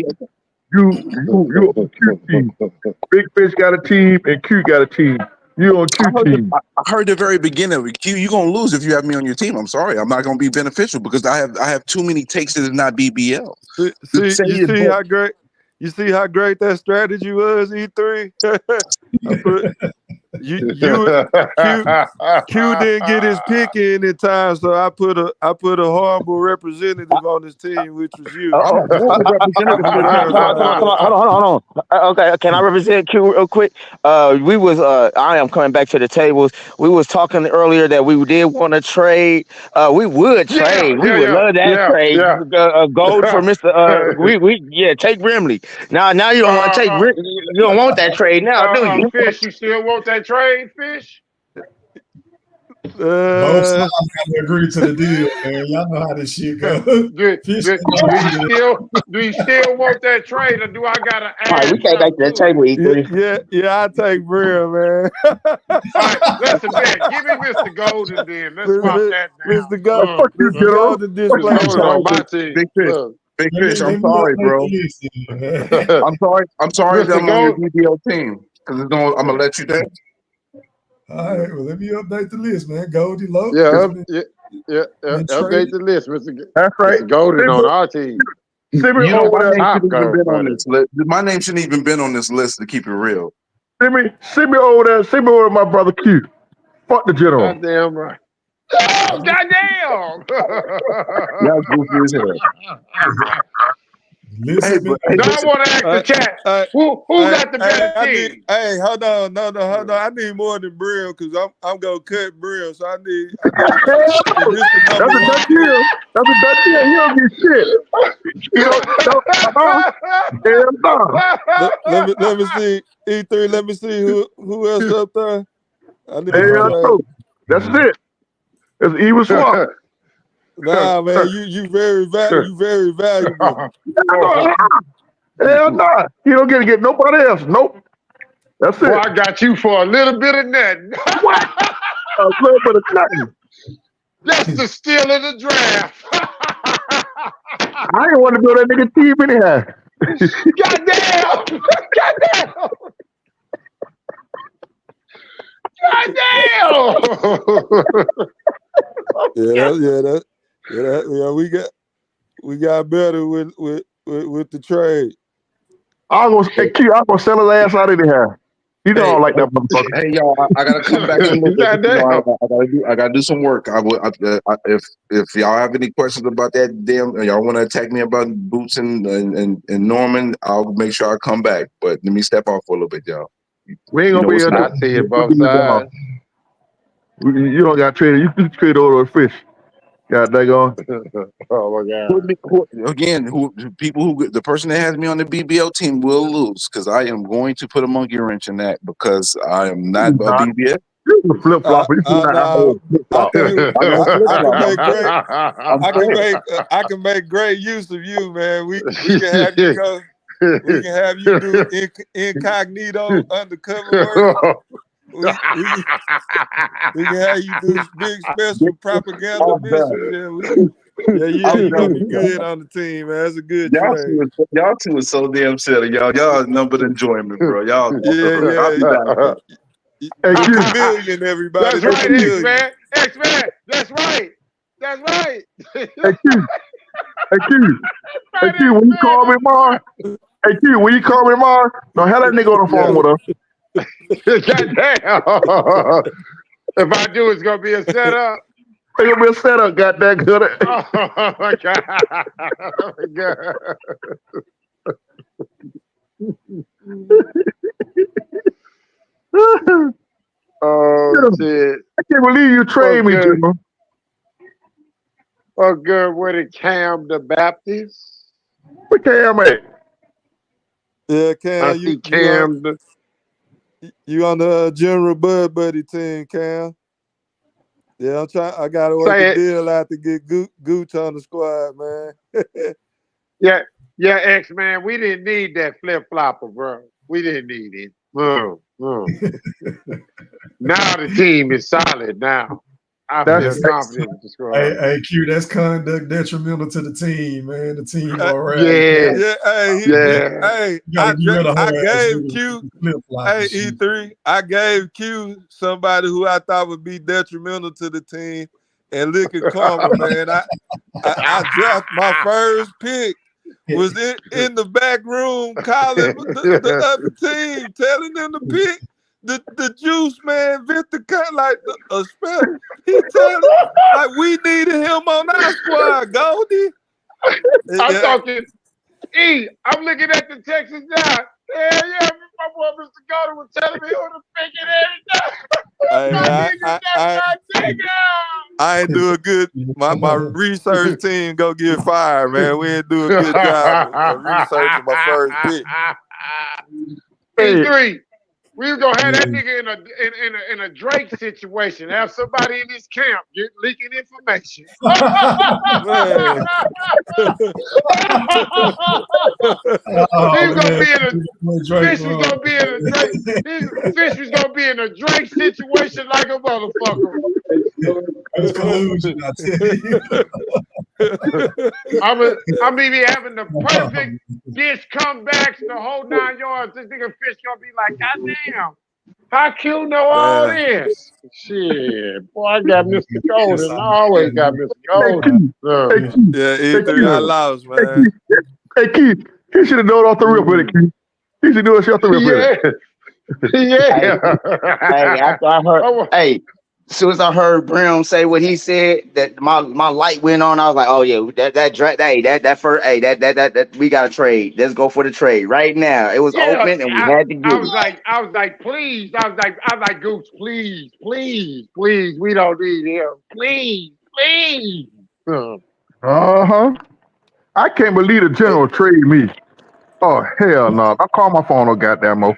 You on Q team. Big Fish got a team and Q got a team. You on Q team. I heard the very beginning of it. Q, you're gonna lose if you have me on your team. I'm sorry, I'm not gonna be beneficial because I have too many takes that is not BBL. You see how great that strategy was, E3. Q didn't get his pick in time, so I put a horrible representative on his team, which was you. I'm a horrible representative for the team. Hold on. Okay, can I represent Q real quick? I am coming back to the tables. We was talking earlier that we did want to trade. We would trade. We would love that trade. Gold for Mr. Take Brimley. Now you don't want to take. You don't want that trade now, do you? Fish, you still want that trade, Fish? Both sides got to agree to the deal, man. Y'all know how this shit goes. Do you still want that trade, or do I gotta add? All right, we came back to the table, E3. Yeah, I take Brim, man. All right, let's bet. Give me Mr. Golden then. Let's swap that now. Mr. Golden, fuck you, Golden display. Big Fish, I'm sorry, bro. I'm sorry that I'm on your BBL team because I'm gonna let you down. All right, well, let me update the list, man. Goldie Low. Update the list, Mr. That's right. Mr. Golden on our team. My name shouldn't even been on this list to keep it real. Send me over there. Send me over to my brother Q. Fuck the general. Goddamn right. Oh, goddamn! That's goofy as hell. Now I want to ask the chat. Who got the best team? Hold on. No. I need more than Brill because I'm gonna cut Brill. So I need That's a done deal. That's a done deal. He don't get shit. Let me see E3. Let me see who else up there. I need That's it. It's even swap. Nah, man, you very valuable. Hell nah. You don't get nobody else. Nope. That's it. Well, I got you for a little bit of nothing. What? A little bit of nothing. That's the steal of the draft. I didn't want to build that nigga team anyhow. Goddamn! We got better with the trade. I'm gonna sell his ass out anyhow. You know I don't like that motherfucker. Hey y'all, I gotta come back and look at I gotta do some work. If y'all have any questions about that y'all want to attack me about Boots and Norman, I'll make sure I come back. But let me step off for a little bit, y'all. We ain't gonna be able to see it both sides. You don't got traded. You can trade over a Fish. God daggone. Oh my God. The person that has me on the BBL team will lose because I am going to put a monkey wrench in that because I am not a BBL. Flip flop. I can make great use of you, man. We can have you go. We can have you do incognito undercover work. We can have you do big special propaganda missions. You're gonna be good on the team, man. That's a good trade. Y'all two are so damn silly, y'all. Y'all are numbered enjoyment, bro. Y'all. Hey, chameleon, everybody. That's right, X-Man. That's right. Hey, Q, when you call me tomorrow, don't have that nigga on the phone with us. Goddamn. If I do, it's gonna be a setup. It's gonna be a setup, goddamn good. Oh my God. Oh my God. Oh shit. I can't believe you trained me, Jim. Oh good, where did Cam the Baptist? Where Cam at? Yeah, Cam. You on the General Bud Buddy team, Cam? Yeah, I'm trying. I gotta work a deal out to get Gooch on the squad, man. Yeah, X-Man. We didn't need that flip flopper, bro. We didn't need it. Now the team is solid. Now I feel confident with the squad. Hey, Q, that's conduct detrimental to the team, man. The team already. I gave Q. Hey, E3. I gave Q somebody who I thought would be detrimental to the team, and look at karma, man. I dropped my first pick. Was in the back room calling the other team, telling them to pick the juice man, Victor cut like a spell. He tell like we needed him on our squad, Goldie. I'm talking I'm looking at the Texas now. Yeah, my boy Mr. Goldie was telling me who to pick it I ain't do a good. My research team go get fired, man. We ain't do a good job of researching my first pick. E3, we was gonna have that nigga in a Drake situation. Have somebody in his camp leaking information. Man. He was gonna be in a Fish was gonna be in a Drake. Fish was gonna be in a Drake situation like a motherfucker. It's collusion, I tell you. I'm be having the perfect dish comebacks, the whole 9 yards. This nigga Fish gonna be like, God damn, how Q know all this? Shit, boy, I got Mr. Golden. I always got Mr. Golden. Yeah, E3, I lost, man. Hey, Keith, he should have known off the rip with it, Keith. He should know it off the rip with it. Yeah. Hey, after I heard, as soon as I heard Brim say what he said, that my light went on. I was like, oh yeah, that first, we got to trade. Let's go for the trade right now. It was open and we had to get it. I was like, please. I was like, Gooch, please. We don't need him. Please. I can't believe the general traded me. Oh hell no! I call my phone on goddamn mo.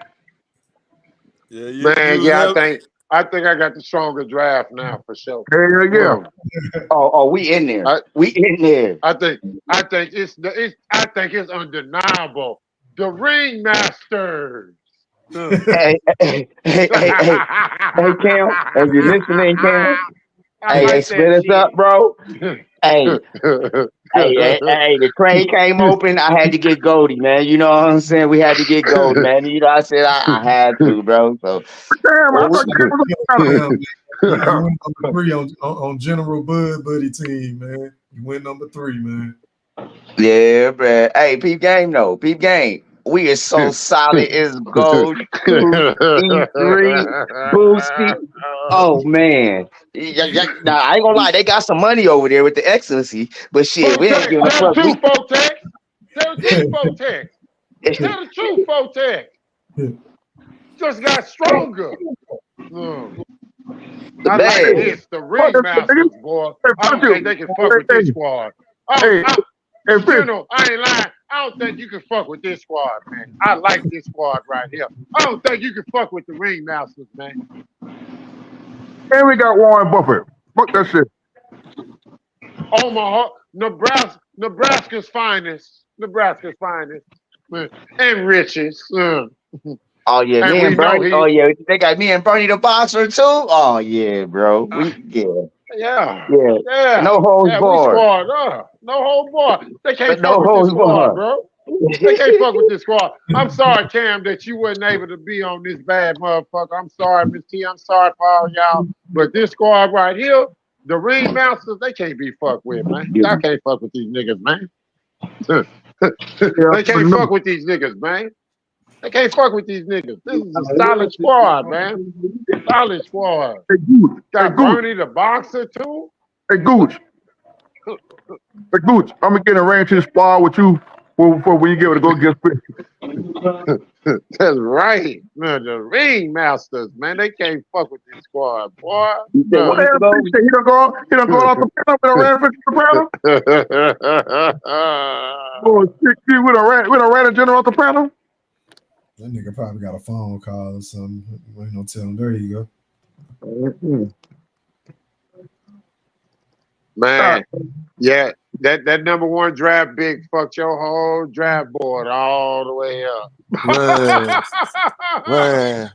I think I got the stronger draft now for sure. Hell yeah! We in there. We in there. I think it's undeniable. The Ringmasters. Hey, Cam, if you're listening, Cam. Hey, split us up, bro. Hey, the trade came open. I had to get Goldie, man. You know what I'm saying? We had to get Goldie, man. You know, I said I had to, bro. So, you went number 3 on General Buddy team, man. You went number 3, man. Yeah, man. Hey, peep game, though. Peep game. We are so solid as gold. E3, Boosty. Oh, man. Nah, I ain't gonna lie. They got some money over there with the excellency. But shit, we ain't giving a fuck. Tell the truth, Fotex. Just got stronger. I like this. The Ringmasters, boy. I don't think they can fuck with this squad. General, I ain't lying. I don't think you can fuck with this squad, man. I like this squad right here. I don't think you can fuck with the Ringmasters, man. And we got Warren Buffett. Fuck that shit. Oh my heart. Nebraska's finest. Man. And riches. Oh yeah, me and Bernie. Oh yeah, they got me and Bernie the boxer too. Oh yeah, bro. Yeah. No holds barred. No holds barred. They can't fuck with this squad, bro. They can't fuck with this squad. I'm sorry, Cam, that you wasn't able to be on this bad motherfucker. I'm sorry, Miss T. I'm sorry for all y'all. But this squad right here, the Ringmasters, they can't be fucked with, man. Y'all can't fuck with these niggas, man. They can't fuck with these niggas, man. They can't fuck with these niggas. This is a solid squad, man. Solid squad. Got Bernie the boxer, too. Hey, Gooch. I'm going to get arranged to the spar with you before when you get to go get Fish. That's right. Man, the Ringmasters, man, they can't fuck with this squad, boy. He don't go off the panel with a we done ran a general off the panel. That nigga probably got a phone call or something. We ain't gonna tell him. There you go. Man, yeah, that number 1 draft big fucked your whole draft board all the way up. Man.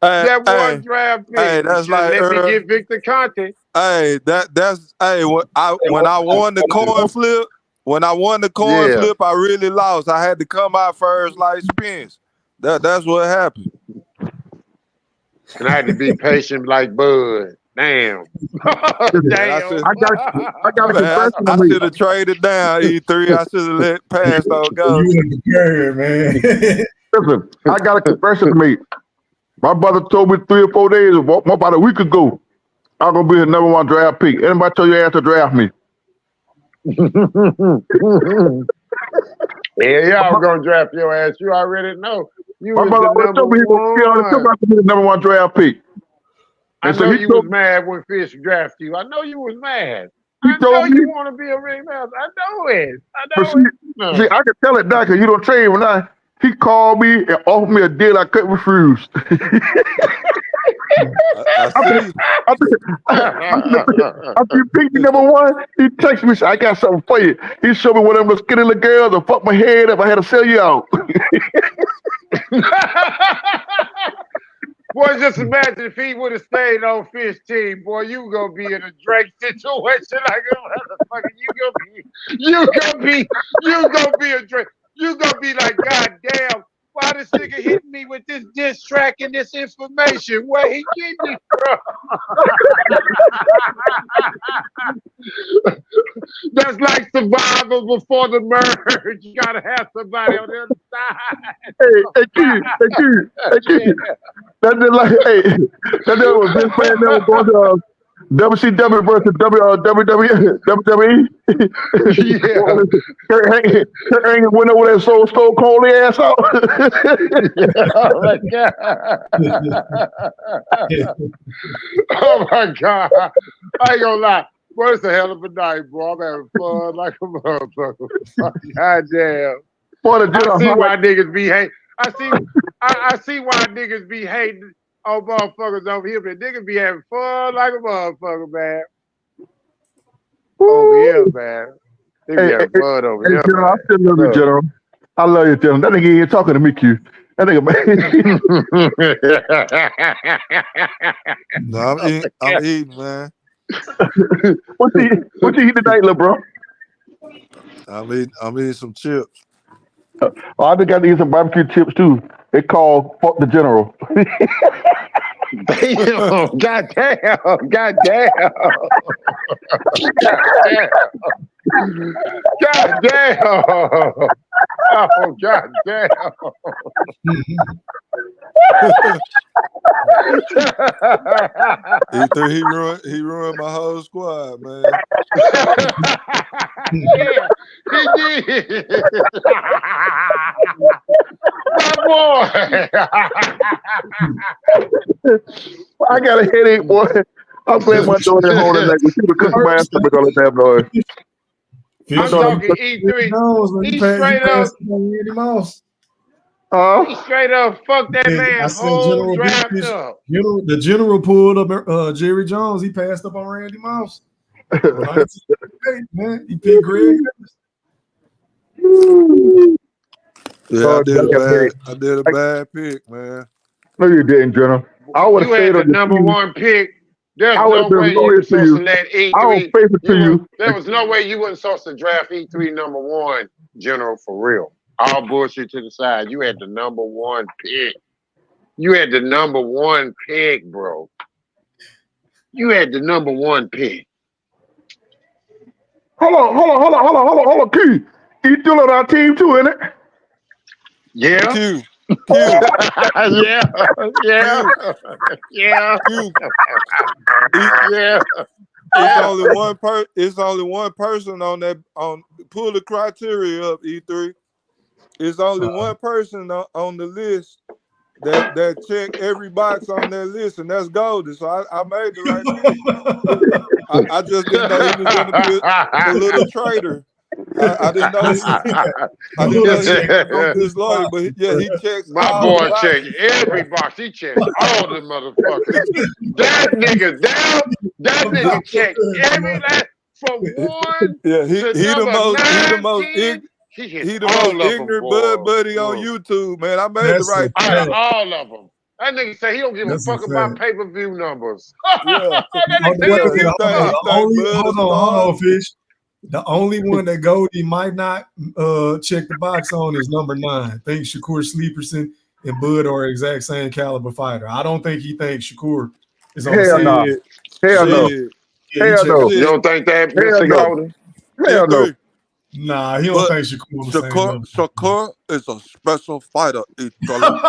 that one draft pick. Hey, that's like let me get Victor Conte. Hey, when I won the coin flip, flip, I really lost. I had to come out first like Spence. That's what happened. And I had to be patient like Bud. Damn. Damn. I got I should have traded down E3. I should have let pass on go. You in the carrier, man. Listen, I got a confession to make. My brother told me 3 or 4 days, about a week ago, I'm gonna be the #1 draft pick. Anybody tell your ass to draft me? Yeah, I'm gonna draft your ass. You already know. You My was brother the always number told me he was one. to be the #1 draft pick. I And so know he you told was mad when Fish drafted you. I know you was mad. he I know told me. you want to be a ringmaster. I know it. I But know it. see, I can tell it now because you don't trade when he called me and offered me a deal I couldn't refuse. I see. After you picked me #1, he texted me, said, I got something for you. He showed me one of them skinny little girls and fucked my head up. I had to sell you out. Boy, just imagine if he would have stayed on Fish team, boy, you gonna be in a Drake situation like a motherfucker. You gonna be a Drake. You gonna be like, God damn, why this nigga hitting me with this diss track and this information? Where he getting it from? That's like Survival before the merge. You gotta have somebody on the other side. Hey, Q. That did like, that was Vince McMahon that was going to WCW versus WWE. Yeah. Kurt Angle went over there, so Stone Cold the ass out. Oh my God. Oh my God. I ain't gonna lie. Boy, it's a hell of a night, bro. I'm having fun like a motherfucker. God damn. I see why niggas be hating. I see why niggas be hating on motherfuckers over here, but niggas be having fun like a motherfucker, man. Over here, man. They be having fun over here, General, man. I still love you, General. I love you, General. That nigga ain't talking to me, Q. That nigga, man. No, I'm eating, man. What you eat tonight, little bro? I'm eating some chips. Oh, I just got to eat some barbecue chips too. They call fuck the General. Damn, goddamn. God damn. Oh, goddamn. E3, he ruined my whole squad, man. Yeah, he did. My boy. I got a headache, boy. I'm glad my daughter home tonight. We should have cooked my ass up with all that damn noise. I'm talking E3. He straight up. He straight up fucked that man whole draft up. The General pulled up Jerry Jones. He passed up on Randy Moss. Man, he picked Greg. Yeah, I did a bad pick, man. No, you didn't, General. I would have stayed on the #1 pick. There's no way you were supposed to let E3. There was no way you wasn't supposed to draft E3 #1, General, for real. All bullshit to the side. You had the #1 pick. You had the #1 pick, bro. You had the #1 pick. Hold on, Q. He still on our team too, isn't it? Yeah. Q. Yeah. It's only one person on that. Pull the criteria up, E3. It's only one person on the list that checked every box on that list, and that's Goldie. So I made the right pick. I just didn't know he was going to be a little traitor. I didn't know he was disloyal, but yeah, he checks. My boy checked every box. He checked all the motherfuckers. That nigga checked every last from one. Yeah, he the most ignorant bud buddy on YouTube, man. I made the right pick. Out of all of them. That nigga say he don't give a fuck about pay-per-view numbers. Yeah. Hold on, Fish. The only one that Goldie might not check the box on is #9. I think Shakur Sleeperson and Bud are exact same caliber fighter. I don't think he thinks Shakur is on the same. Hell no. You don't think that, Mr. Goldie? Hell no. Nah, he don't think Shakur on the same level. Shakur is a special fighter, E-Thriller.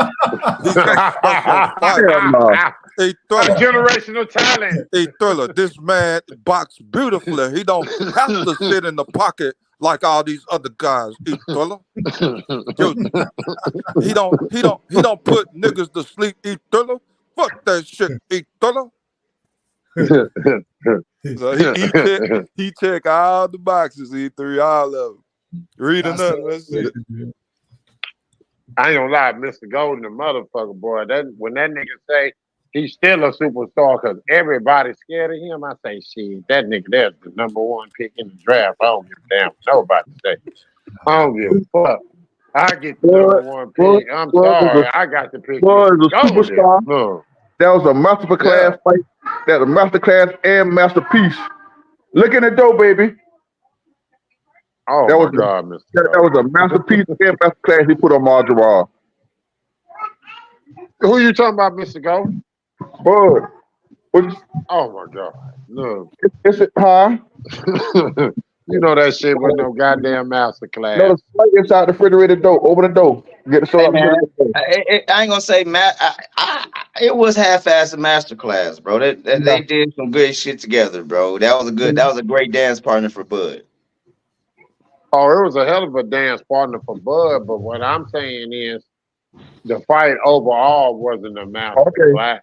He's a special fighter. A generational talent. E-Thriller, this man boxes beautifully. He don't have to sit in the pocket like all these other guys, E-Thriller. He don't put niggas to sleep, E-Thriller. Fuck that shit, E-Thriller. So he check all the boxes, E3, all of them. Read another, let's see. I ain't gonna lie, Mr. Golden, the motherfucker, boy. When that nigga say he's still a superstar because everybody's scared of him, I say, shit, that nigga there's the #1 pick in the draft. I don't give a damn what nobody say. I don't give a fuck. I get the #1 pick. I'm sorry, I got the pick. Boy, is a superstar. No. That was a masterclass fight. That was a masterclass and masterpiece. Look in the door, baby. Oh, that my was God, Mr. That was a masterpiece and masterclass he put on Marjorie. Who you talking about, Mr. Golden? Bud. Oh, my God. No. Is it, huh? You know that shit was no goddamn masterclass. No, the fight inside the refrigerator door. Open the door. Get the show up. I ain't gonna say it was half-assed a masterclass, bro. They did some good shit together, bro. That was a great dance partner for Bud. Oh, it was a hell of a dance partner for Bud, but what I'm saying is the fight overall wasn't a masterclass.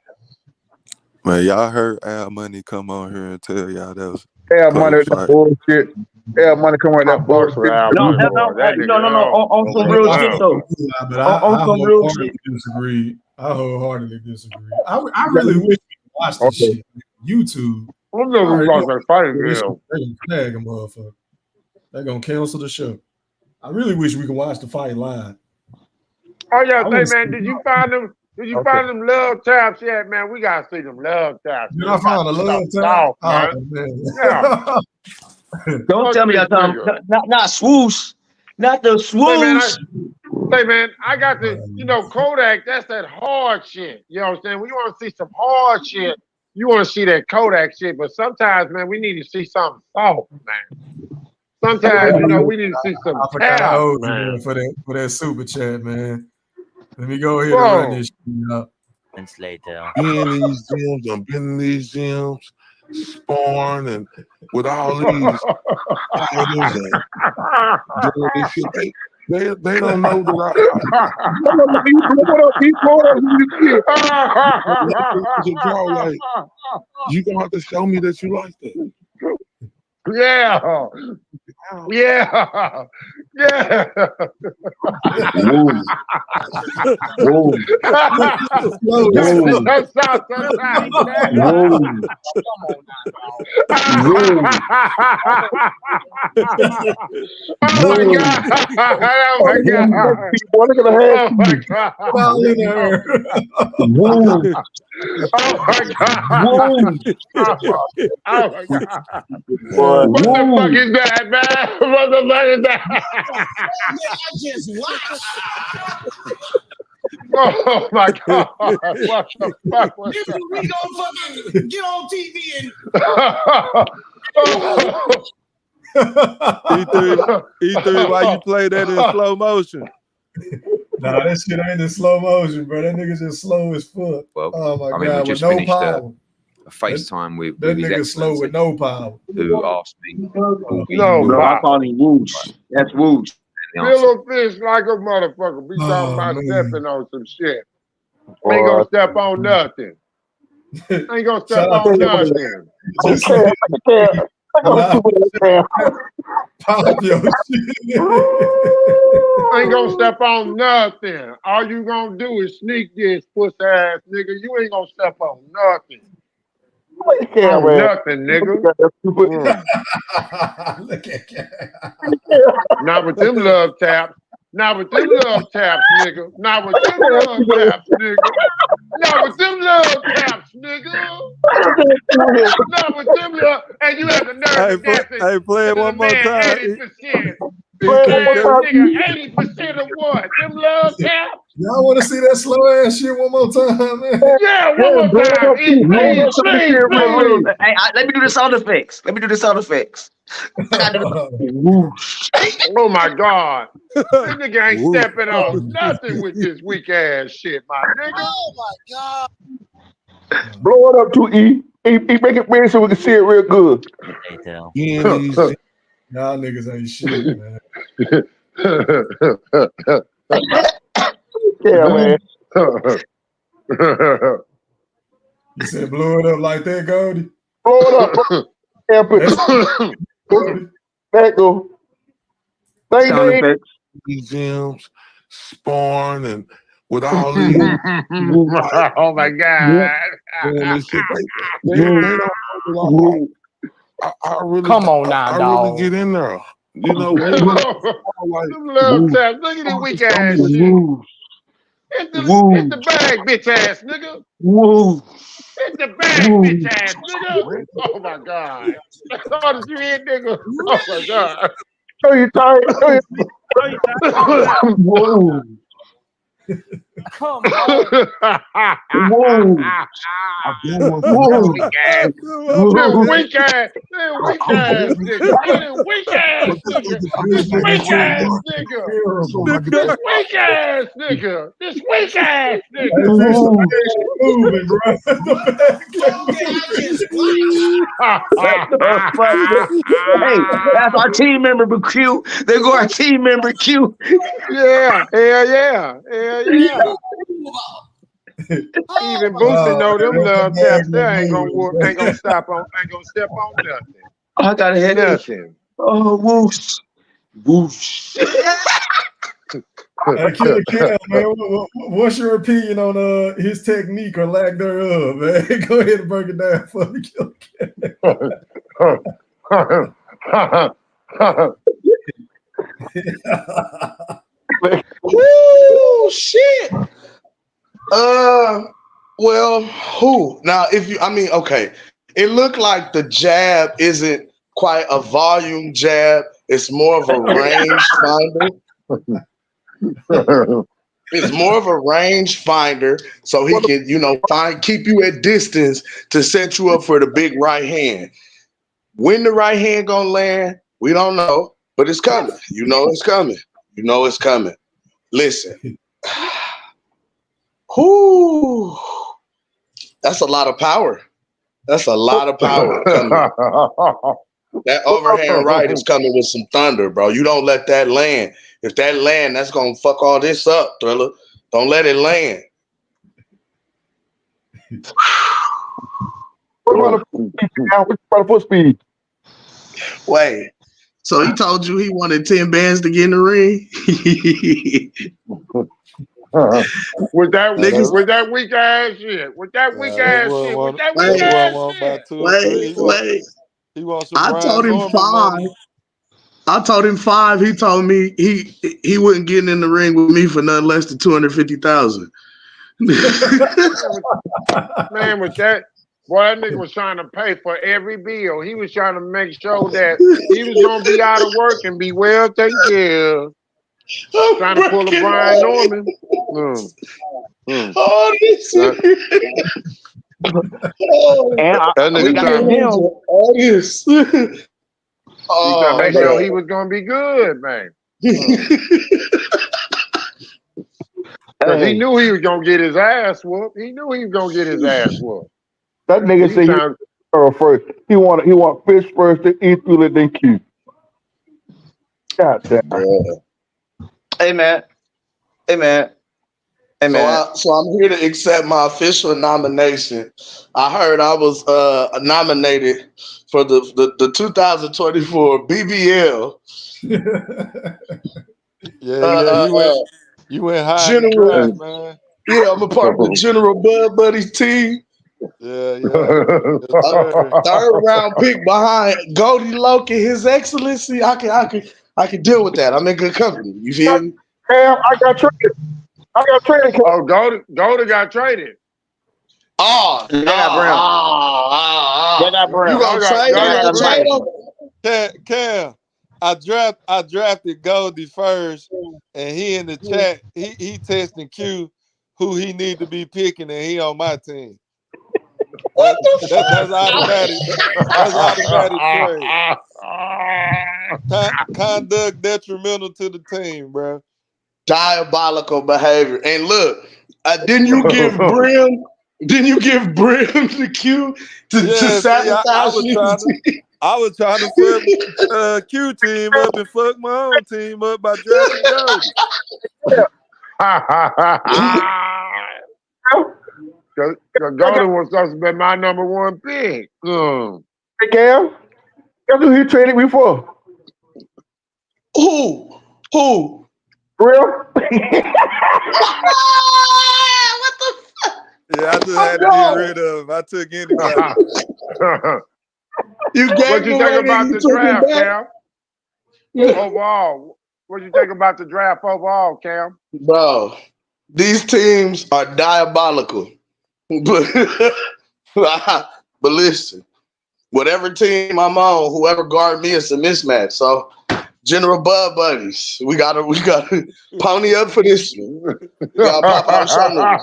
Man, y'all heard Al Money come on here and tell y'all that was Al Money, that bullshit. Al Money come on that bullshit. No, on some real shit though. On some real shit. I wholeheartedly disagree. I really wish we could watch this shit. YouTube. I'm never watching that fight They're again. gonna tag a motherfucker. They're gonna cancel the show. I really wish we could watch the fight live. Oh yeah, say man, did you find them? Did you find them love taps yet, man? We gotta see them love taps. Did I find a love tap? Man. Oh, man. Yeah. Don't tell me y'all talking not swoosh, not the swoosh. Say man, I got the Kodak. That's that hard shit. You know what I'm saying? When you want to see some hard shit, you want to see that Kodak shit. But sometimes, man, we need to see something soft, man. Sometimes, we need to see some taps, man. For that super chat, man. Let me go ahead and run this shit up. Later. Be in these gyms, I've been in these gyms, sparring and with all these doing this shit. They don't know that you gonna have to show me that you like that. Yeah. Yeah. Yeah. What the fuck is that, man? What the fuck is that? I just watched. Oh my God! What the fuck was that? We gonna fucking get on TV and. E3, why you play that in slow motion? Nah, that shit ain't in slow motion, bro. That nigga just slow as fuck. Well, oh my I mean, God, we just with no finished power. A FaceTime with that his nigga slow with no power. Who asked me? No, I call him Woosh. That's Woosh. Fill a fish like a motherfucker. Be talking about stepping on some shit. Ain't gonna step on nothing. Ain't gonna step on nothing. Pop your shit. Ain't gonna step on nothing. All you gonna do is sneak this pussy ass nigga. You ain't gonna step on nothing. Nothing, nigga. Look at Not with them love taps. Not with them love taps, nigga. Not with them love taps, nigga. Not with them love taps, nigga. Not with them love. And you have the nerve to dance. Hey, play it one more time. 80%. Nigga, 80% of what? Them love taps? Y'all want to see that slow ass shit one more time, man? Yeah, one more time. Please, please. Hey, let me do the sound effects. Let me do the sound effects. I got Oh my God. This nigga ain't stepping on nothing with this weak ass shit, my nigga. Oh my God. Blow it up to E. Make it big so we can see it real good. Y'all niggas ain't shit, man. Yeah, man. You said blow it up like that, Goldie? Blow it up. There go. Thank you. Museums, sparring, and with all these. Oh my God. I really, Come on now, I dog. really get in there. You know, Them little taps. Look at this weak ass shit. Hit the bag, bitch ass nigga. Woo. Hit the bag, bitch ass nigga. Oh my God. Oh, did you hear, nigga? Oh my God. Show you tired. Whoa. Come on. Whoa. Weak ass. Weak ass. Weak ass nigga. Weak ass nigga. This weak ass nigga. This weak ass nigga. This weak ass nigga. Moving, bro. Hey, that's our team member, Q. They go our team member, Q. Yeah, hell yeah. Hell yeah. Even Boosie know them little taps there ain't gonna step on nothing. I got a headache. Nothing. Oh, whoosh. Whoosh. Hey, Killer Cam, man, what's your opinion on his technique or lack thereof, man? Go ahead and break it down for me, Killer Cam. Woo, shit. Well, who? Now, okay. It looked like the jab isn't quite a volume jab. It's more of a range finder. It's more of a range finder, so he can, keep you at distance to set you up for the big right hand. When the right hand gonna land, we don't know, but it's coming. You know it's coming. You know it's coming. Listen. Whoo. That's a lot of power. That's a lot of power coming. That overhand right is coming with some thunder, bro. You don't let that land. If that land, that's gonna fuck all this up, Thriller. Don't let it land. What about the foot speed? Wait. So he told you he wanted 10 bands to get in the ring? With that weak ass shit. With that weak ass shit. With that weak ass shit. Wait. He wants some I Brian told him Norman 5. money. I told him 5. He told me he wouldn't get in the ring with me for nothing less than 250,000. Man, with that, boy, that nigga was trying to pay for every bill. He was trying to make sure that he was gonna be out of work and be well taken care of. Trying to pull a Brian Norman. Oh, this And that nigga trying to make sure he was gonna be good, man. Because he knew he was gonna get his ass whooped. He knew he was gonna get his ass whooped. That nigga said he first. He want fish first, then eat through it, then Q. God damn. Hey man. So I'm here to accept my official nomination. I heard I was nominated for the 2024 BBL. You went high in the General, draft, man. Yeah, I'm a part of the General Bud Buddies team. Yeah. Third round pick behind Goldie Loke and His Excellency. I can deal with that. I'm in good company. You feel me? Cam, I got traded. Oh, Goldie got traded. Oh, they got Brown. They got Brown. You gonna trade him? Cam, I drafted Goldie first, and he in the chat. He testing Q who he need to be picking, and he on my team. That's automatic. That's automatic trade. Conduct detrimental to the team, bro. Diabolical behavior. And look, didn't you give Brim? Didn't you give Brim the cue to sabotage I was trying to fuck Q team up and fuck my own team up by drafting Goldie. Goldie was supposed to be my number one pick. Hey, Cam, guess who he traded me for? Who? Real? Yeah, I just had to get rid of him. I took anybody. You gave What you think about the draft, Cam? Overall, what you think about the draft overall, Cam? Bro, these teams are diabolical. But listen, whatever team I'm on, whoever guard me is a mismatch. So General Bud Buddies, we gotta pony up for this one. We gotta pop our shoulders.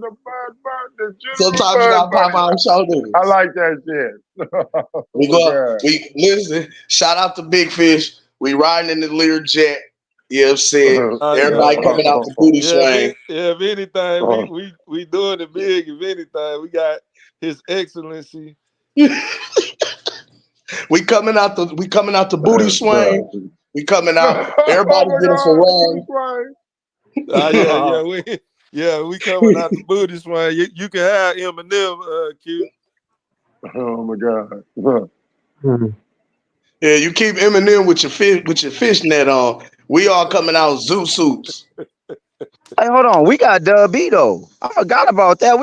The Bud, Sometimes you gotta pop our shoulders. I like that shit. We listen. Shout out to Big Fish. We riding in the Learjet. You know what I'm saying? Everybody coming out the booty swing. If anything, we doing it big. If anything, we got His Excellency. We coming out the booty swing. We coming out. Everybody get us a run. We coming out the booty swing. You can have Eminem, Q. Oh my God. Yeah, you keep Eminem with your fishnet on. We all coming out zoo suits. Hey, hold on. We got Dub B though. I forgot about that.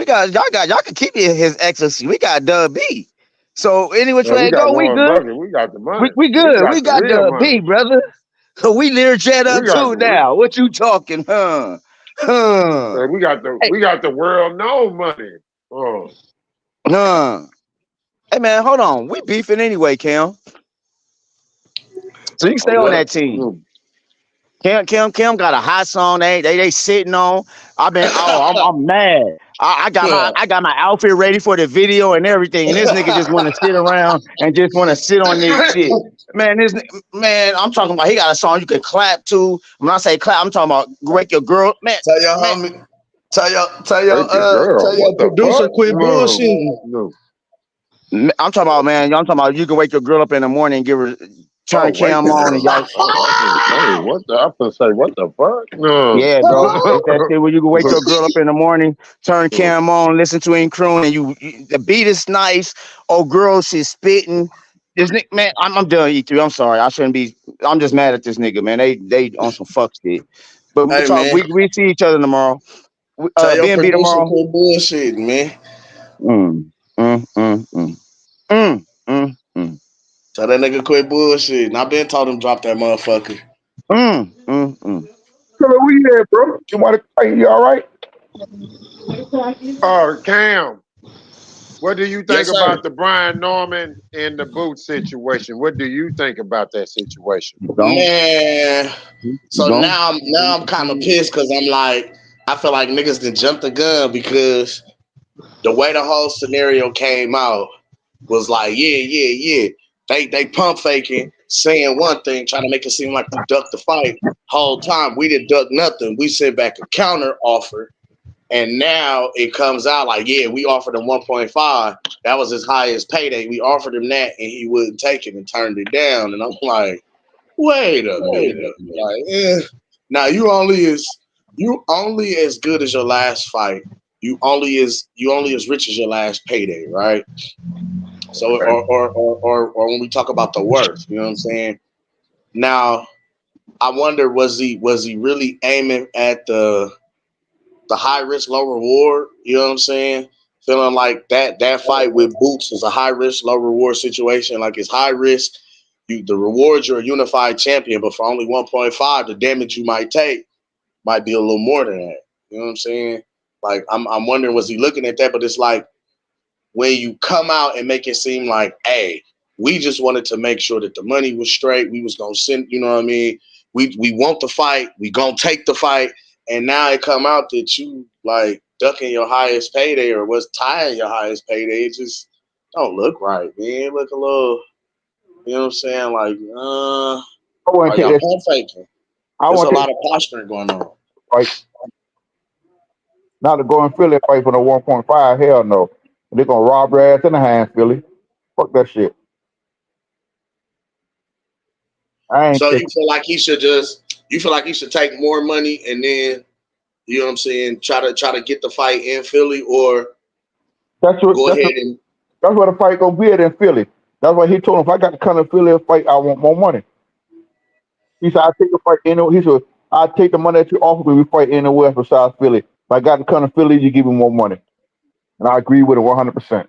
Y'all can keep His Excellency. We got Dub B. So any which way it go, we good. We got the money. We good. We got Dub B, brother. So we Learjet up too now. What you talking, huh? We got the world known money. Hey man, hold on. We beefing anyway, Cam. So you can stay on that team. Cam got a hot song they sitting on. I'm mad. I got my outfit ready for the video and everything, and this nigga just want to sit around and just want to sit on this shit. Man, I'm talking about he got a song you can clap to. When I say clap, I'm talking about wake your girl. Man, tell your producer quit bullshitting. I'm talking about, man. I'm talking about you can wake your girl up in the morning and give her turn Cam on and y'all. What the fuck? No. Yeah, bro. It's that shit where you can wake your girl up in the morning, turn Cam on, listen to him croon, and the beat is nice. Oh, girl, she's spitting. This nigga, man, I'm done. E3. I'm sorry. I shouldn't be. I'm just mad at this nigga, man. They on some fuck shit. But we see each other tomorrow. Tell your B&B producer tomorrow. quit bullshitting, man. Tell that nigga quit bullshitting. I been told him drop that motherfucker. So where you at, bro? You want to fight? You all right? Cam, what do you think about the Brian Norman and the boot situation? What do you think about that situation? Man, so now I'm kind of pissed because I'm like, I feel like niggas done jumped the gun because the way the whole scenario came out was like, yeah. They pump faking, saying one thing, trying to make it seem like we ducked the fight. Whole time we didn't duck nothing. We sent back a counter offer, and now it comes out like, yeah, we offered him 1.5. That was his highest payday. We offered him that, and he wouldn't take it and turned it down. And I'm like, wait a minute. Like, now you only as good as your last fight. You only as rich as your last payday, right? So, or when we talk about the worth, you know what I'm saying? Now, I wonder, was he really aiming at the high risk, low reward? You know what I'm saying? Feeling like that fight with Boots is a high risk, low reward situation. Like it's high risk, the rewards you're a unified champion, but for only 1.5, the damage you might take might be a little more than that. You know what I'm saying? Like I'm wondering, was he looking at that? But it's like, when you come out and make it seem like, hey, We just wanted to make sure that the money was straight. We was gonna send, you know what I mean? We want the fight. We gonna take the fight. And now it come out that you like ducking your highest payday or was tying your highest payday. It just don't look right, man. Look a little, you know what I'm saying? Like, I want are to take y'all that. pump faking? I There's a want to lot take of posturing going on. fight. Not to go in Philly and fight for the 1.5. Hell no. They're gonna rob your ass in the hand, Philly. Fuck that shit. I ain't So you taking. feel like he should take more money and then, you know what I'm saying, try to get the fight in Philly, or That's go ahead and where the fight gonna be at in Philly. That's why he told him if I got to come to Philly and fight, I want more money. He said I take the fight anywhere. He said I take the money that you offer me. We fight anywhere besides Philly. If I got to come to Philly, you give me more money. And I agree with it 100%.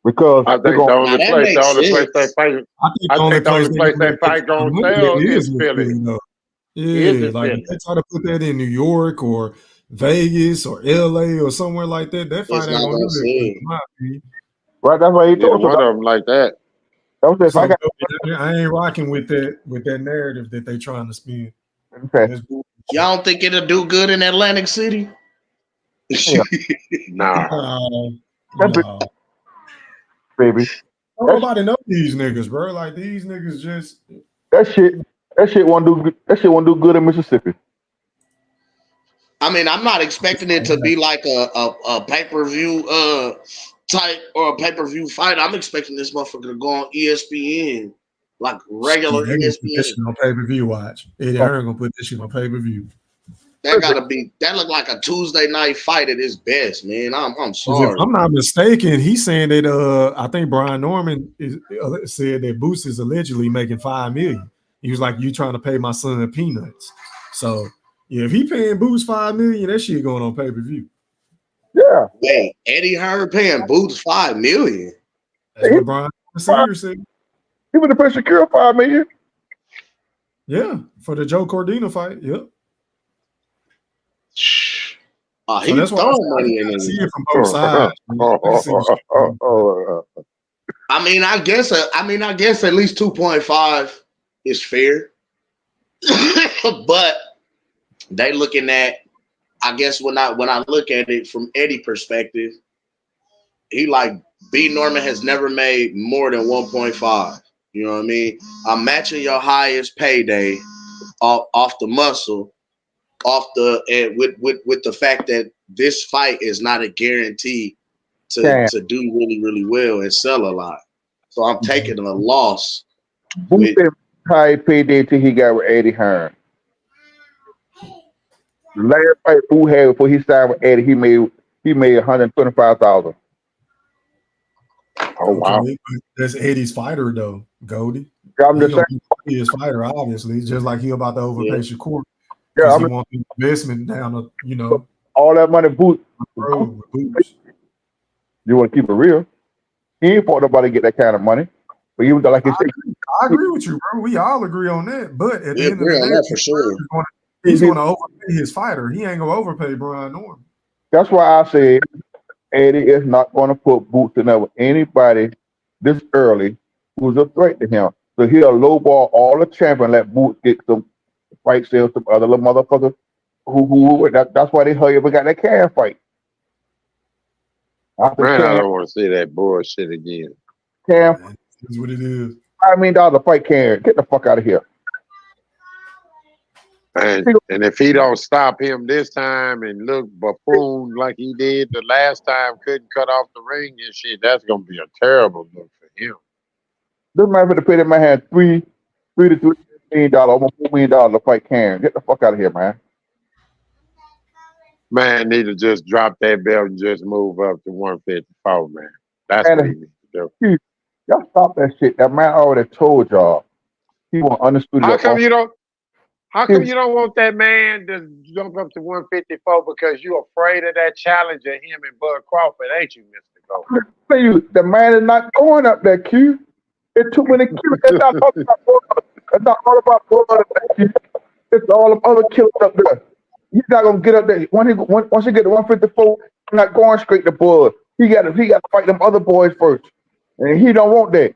Because I they're think gonna. the only place they fight, I think I the only think the place only they place can that make fight the gonna money sell is is in Philly. Philly, though. Is Yeah, in like if Philly. they try to put that in New York or Vegas or LA or somewhere like that, that fight it's ain't not gonna gonna do that good, sell. in my opinion. Right, that's why he Yeah, told us. one of them like that. That was if I So got. I ain't rocking with that narrative that they trying to spin. Okay. That's bullshit. Y'all don't think it'll do good in Atlantic City? Yeah. Nah. No. Baby. Don't That's, nobody know these niggas, bro. Like these niggas just that shit won't do good. That shit won't do good in Mississippi. I mean, I'm not expecting it to be like a pay-per-view type or a pay-per-view fight. I'm expecting this motherfucker to go on ESPN, like regular they gonna put that ESPN. shit on pay-per-view watch. Eddie Hearn gonna put this shit on pay-per-view. That look like a Tuesday night fight at its best, man. I'm Because if sorry. I'm not mistaken, he's saying that I think Brian Norman said that Boots is allegedly making $5 million. He was like, "You trying to pay my son peanuts?" So yeah, if he paying Boots $5 million, that shit going on pay-per-view. Yeah. Wait, Eddie Hearn paying Boots $5 million. That's what Brian Senior said. He would have paid Shakur $5 million. Yeah, for the Joe Cordina fight. Yep. Oh, So he's that's why I throwing money in gotta see it. it from both sides. I mean, I guess at least 2.5 is fair. But they looking at, I guess when I look at it from Eddie perspective, he like B Norman has never made more than 1.5. You know what I mean? I'm matching your highest payday off the muscle, with the fact that this fight is not a guarantee to do really, really well and sell a lot. So I'm taking a loss. Boots said high payday till he got with Eddie Hearn. The last fight Boo had before he signed with Eddie, he made $125,000. Oh wow. Okay, that's Eddie's fighter though, Goldie. I'm He just gonna saying. be his fighter, obviously, just like he about to overpay Shakur Yeah, because he wants the investment down the all that money Boots. road with Boots. You want to keep it real? He ain't fought nobody to get that kind of money. But he was like he said, I agree with you, bro. We all agree on that. But at We the end of agree the on day, that for sure. he's gonna overpay his fighter. He ain't gonna overpay Brian Norman. that's why I said Eddie is not going to put Boots in there with anybody this early who's a threat to him. So he'll lowball all the champion, let Boots get some fight sales, some other little motherfuckers that's why they hurry up and got that calf fight. After Man, I Cam don't want to see that bullshit again. That's what it is. $5 million to fight Cam. Get the fuck out of here. And if he don't stop him this time and look buffoon like he did the last time, couldn't cut off the ring and shit, that's gonna be a terrible look for him. This man for to pay that man $3 to $3 million, almost $4 million to fight Cam. Get the fuck out of here, man. Man need to just drop that belt and just move up to 154, man. That's what he needs to do. Y'all stop that shit. That man already told y'all. He want understood. How come you don't want that man to jump up to 154 because you're afraid of that challenge of him and Bud Crawford, ain't you, Mr. Gold? The man is not going up there, Q. There's too many kills. It's not all about blood. It's not all about blood. It's all of other killers up there. He's not gonna get up there. Once he get to 154, he's not going straight to blood. He got to fight them other boys first. And he don't want that.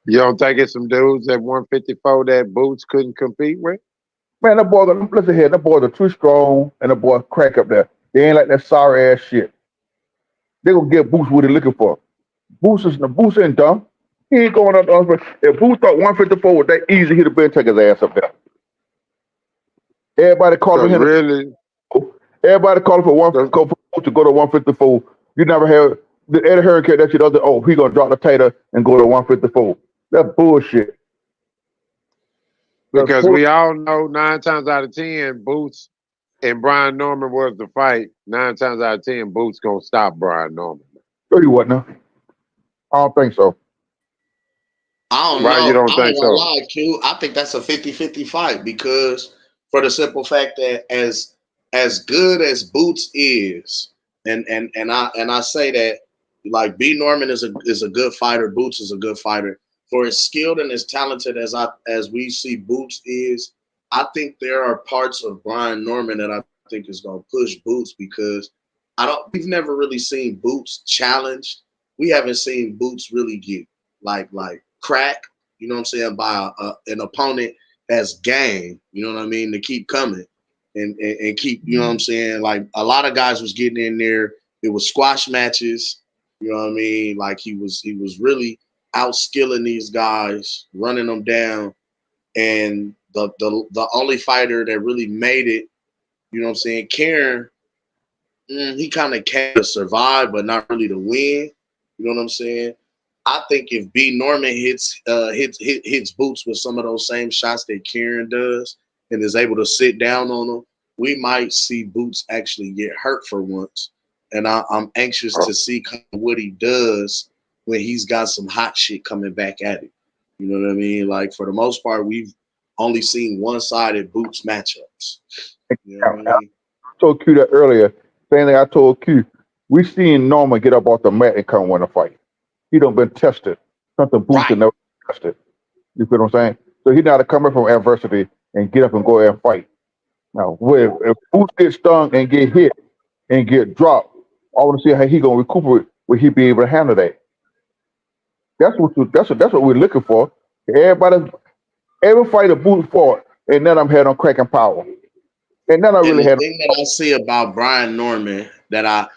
You don't think it's some dudes at 154 that Boots couldn't compete with? Man, that boy, listen here, that boys are too strong, and the boy crack up there. They ain't like that sorry ass shit. They gonna get Boots what he looking for. Boots ain't dumb. He ain't going up. If Boots thought 154 was that easy, he'd have been take his ass up there. Everybody calling him. Really? Everybody calling for Boots to go to 154. You never have the Eddie Hurricane that shit. Oh, he gonna drop the tater and go to 154. That's bullshit. Because we all know 9 times out of 10, Boots and Brian Norman was the fight. 9 times out of 10, Boots gonna stop Brian Norman. No, you what now? I don't think so. I don't Why know. you don't I think ain't gonna so? lie, Q. I think that's a 50-50 fight because for the simple fact that as good as Boots is, and I say that like B Norman is a good fighter, Boots is a good fighter. For as skilled and as talented as we see Boots is, I think there are parts of Brian Norman that I think is gonna push Boots because we've never really seen Boots challenged. We haven't seen Boots really get like crack, you know what I'm saying, by an opponent that's game, you know what I mean, to keep coming and keep, you know what I'm saying, like a lot of guys was getting in there. It was squash matches, you know what I mean, like he was really outskilling these guys, running them down, and the only fighter that really made it, you know what I'm saying, Karen, he kind of can survive, but not really to win. You know what I'm saying? I think if B Norman hits Boots with some of those same shots that Kieran does and is able to sit down on them, we might see Boots actually get hurt for once. And I'm anxious to see kind of what he does when he's got some hot shit coming back at him. You know what I mean? Like for the most part, we've only seen one-sided Boots matchups. You know what I mean? I told Q that earlier. Same thing I told Q. We seen Norman get up off the mat and come win a fight. He done been tested. Something Boots had never tested. You feel what I'm saying? So he know how to come up from adversity and get up and go ahead and fight. Now, if Boots get stung and get hit and get dropped, I want to see how he gonna recuperate. Will he be able to handle that? That's what we're looking for. Every fighter Boots fought, and none of them had on cracking power. And none of them And really the had. thing that I see about Brian Norman that I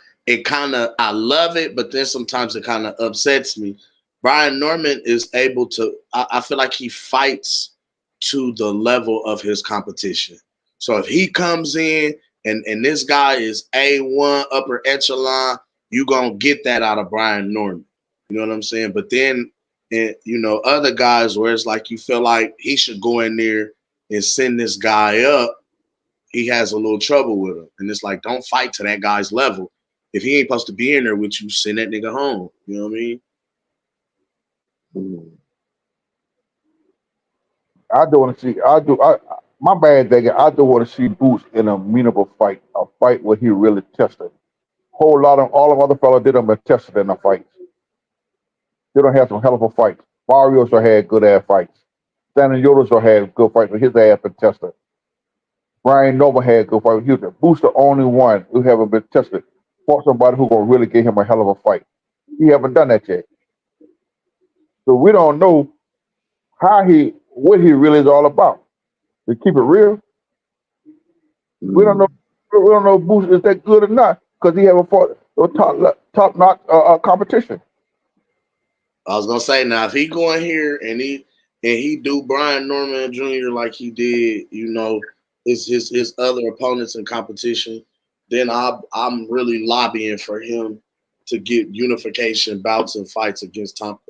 love it, but then sometimes it kind of upsets me. Brian Norman is able to, I feel like he fights to the level of his competition. So if he comes in and this guy is A1 upper echelon, you gonna get that out of Brian Norman. You know what I'm saying? But then, other guys where it's like you feel like he should go in there and send this guy up, he has a little trouble with him. And it's like, don't fight to that guy's level. If he ain't supposed to be in there with you, send that nigga home. You know what I mean? I do want to see. My bad thing. I do want to see Boots in a meaningful fight, a fight where he really tested. Whole lot of all of other fellas did them been tested in the fights. They don't have some hell of a fights. Barrios had good ass fights. Shannon Yoder's had good fights, but his ass been tested. Brian Noble had good fights. Boots the only one who haven't been tested. Fought somebody who gonna really give him a hell of a fight. He haven't done that yet. So we don't know what he really is all about. To keep it real, we don't know. We don't know if Boots is that good or not because he haven't fought a top notch competition. I was gonna say now if he go in here and he do Brian Norman Jr. like he did, his other opponents in competition, then I'm really lobbying for him to get unification bouts and fights against top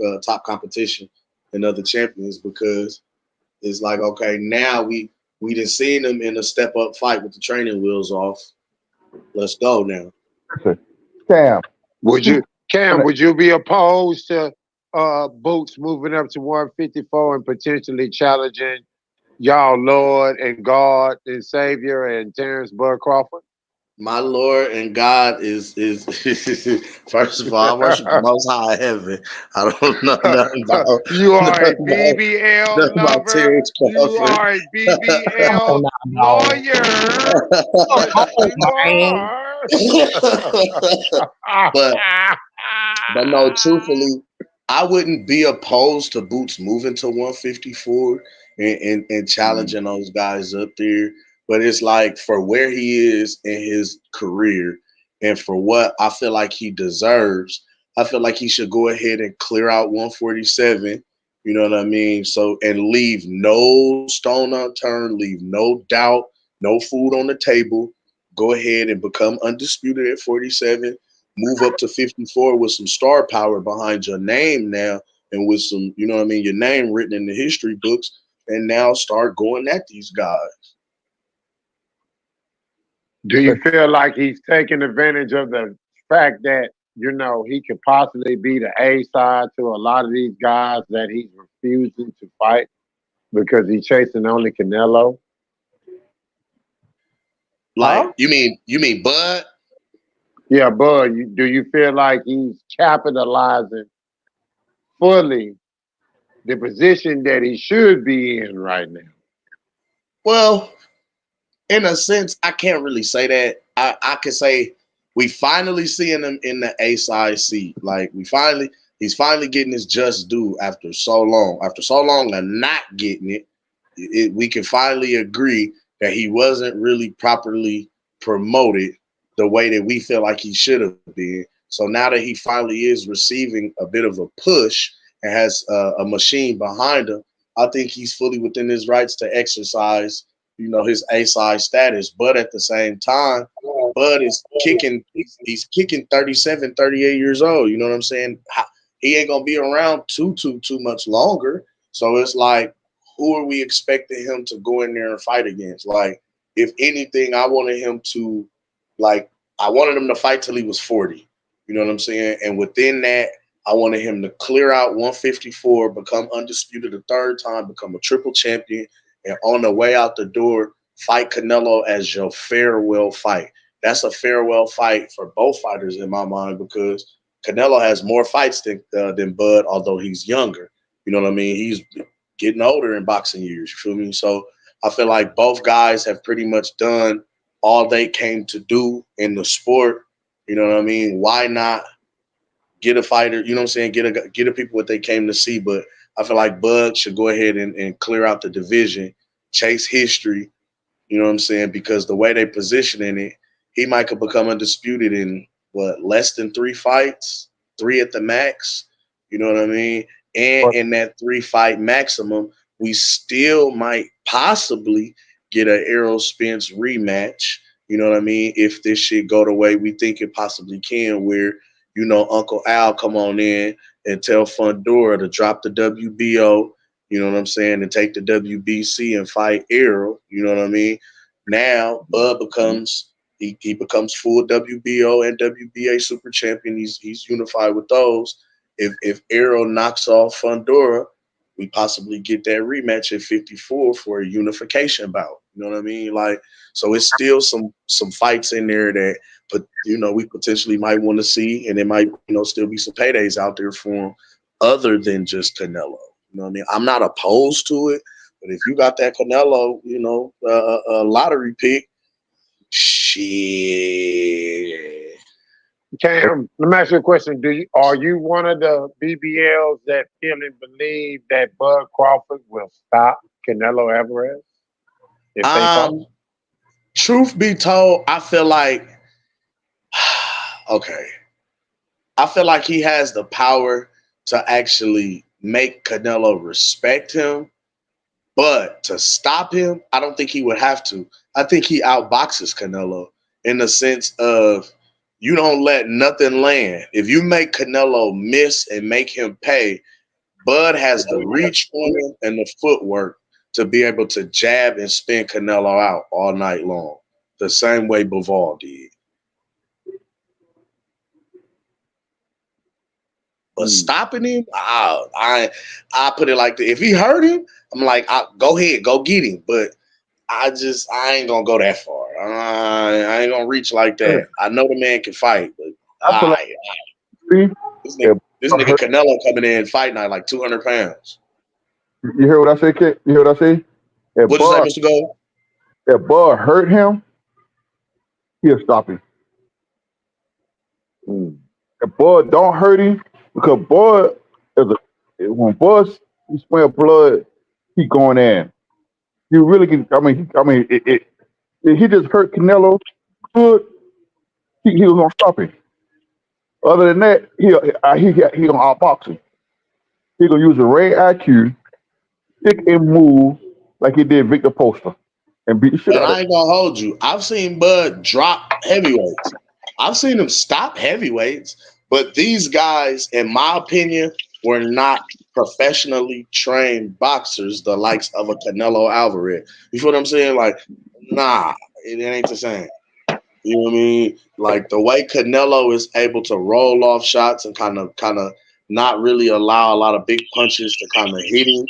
competition and other champions because it's like, okay, now we done seen him in a step up fight with the training wheels off. Let's go now. Cam, would you be opposed to Boots moving up to 154 and potentially challenging y'all Lord and God and Savior and Terence Bud Crawford? My Lord and God is first of all, I worship the Most High Heaven. I don't know nothing about you are a BBL lover. You are a BBL lawyer. But But no, truthfully, I wouldn't be opposed to Boots moving to 154 and challenging those guys up there. But it's like for where he is in his career and for what I feel like he deserves, I feel like he should go ahead and clear out 147. You know what I mean? So, and leave no stone unturned, leave no doubt, no food on the table. Go ahead and become undisputed at 47. Move up to 54 with some star power behind your name now, and with some, you know what I mean, your name written in the history books, and now start going at these guys. Do you feel like he's taking advantage of the fact that, he could possibly be the A side to a lot of these guys that he's refusing to fight because he's chasing only Canelo? Like, you mean Bud? Yeah, Bud, do you feel like he's capitalizing fully the position that he should be in right now? Well, in a sense, I can't really say that. I can say we finally seeing him in the A side seat. Like he's finally getting his just due after so long. After so long of not getting it, we can finally agree that he wasn't really properly promoted the way that we feel like he should have been. So now that he finally is receiving a bit of a push and has a machine behind him, I think he's fully within his rights to exercise, his A-side status. But at the same time, Bud is kicking, he's kicking 37, 38 years old. You know what I'm saying? He ain't going to be around too much longer. So it's like, who are we expecting him to go in there and fight against? Like, if anything, I wanted him to fight till he was 40. You know what I'm saying? And within that, I wanted him to clear out 154, become undisputed a third time, become a triple champion, and on the way out the door, fight Canelo as your farewell fight. That's a farewell fight for both fighters in my mind because Canelo has more fights than Bud, although he's younger. You know what I mean? He's getting older in boxing years. You feel me? So I feel like both guys have pretty much done all they came to do in the sport. You know what I mean? Why not get a fighter? You know what I'm saying? Get a people what they came to see. But I feel like Bud should go ahead and clear out the division, chase history. You know what I'm saying? Because the way they positioning it, he might could become undisputed in less than 3 fights, 3 at the max. You know what I mean? And in that 3-fight maximum, we still might possibly get an Errol Spence rematch. You know what I mean? If this shit go the way we think it possibly can, where, Uncle Al come on in and tell Fundora to drop the WBO, you know what I'm saying, and take the WBC and fight Errol. You know what I mean? Now Bud becomes he becomes full WBO and WBA super champion. He's unified with those. If Errol knocks off Fundora, we possibly get that rematch at 54 for a unification bout. You know what I mean? Like, so it's still some fights in there that, but we potentially might want to see, and there might still be some paydays out there for him other than just Canelo. You know what I mean? I'm not opposed to it, but if you got that Canelo, lottery pick, shit. Cam, let me ask you a question. Are you one of the BBLs that feel and believe that Bud Crawford will stop Canelo Alvarez if they fight? Truth be told, I feel like okay. I feel like he has the power to actually make Canelo respect him, but to stop him, I don't think he would have to. I think he outboxes Canelo in the sense of you don't let nothing land. If you make Canelo miss and make him pay, Bud has the reach on him and the footwork to be able to jab and spin Canelo out all night long, the same way Bivol did. But stopping him, I put it like that. If he hurt him, I'm like, go ahead, go get him. But I ain't gonna go that far. I ain't gonna reach like that. I know the man can fight, but this nigga Canelo coming in fight night like 200 pounds. You hear what I say, Kid? You hear what I say? What'd you say, Mr. Gold? If Bud hurt him, he'll stop him. And Bud don't hurt him because Bud is when Bud he smell blood, he going in. He really can. If he just hurt Canelo good, he was gonna stop him. Other than that, he gonna outbox him. He gonna use a ray IQ, stick and move like he did Victor Poster, and beat the shit And out of I him. ain't gonna hold you. I've seen Bud drop heavyweights. I've seen him stop heavyweights, but these guys, in my opinion, were not professionally trained boxers, the likes of a Canelo Alvarez. You feel what I'm saying? Like, nah, it ain't the same. You know what I mean? Like the way Canelo is able to roll off shots and kind of not really allow a lot of big punches to kind of hit him.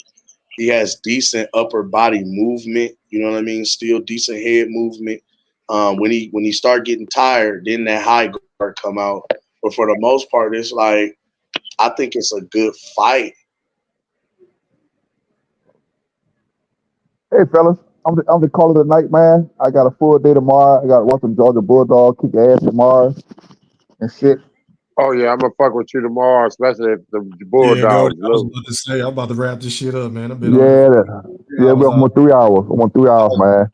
He has decent upper body movement. You know what I mean? Still decent head movement. When he start getting tired, then that high guard come out. But for the most part, it's like I think it's a good fight. Hey fellas, I'm the caller of the night, man. I got a full day tomorrow. I got to watch the Georgia Bulldog kick ass tomorrow and shit. Oh yeah, I'm gonna fuck with you tomorrow, especially if the Yeah, go. Bulldogs I was lose. about to say, I'm about to wrap this shit up, man. I've been on here Yeah, for yeah, I'm 3 hours out. on 3 hours. I'm on 3 hours, man.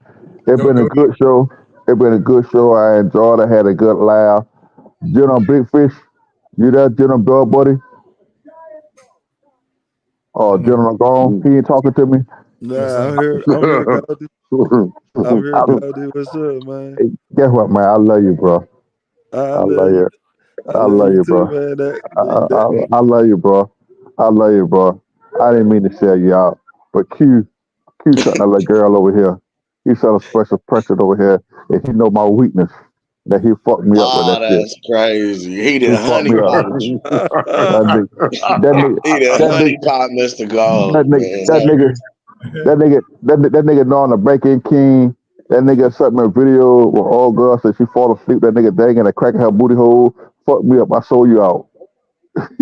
It's Go, been a go. good show. It's been a good show. I enjoyed it. I had a good laugh. General Big Fish, you there, General Bell Buddy? Oh, General gone. He ain't talking to me. Yes, Nah, sir. I'm here, Goldie. I'm here, I, Goldie. What's up, man? guess what, man? I love you, bro. I I love love you. you. I I love love you you, too, bro. man. I, I love you, bro. I love you, bro. I didn't mean to sell you out, but Q something that little girl over here. He saw a special person over here, and he know my weakness. That he fucked me up with that Oh, shit. that's crazy. He He done fucked me honey up. potted you. That nigga, that nigga, He done that honey nigga, pot Mr. that Gold, nigga, man. that nigga, that nigga knowing the break-in king. That nigga sent me a video with all girls said she fall asleep. That nigga dang in a crack in her booty hole. Fuck me up. I sold you out.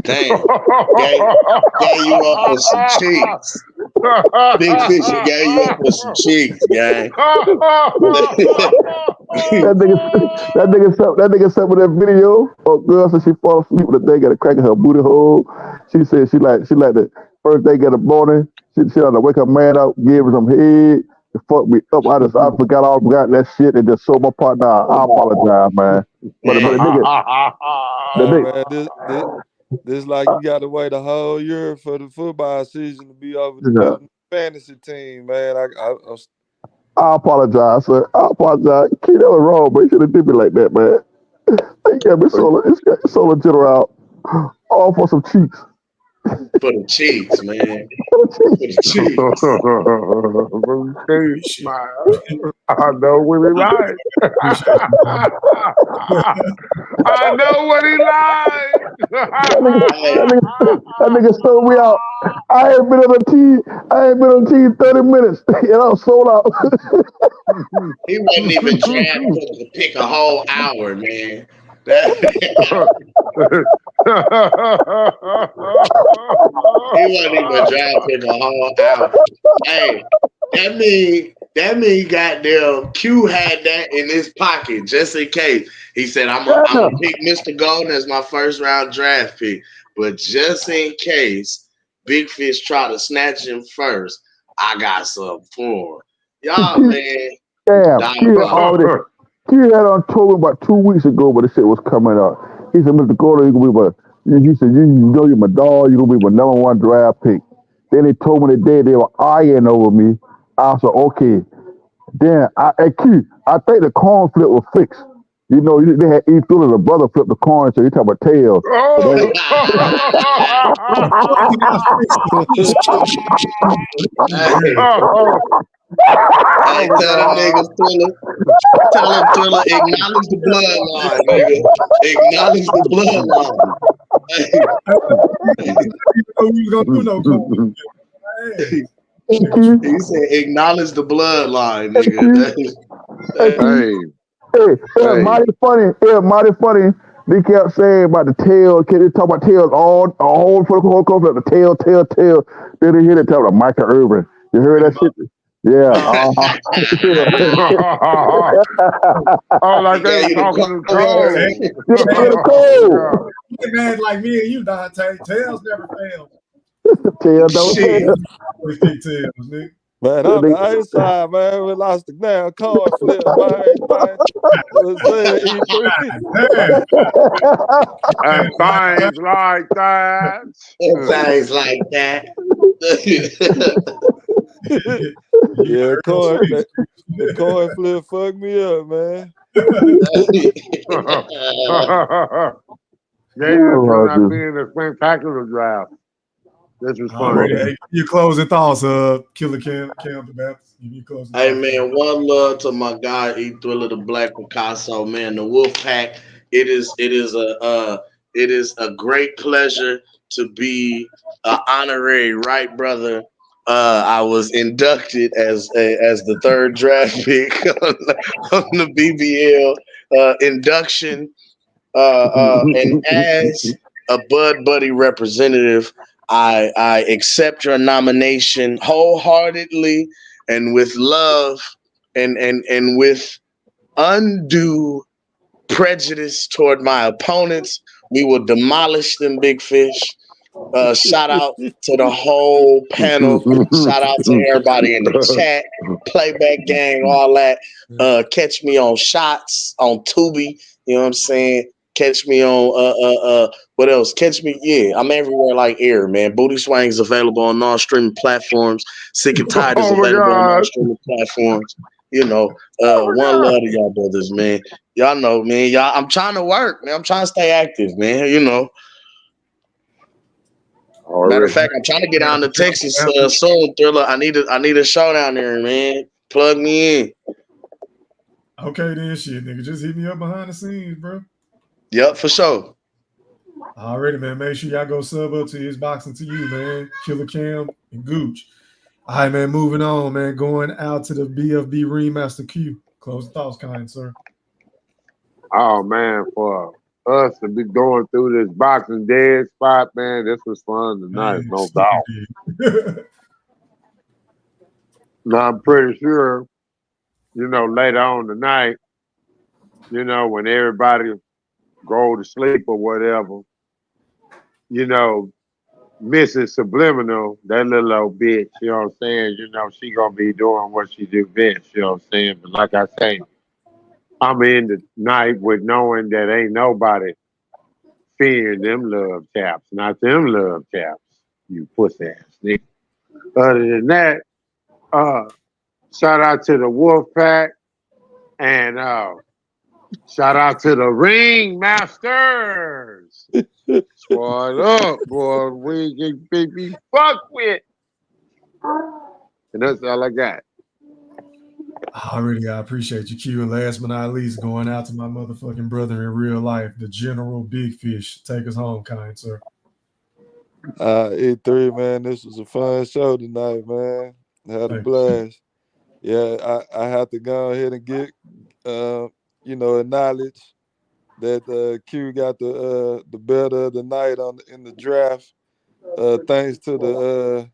Damn. Gave you up for some cheeks. Big Fish gave you up for some cheeks, gang. That nigga sent me that video. Oh, girl said she fall asleep with a thing at a crack in her booty hole. She said she like the first thing in the morning. She had to wake her man up, give her some head. It fucked me up. I forgot that shit and just sold my partner out. I apologize, man. But the Hey, nigga, man, this like you got to wait a whole year for the football season to be over to yeah, get a fantasy team, man. I apologize, sir. I apologize. Kid, that was wrong, but you should have did me like that, man. He got me solar general out. All for some cheeks. For the cheeks, man. For the cheeks. I know what he like. I know what he like. That nigga sold me out. I ain't been on the team 30 minutes. And I was sold out. He wasn't even drafted to pick a whole hour, man. He wasn't even drafted a whole hour. Hey, that mean goddamn Q had that in his pocket just in case. He said, I'm gonna pick Mr. Golden as my first round draft pick. But just in case Big Fish try to snatch him first, I got something for him. Y'all, man. Damn, Q had on told me about 2 weeks ago, but the shit was coming up. He said, Mr. Gordon, you gonna be he said, you know you're my dog, you're gonna be my number one draft pick. Then he told me the day they were eyeing over me. I said, okay. Then Q, I think the coin flip was fixed. You know, they had E. Phillips, a brother flipped the coin, so you talk about tails. Hey, tell them niggas, tell them, acknowledge the bloodline, nigga. Acknowledge the bloodline. He said, acknowledge the bloodline, nigga. It was mighty funny. It was mighty funny. They kept saying about the tail. They talk about tails all for the whole conference. The tail. Then they hear it talk about Michael Irvin. You heard that shit? Yeah. Oh, like they were talking to Yeah, the code. get mad like me and you, Dante. Tails never fail. Tail don't Shit. tell. We pick tails, nigga. Man, I'm the A side, man. We lost the damn coin flip, man. What's saying, And things like that. And things like that. Yeah, the coin flip fucked me up, man. They just turned out being a spectacular draft. This was fun. Alright, hey, your closing thoughts, Killer Cam the Baptist. Your closing Hey thoughts. man, one love to my guy E Thriller the Black Picasso, man. The Wolf Pack. It is a great pleasure to be an honorary Wright brother. I was inducted as the third draft pick on the BBL induction, and as a Bud Buddy representative, I accept your nomination wholeheartedly and with love and with undue prejudice toward my opponents. We will demolish them, Big Fish. Shout out to the whole panel. Shout out to everybody in the chat, playback gang, all that. Catch me on Shots on Tubi. You know what I'm saying? Catch me on what else? Catch me, yeah. I'm everywhere like air, man. Booty Swang is available on all streaming platforms. Sick and Tired is available on all streaming platforms. You know, one love to y'all brothers, man. Y'all know, man. Y'all, I'm trying to work, man. I'm trying to stay active, man. You know. Matter of fact, I'm trying to get down to Texas soon, Thriller. I need a show down there, man. Plug me in. Okay, then shit, nigga. Just hit me up behind the scenes, bro. Yep, for sure. Already, man. Make sure y'all go sub up to his boxing to you, man. Killer Cam and Gooch. All right, man. Moving on, man. Going out to the BFB Ringmaster Q. Close thoughts, kind sir. Oh man, for us to be going through this boxing dead spot, man, this was fun tonight, no doubt. Now I'm pretty sure, you know, later on tonight, you know, when everybody go to sleep or whatever, you know, Mrs. Subliminal, that little old bitch, you know what I'm saying? You know, she gonna be doing what she do best, you know what I'm saying? But like I say, I'm in the night with knowing that ain't nobody fearing them love taps, not them love taps, you pussy ass nigga. Other than that, shout out to the Wolf Pack and shout out to the Ring Masters. What up, boy? We can be fucked with. And that's all I got. Already, I appreciate you, Q. And last but not least, going out to my motherfucking brother in real life, the General Big Fish. Take us home, kind sir. E3, man, this was a fun show tonight, man. Had a blast. Yeah, I have to go ahead and get, you know, acknowledge that Q got the better of the night in the draft, thanks to the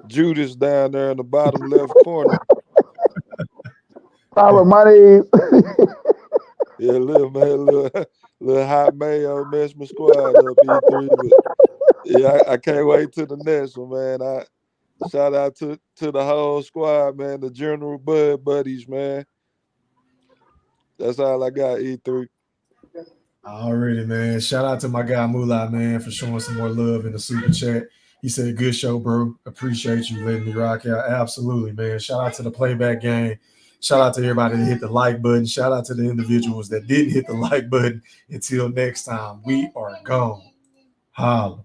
Judas down there in the bottom left corner. Follow my name. Yeah, little hot mayo mess my squad up E3. But yeah, I can't wait to the next one, man. I shout out to the whole squad, man, the General Bud Buddies, man. That's all I got, E3. Already, man. Shout out to my guy Moolah, man, for showing some more love in the super chat. He said, good show, bro. Appreciate you letting me rock out. Absolutely, man. Shout out to the playback gang. Shout out to everybody that hit the like button. Shout out to the individuals that didn't hit the like button. Until next time, we are gone. Holla.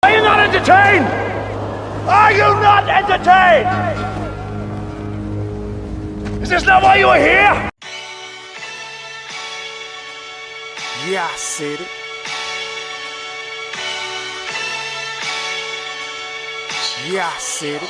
Are you not entertained? Are you not entertained? Is this not why you are here? Yeah, I said it. Yeah, I said it.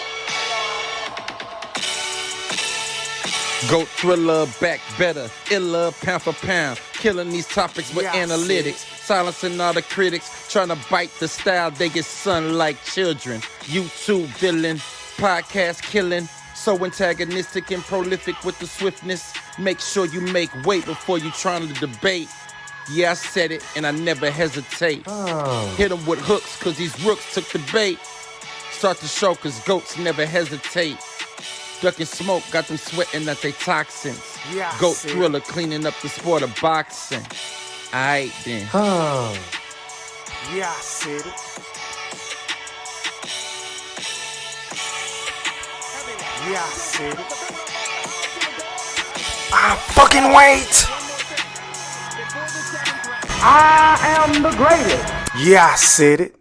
Go Thriller, back better, iller, pound for pound, killing these topics with analytics, silencing all the critics, trying to bite the style, they get sun like children. YouTube villain, podcast killing, so antagonistic and prolific with the swiftness. Make sure you make weight before you trying to debate. Yeah, I said it, and I never hesitate. Hit them with hooks, cause these rooks took the bait. Start the show, cause goats never hesitate. Ducking smoke, got them sweating at they toxins. Yeah, Goat see. thriller, cleaning up the sport of boxing. Aight then. Yeah, I said it. Yeah, I said it. I fucking wait. I am the greatest. Yeah, I said it.